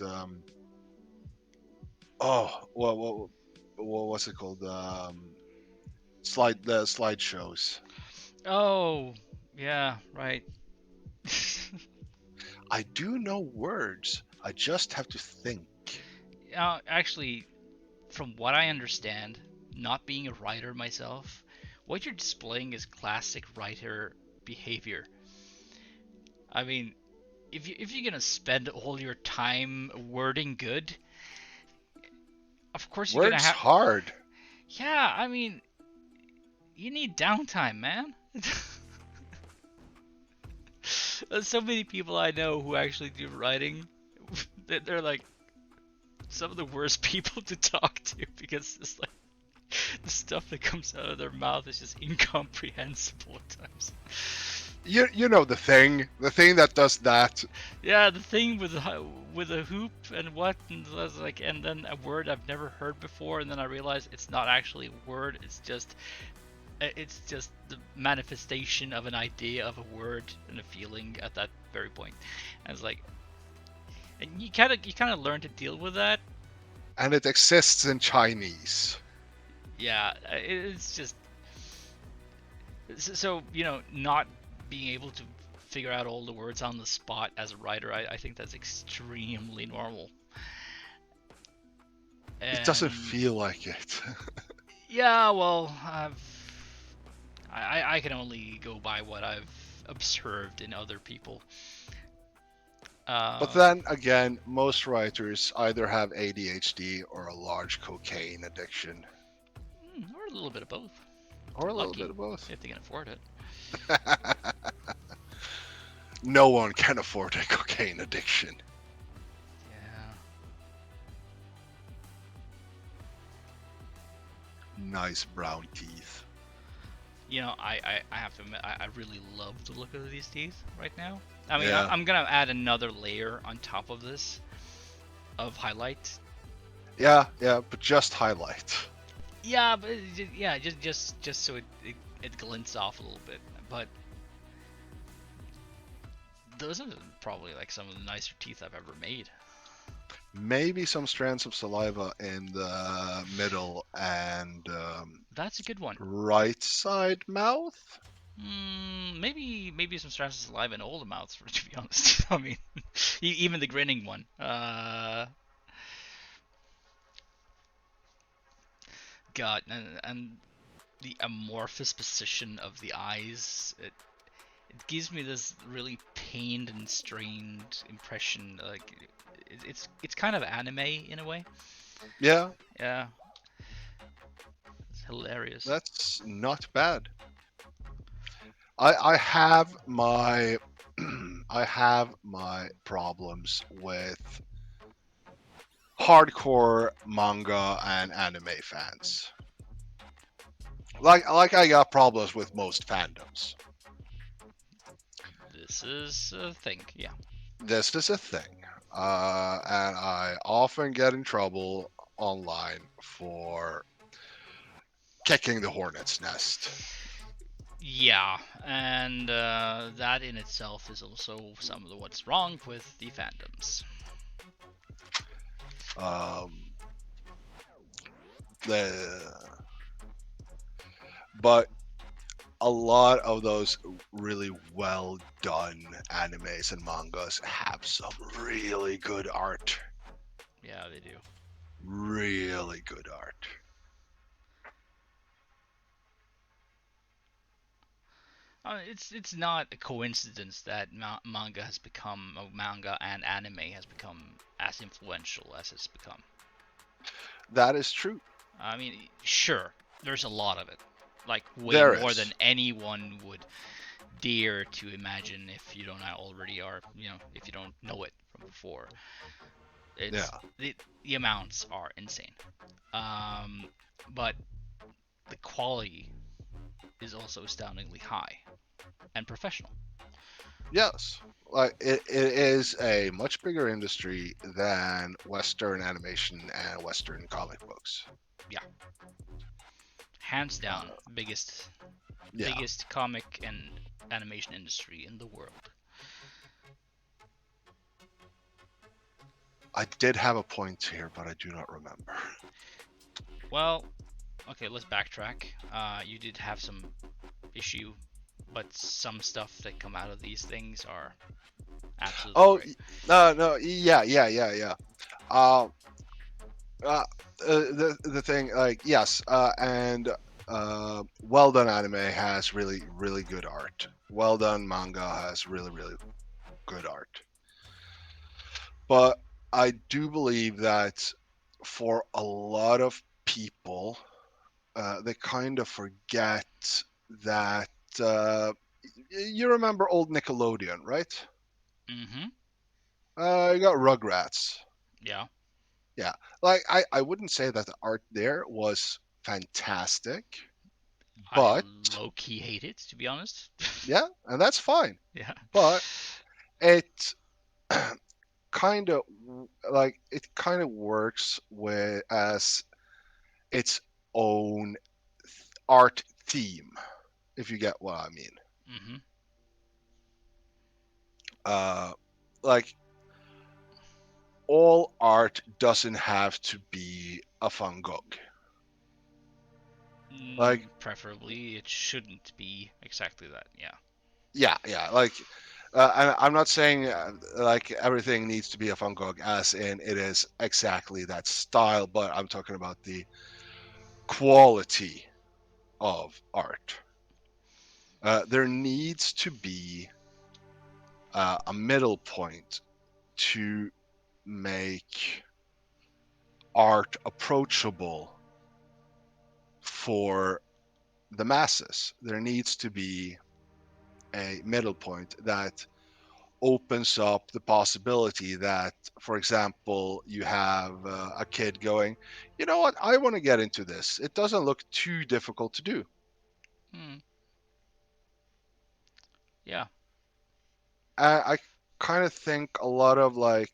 what's it called? The slideshows. Oh, yeah, right. I do know words. I just have to think. Actually, from what I understand, not being a writer myself, what you're displaying is classic writer behavior. I mean, if you're gonna spend all your time wording good, of course you're gonna Words have. hard. Yeah, I mean, you need downtime, man. There's so many people I know who actually do writing. They're like some of the worst people to talk to because it's like the stuff that comes out of their mouth is just incomprehensible at times. You know the thing that does that. Yeah, the thing with a hoop and what, and like, and then a word I've never heard before, and then I realize it's not actually a word. It's just the manifestation of an idea of a word and a feeling at that very point. And it's like, and you kind of learn to deal with that. And it exists in Chinese. Yeah, it's just so not being able to figure out all the words on the spot as a writer, I think that's extremely normal. It doesn't And feel like it. yeah, well, I can only go by what I've observed in other people. But then again, most writers either have ADHD or a large cocaine addiction. Or a little bit of both. Or a little Lucky bit of both. if they can afford it. No one can afford a cocaine addiction. Yeah. Nice brown teeth. You know, I have to admit, I really love the look of these teeth right now. I mean, Yeah. I'm gonna add another layer on top of this of highlight. Yeah, but just highlight. Yeah, but yeah, just so it glints off a little bit. But those are probably like some of the nicer teeth I've ever made. Maybe some strands of saliva in the middle and That's a good one. right side mouth. Maybe some strands of saliva in all the mouths, to be honest. I mean, even the grinning one. God, and the amorphous position of the eyes. It gives me this really pained and strained impression. Like it's kind of anime in a way. Yeah, Yeah, it's hilarious. that's not bad. I have my I have my problems with hardcore manga and anime fans. Like I got problems with most fandoms. This is a thing. Yeah. This is a thing, and I often get in trouble online for kicking the hornet's nest. Yeah, and that in itself is also some of what's wrong with the fandoms. Um, the but a lot of those really well done animes and mangas have some really good art. Yeah, they do. Really good art. It's not a coincidence that manga has become manga and anime has become as influential as it's become. That is true. I mean, sure, there's a lot of it, like way There more is. than anyone would dare to imagine if you don't already are, if you don't know it from before. Yeah. It's the amounts are insane, but the quality is also astoundingly high and professional. Yes. Like it is a much bigger industry than Western animation and Western comic books. Yeah, hands Uh, down, biggest yeah. biggest comic and animation industry in the world. I did have a point here, but I do not remember. Well, okay, let's backtrack. You did have some issue, but some stuff that come out of these things are absolutely Oh, great. no, yeah. Uh, the thing, like, yes, and well done anime has really good art. Well done manga has really good art. But I do believe that for a lot of people, they kind of forget that. You remember old Nickelodeon, right? Mm-hmm. You got Rugrats. Yeah. Yeah, like I wouldn't say that the art there was fantastic, I but low-key hate it, to be honest. yeah, and that's fine. Yeah. But it kind of like it kind of works with as its own art theme, if you get what I mean. Mm-hmm. Uh, like all art doesn't have to be a Van Gogh. Like Preferably, it shouldn't be exactly that. Yeah. yeah, like I'm not saying like everything needs to be a Van Gogh, as in it is exactly that style, but I'm talking about the quality of art. There needs to be a middle point to make art approachable for the masses. There needs to be a middle point that opens up the possibility that, for example, you have a kid going, you know what, I want to get into this. It doesn't look too difficult to do. Hmm. Yeah. I kind of think a lot of like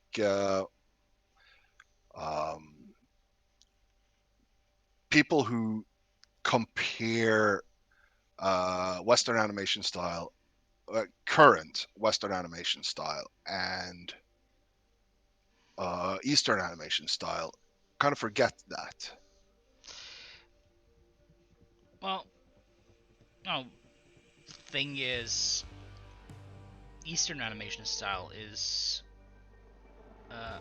um, people who compare Western animation style, current Western animation style, and Eastern animation style, kind of forget that. Well, no. Thing is, Eastern animation style is uh,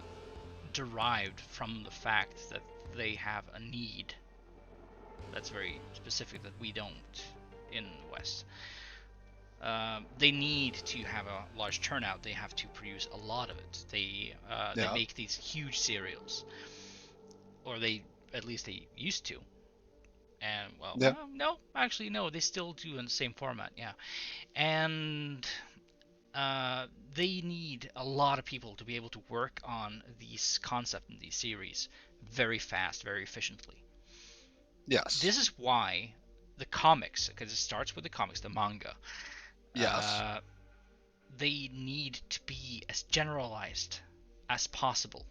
derived from the fact that they have a need that's very specific that we don't in the West. They need to have a large turnout. They have to produce a lot of it. They Yeah, make these huge serials, or they at least they used to. And yeah, no, actually no, they still do in the same format. Yeah, and they need a lot of people to be able to work on these concepts and these series very fast, very efficiently. yes, This is why the comics, because it starts with the comics, the manga, yes, uh, they need to be as generalized as possible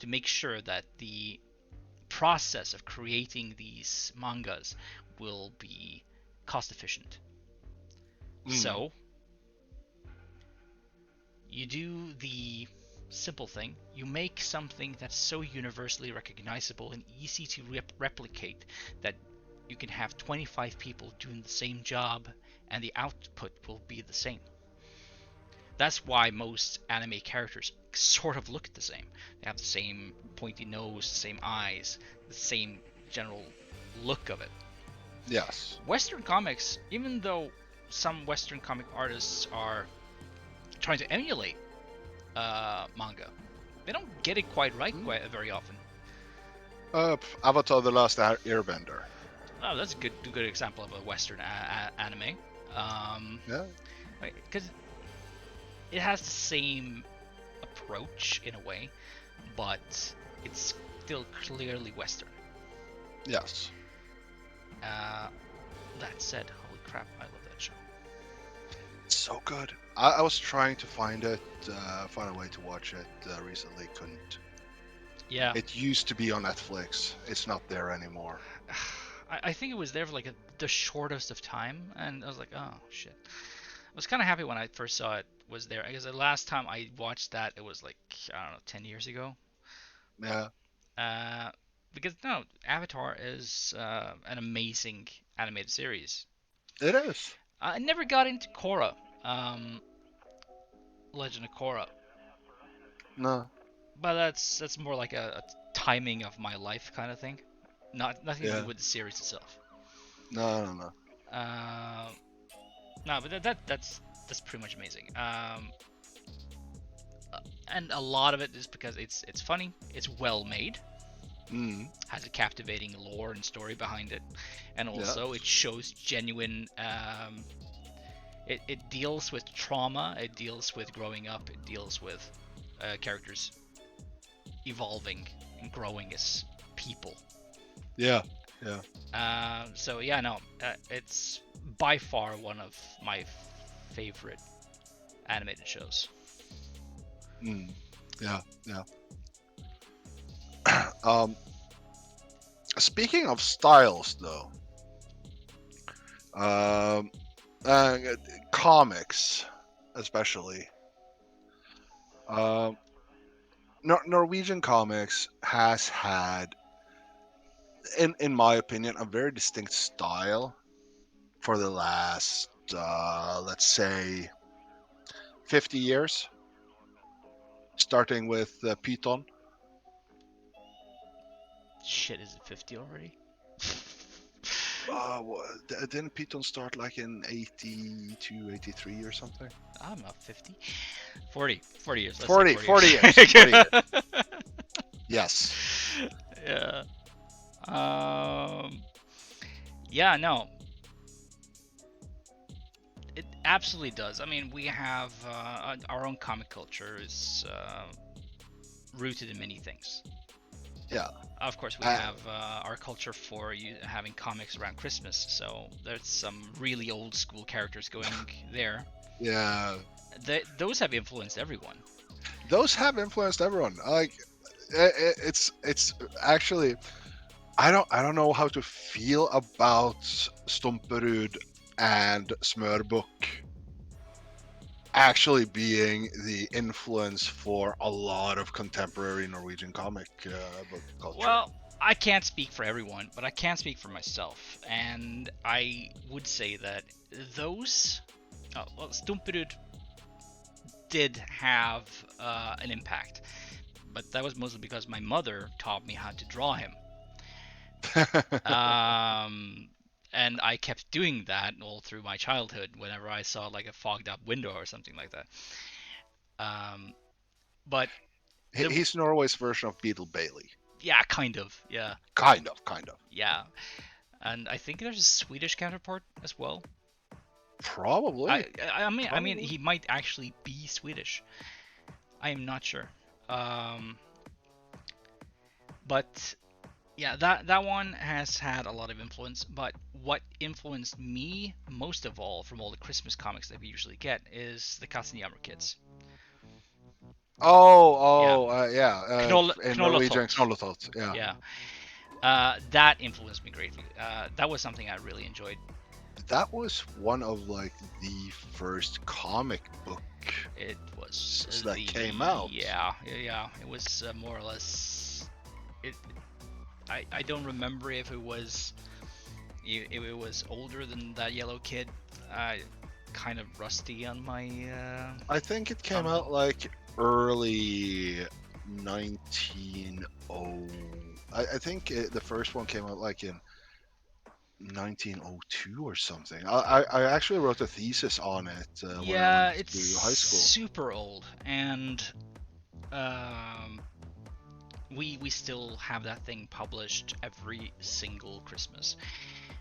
to make sure that the process of creating these mangas will be cost efficient. mm, So you do the simple thing. You make something that's so universally recognizable and easy to replicate that you can have 25 people doing the same job and the output will be the same. That's why most anime characters sort of look the same. They have the same pointy nose, the same eyes, the same general look of it. yes, Western comics, even though some Western comic artists are trying to emulate manga, they don't get it quite right mm. very often. Avatar: The Last Airbender. Oh, that's a good example of a Western anime. Yeah, Because it has the same approach in a way, but it's still clearly Western. yes. Uh, that said, holy crap, I love that show. It's so good. I was trying to find a way to watch it recently. Couldn't. Yeah, It used to be on Netflix. It's not there anymore. I think it was there for like the shortest of time, and I was like, oh shit. I was kind of happy when I first saw it was there because the last time I watched that it was like I don't know 10 years ago. Yeah, Uh, because no, Avatar is an amazing animated series. it is. I never got into Korra, um, Legend of Korra, No, but that's more like a timing of my life kind of thing. Nothing to do yeah, with the series itself. no, no, no. Uh, no, but that's pretty much amazing. And a lot of it is because it's funny, it's well made, Mm, has a captivating lore and story behind it, and yeah, also it shows genuine. It deals with trauma, it deals with growing up, it deals with characters evolving and growing as people. yeah, yeah. So yeah, no, it's by far one of my favorite animated shows. Mm, yeah, yeah. um, Speaking of styles, though, um, uh, comics, especially. Um, Norwegian comics has had, in my opinion, a very distinct style for the last, let's say, 50 years, starting with Python. Shit, is it 50 already? Didn't Python start like in 82, 83 or something? I'm not 50. 40 years. Let's say 40, 40 40 years. years. 40 years. Yes. Yeah. Um. Yeah. No. absolutely does. I mean, we have our own comic culture is rooted in many things. Yeah. Of course, we Uh, have our culture for having comics around Christmas, so there's some really old school characters going there. Yeah. Those have influenced everyone. Those have influenced everyone. Like, it's actually, I don't know how to feel about Stumperud and Smørbukk actually being the influence for a lot of contemporary Norwegian comic book culture. Well, I can't speak for everyone, but I can speak for myself, and I would say that those, well, Stumperud did have an impact, but that was mostly because my mother taught me how to draw him. And I kept doing that all through my childhood whenever I saw like a fogged up window or something like that. But He's Norway's version of Beetle Bailey. yeah, kind of, yeah, Kind of. yeah. And I think there's a Swedish counterpart as well. Probably. I mean, Probably. he might actually be Swedish. I am not sure. But yeah, that one has had a lot of influence. But what influenced me most of all from all the Christmas comics that we usually get is the Katzenjammer kids. Yeah. In Norwegian, Knollethot. Yeah. Yeah. That influenced me greatly. That was something I really enjoyed. That was one of like the first comic book It was that came out. Yeah. It was more or less. I don't remember if it was older than that yellow kid. Kind of rusty on my. I think it came out like early 1900. I think the first one came out like in 1902 or something. I actually wrote a thesis on it when I went It's to high school. super old, and we still have that thing published every single Christmas.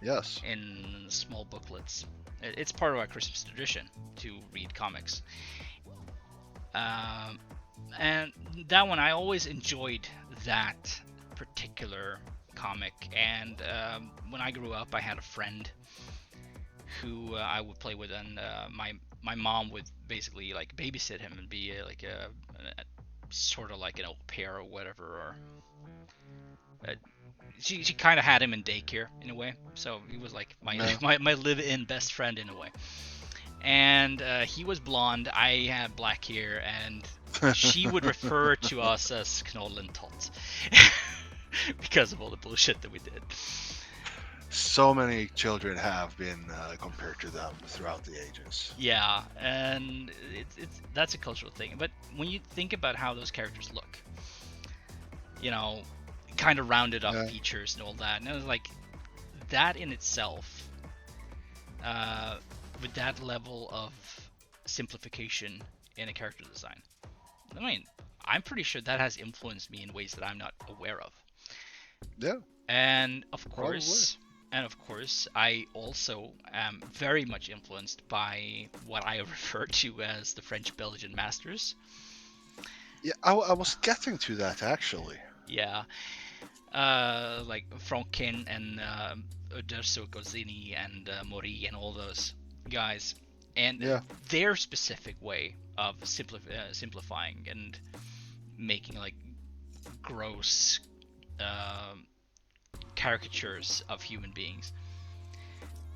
Yes. In small booklets. It's part of our Christmas tradition to read comics. And that one, I always enjoyed that particular comic. And when I grew up, I had a friend who I would play with, and my mom would basically like babysit him and be like a sort of like an au pair or whatever. Or she kind of had him in daycare in a way, so he was like my live-in best friend in a way. And he was blonde, I had black hair, and she would refer to us as Knoll and Tot because of all the bullshit that we did. So many children have been compared to them throughout the ages. Yeah, and that's a cultural thing. But when you think about how those characters look, you know, kind of rounded up features and all that, and it was like that in itself, with that level of simplification in a character design, I mean, I'm pretty sure that has influenced me in ways that I'm not aware of. Yeah. And of course, I also am very much influenced by what I refer to as the French-Belgian masters. Yeah, I was getting to that actually. Yeah. Like Franquin and Uderzo Gozzini and Mori and all those guys. And their specific way of simplifying and making like gross caricatures of human beings.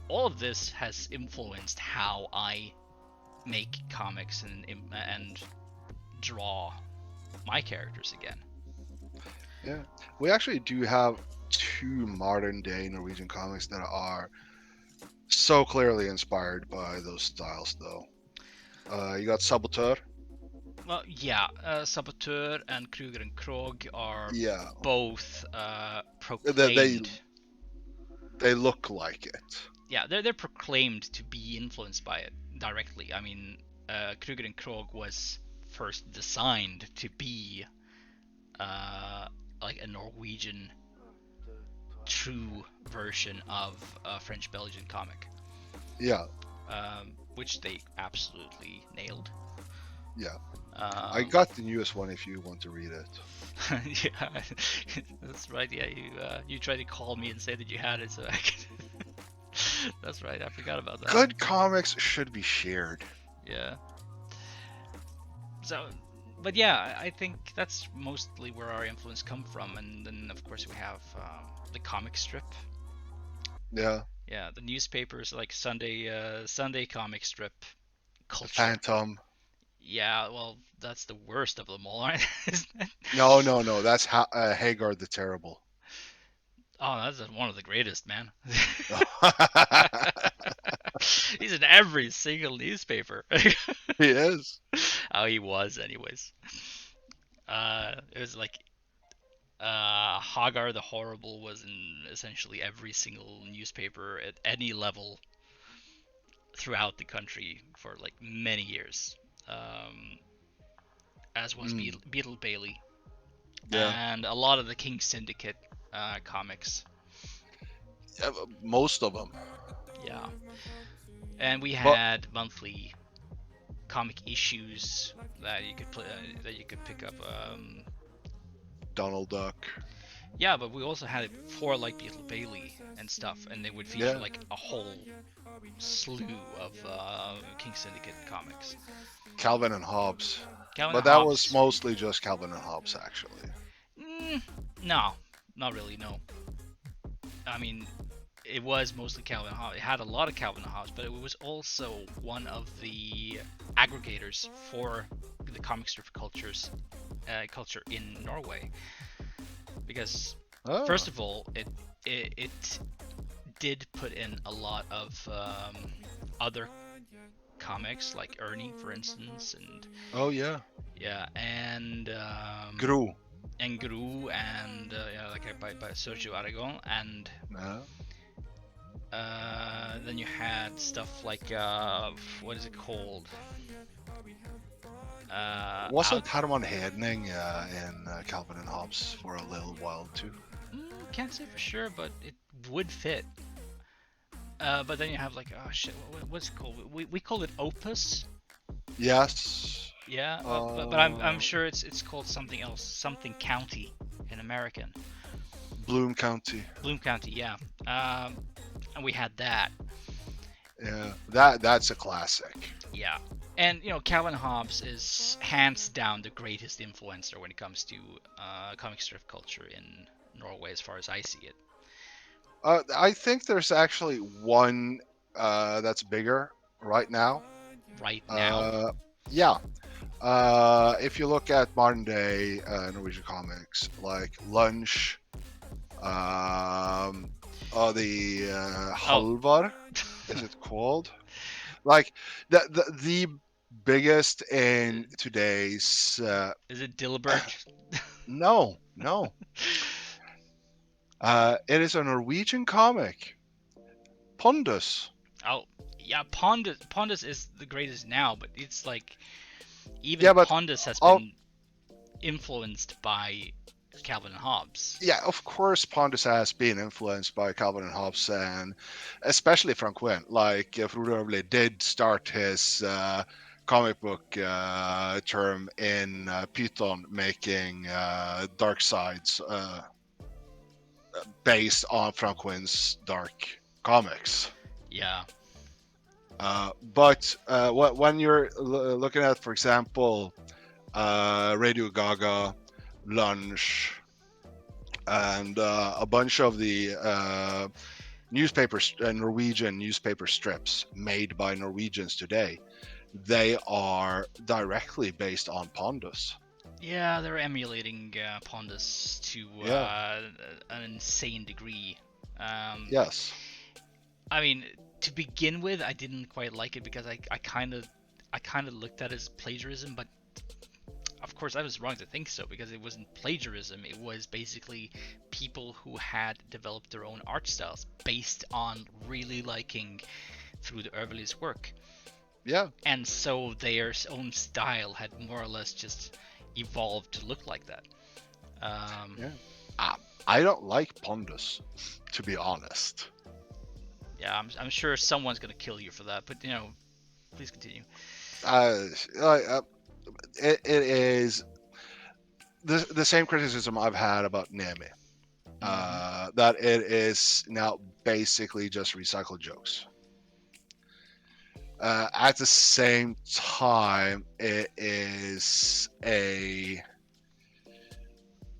All of this has influenced how I make comics and draw my characters again. Yeah, we actually do have two modern day Norwegian comics that are so clearly inspired by those styles, though. You got Saboteur. Well, yeah, Saboteur and Kruger and Krog are both proclaimed. They look like it. Yeah, they're proclaimed to be influenced by it directly. I mean, Kruger and Krog was first designed to be like a Norwegian true version of a French-Belgian comic. Yeah. which they absolutely nailed. Yeah. I Um, got the newest one if you want to read it. yeah, that's right. Yeah, you tried to call me and say that you had it, so I could. That's right. I forgot about that. Good comics should be shared. Yeah. So, but yeah, I think that's mostly where our influence come from, and then of course we have the comic strip. Yeah. Yeah, the newspapers like Sunday comic strip The culture. Phantom. Yeah, well, that's the worst of them all, aren't isn't it? No. That's Hagar the Terrible. Oh, that's one of the greatest, man. He's in every single newspaper. He is. Oh, he was, anyways. It was like Hagar the Horrible was in essentially every single newspaper at any level throughout the country for like many years. As was Beetle Bailey. Yeah. And a lot of the King Syndicate comics. Most of them. Yeah. And we But had monthly comic issues that you could pick up. Donald Duck. Yeah, but we also had it for like Beetle Bailey and stuff, and they would feature Yeah. like a whole slew of King Syndicate comics. Calvin and Hobbes. Calvin But and that Hobbes. was mostly just Calvin and Hobbes, actually. No, not really. No. I mean, it was mostly Calvin and Hobbes. It had a lot of Calvin and Hobbes, but it was also one of the aggregators for the comic strip culture in Norway. Because first of all, it did put in a lot of other comics, like Ernie, for instance, and Oh yeah. and Gru. and Gru, and like by Sergio Aragon, and then you had stuff like what is it called? Wasn't Herman Hedning in Calvin and Hobbes for a little while too? Can't say for sure, but it would fit. But then you have like, oh shit, what's it called? We call it Opus. Yes. Yeah, but I'm sure it's called something else, something County in American. Bloom County. Bloom County, yeah. And we had that. Yeah, that's a classic. Yeah. And Calvin Hobbes is hands down the greatest influencer when it comes to comic strip culture in Norway, as far as I see it. I think there's actually one that's bigger right now. Right now? Yeah. If you look at modern day Norwegian comics, like Lunch, the Halvar, is it called? Like the biggest in today's. Is it Dilbert? No. It is a Norwegian comic. Pondus. Oh, yeah, Pondus is the greatest now, but it's like even Pondus has been influenced by Calvin and Hobbes. Yeah, of course Pondus has been influenced by Calvin and Hobbes, and especially Frank Quinn. Like Frode Øverli did start his comic book term in Python, making Dark Sides based on Frank Quinn's Dark comics. Yeah. But when you're looking at, for example, Radio Gaga, Lunch, and a bunch of the Norwegian newspaper strips made by Norwegians today, they are directly based on Pondus. Yeah, they're emulating Pondus to an insane degree. Yes. I mean, to begin with, I didn't quite like it because I kind of looked at it as plagiarism, but of course I was wrong to think so, because it wasn't plagiarism. It was basically people who had developed their own art styles based on really liking Frode Øverli's work. Yeah. And so their own style had more or less just evolved to look like that. I don't like Pondus, to be honest. Yeah, I'm sure someone's gonna kill you for that, but Please continue. It is the same criticism I've had about Nemi. That it is now basically just recycled jokes. At the same time, it is a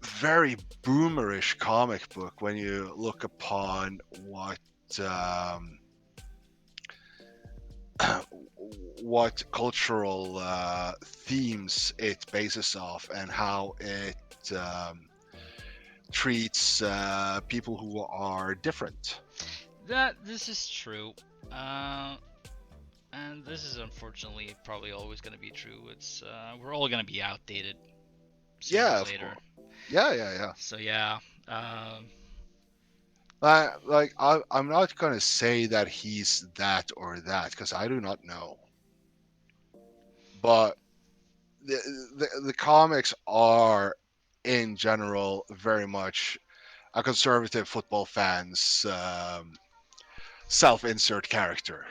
very boomerish comic book when you look upon um, what cultural themes it bases off and how it treats people who are different. This is true. And this is unfortunately probably always going to be true. It's we're all going to be outdated sooner Yeah, or of later. course. Yeah. So yeah, um, I'm not gonna say that he's that or that because I do not know. But the comics are, in general, very much a conservative football fan's self-insert character.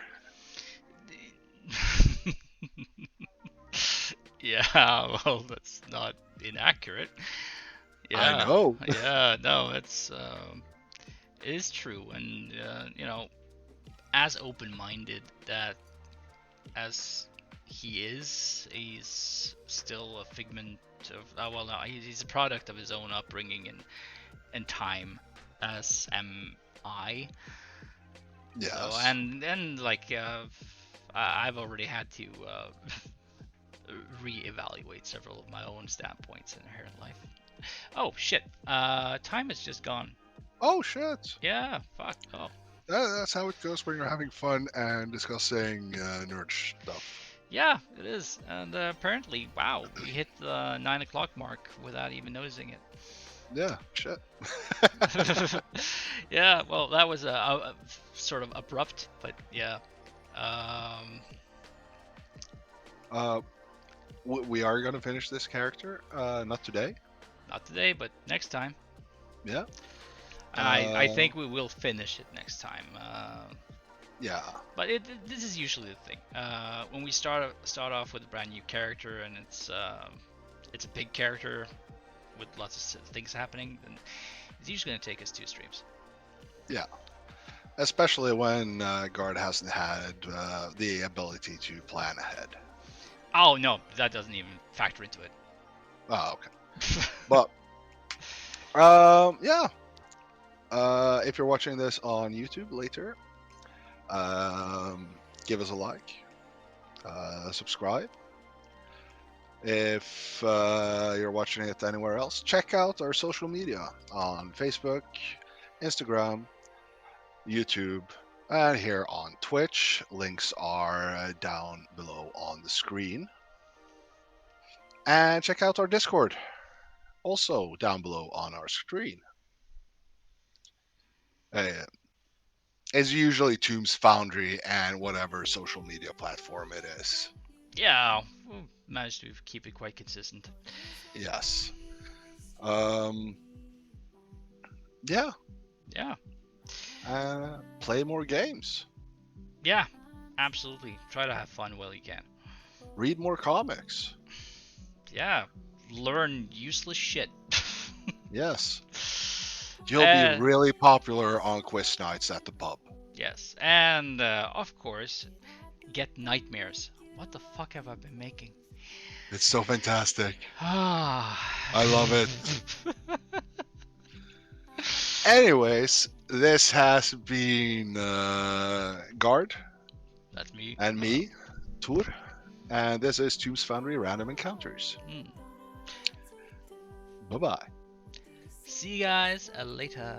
yeah. Well, that's not inaccurate. I Yeah, know. yeah. No, it is true, and as open-minded that as he is, he's still a figment of. Well, no, he's a product of his own upbringing and time, as am I. Yes. So and like I've already had to reevaluate several of my own standpoints in life. Oh shit! Time has just gone. Oh shit! Yeah, fuck. Oh. That's how it goes when you're having fun and discussing nerd stuff. Yeah, it is. And apparently, wow, we hit the 9 o'clock mark without even noticing it. Yeah, shit. Yeah, well, that was a sort of abrupt, but yeah. We are gonna finish this character. Not today. Not today, but next time. Yeah. And I think we will finish it next time. Yeah. But this is usually the thing. When we start off with a brand new character and it's a big character with lots of things happening, then it's usually going to take us 2 streams. Yeah. Especially when Gard hasn't had the ability to plan ahead. Oh no, that doesn't even factor into it. Oh, okay. But yeah. If you're watching this on YouTube later, give us a like, subscribe. If you're watching it anywhere else, check out our social media on Facebook, Instagram, YouTube, and here on Twitch. Links are down below on the screen. And check out our Discord, also down below on our screen. It's usually Tombs Foundry and whatever social media platform it is. Yeah, we'll manage to keep it quite consistent. Yes. Yeah. Yeah. Play more games. Yeah, absolutely. Try to have fun while you can. Read more comics. Yeah, learn useless shit. Yes. You'll be really popular on quiz nights at the pub. Yes, and of course, get nightmares. What the fuck have I been making? It's so fantastic. Ah. I love it. Anyways, this has been Gard. That's me. And me, Tur. And this is Tombs Foundry Random Encounters. Bye-bye. See you guys later.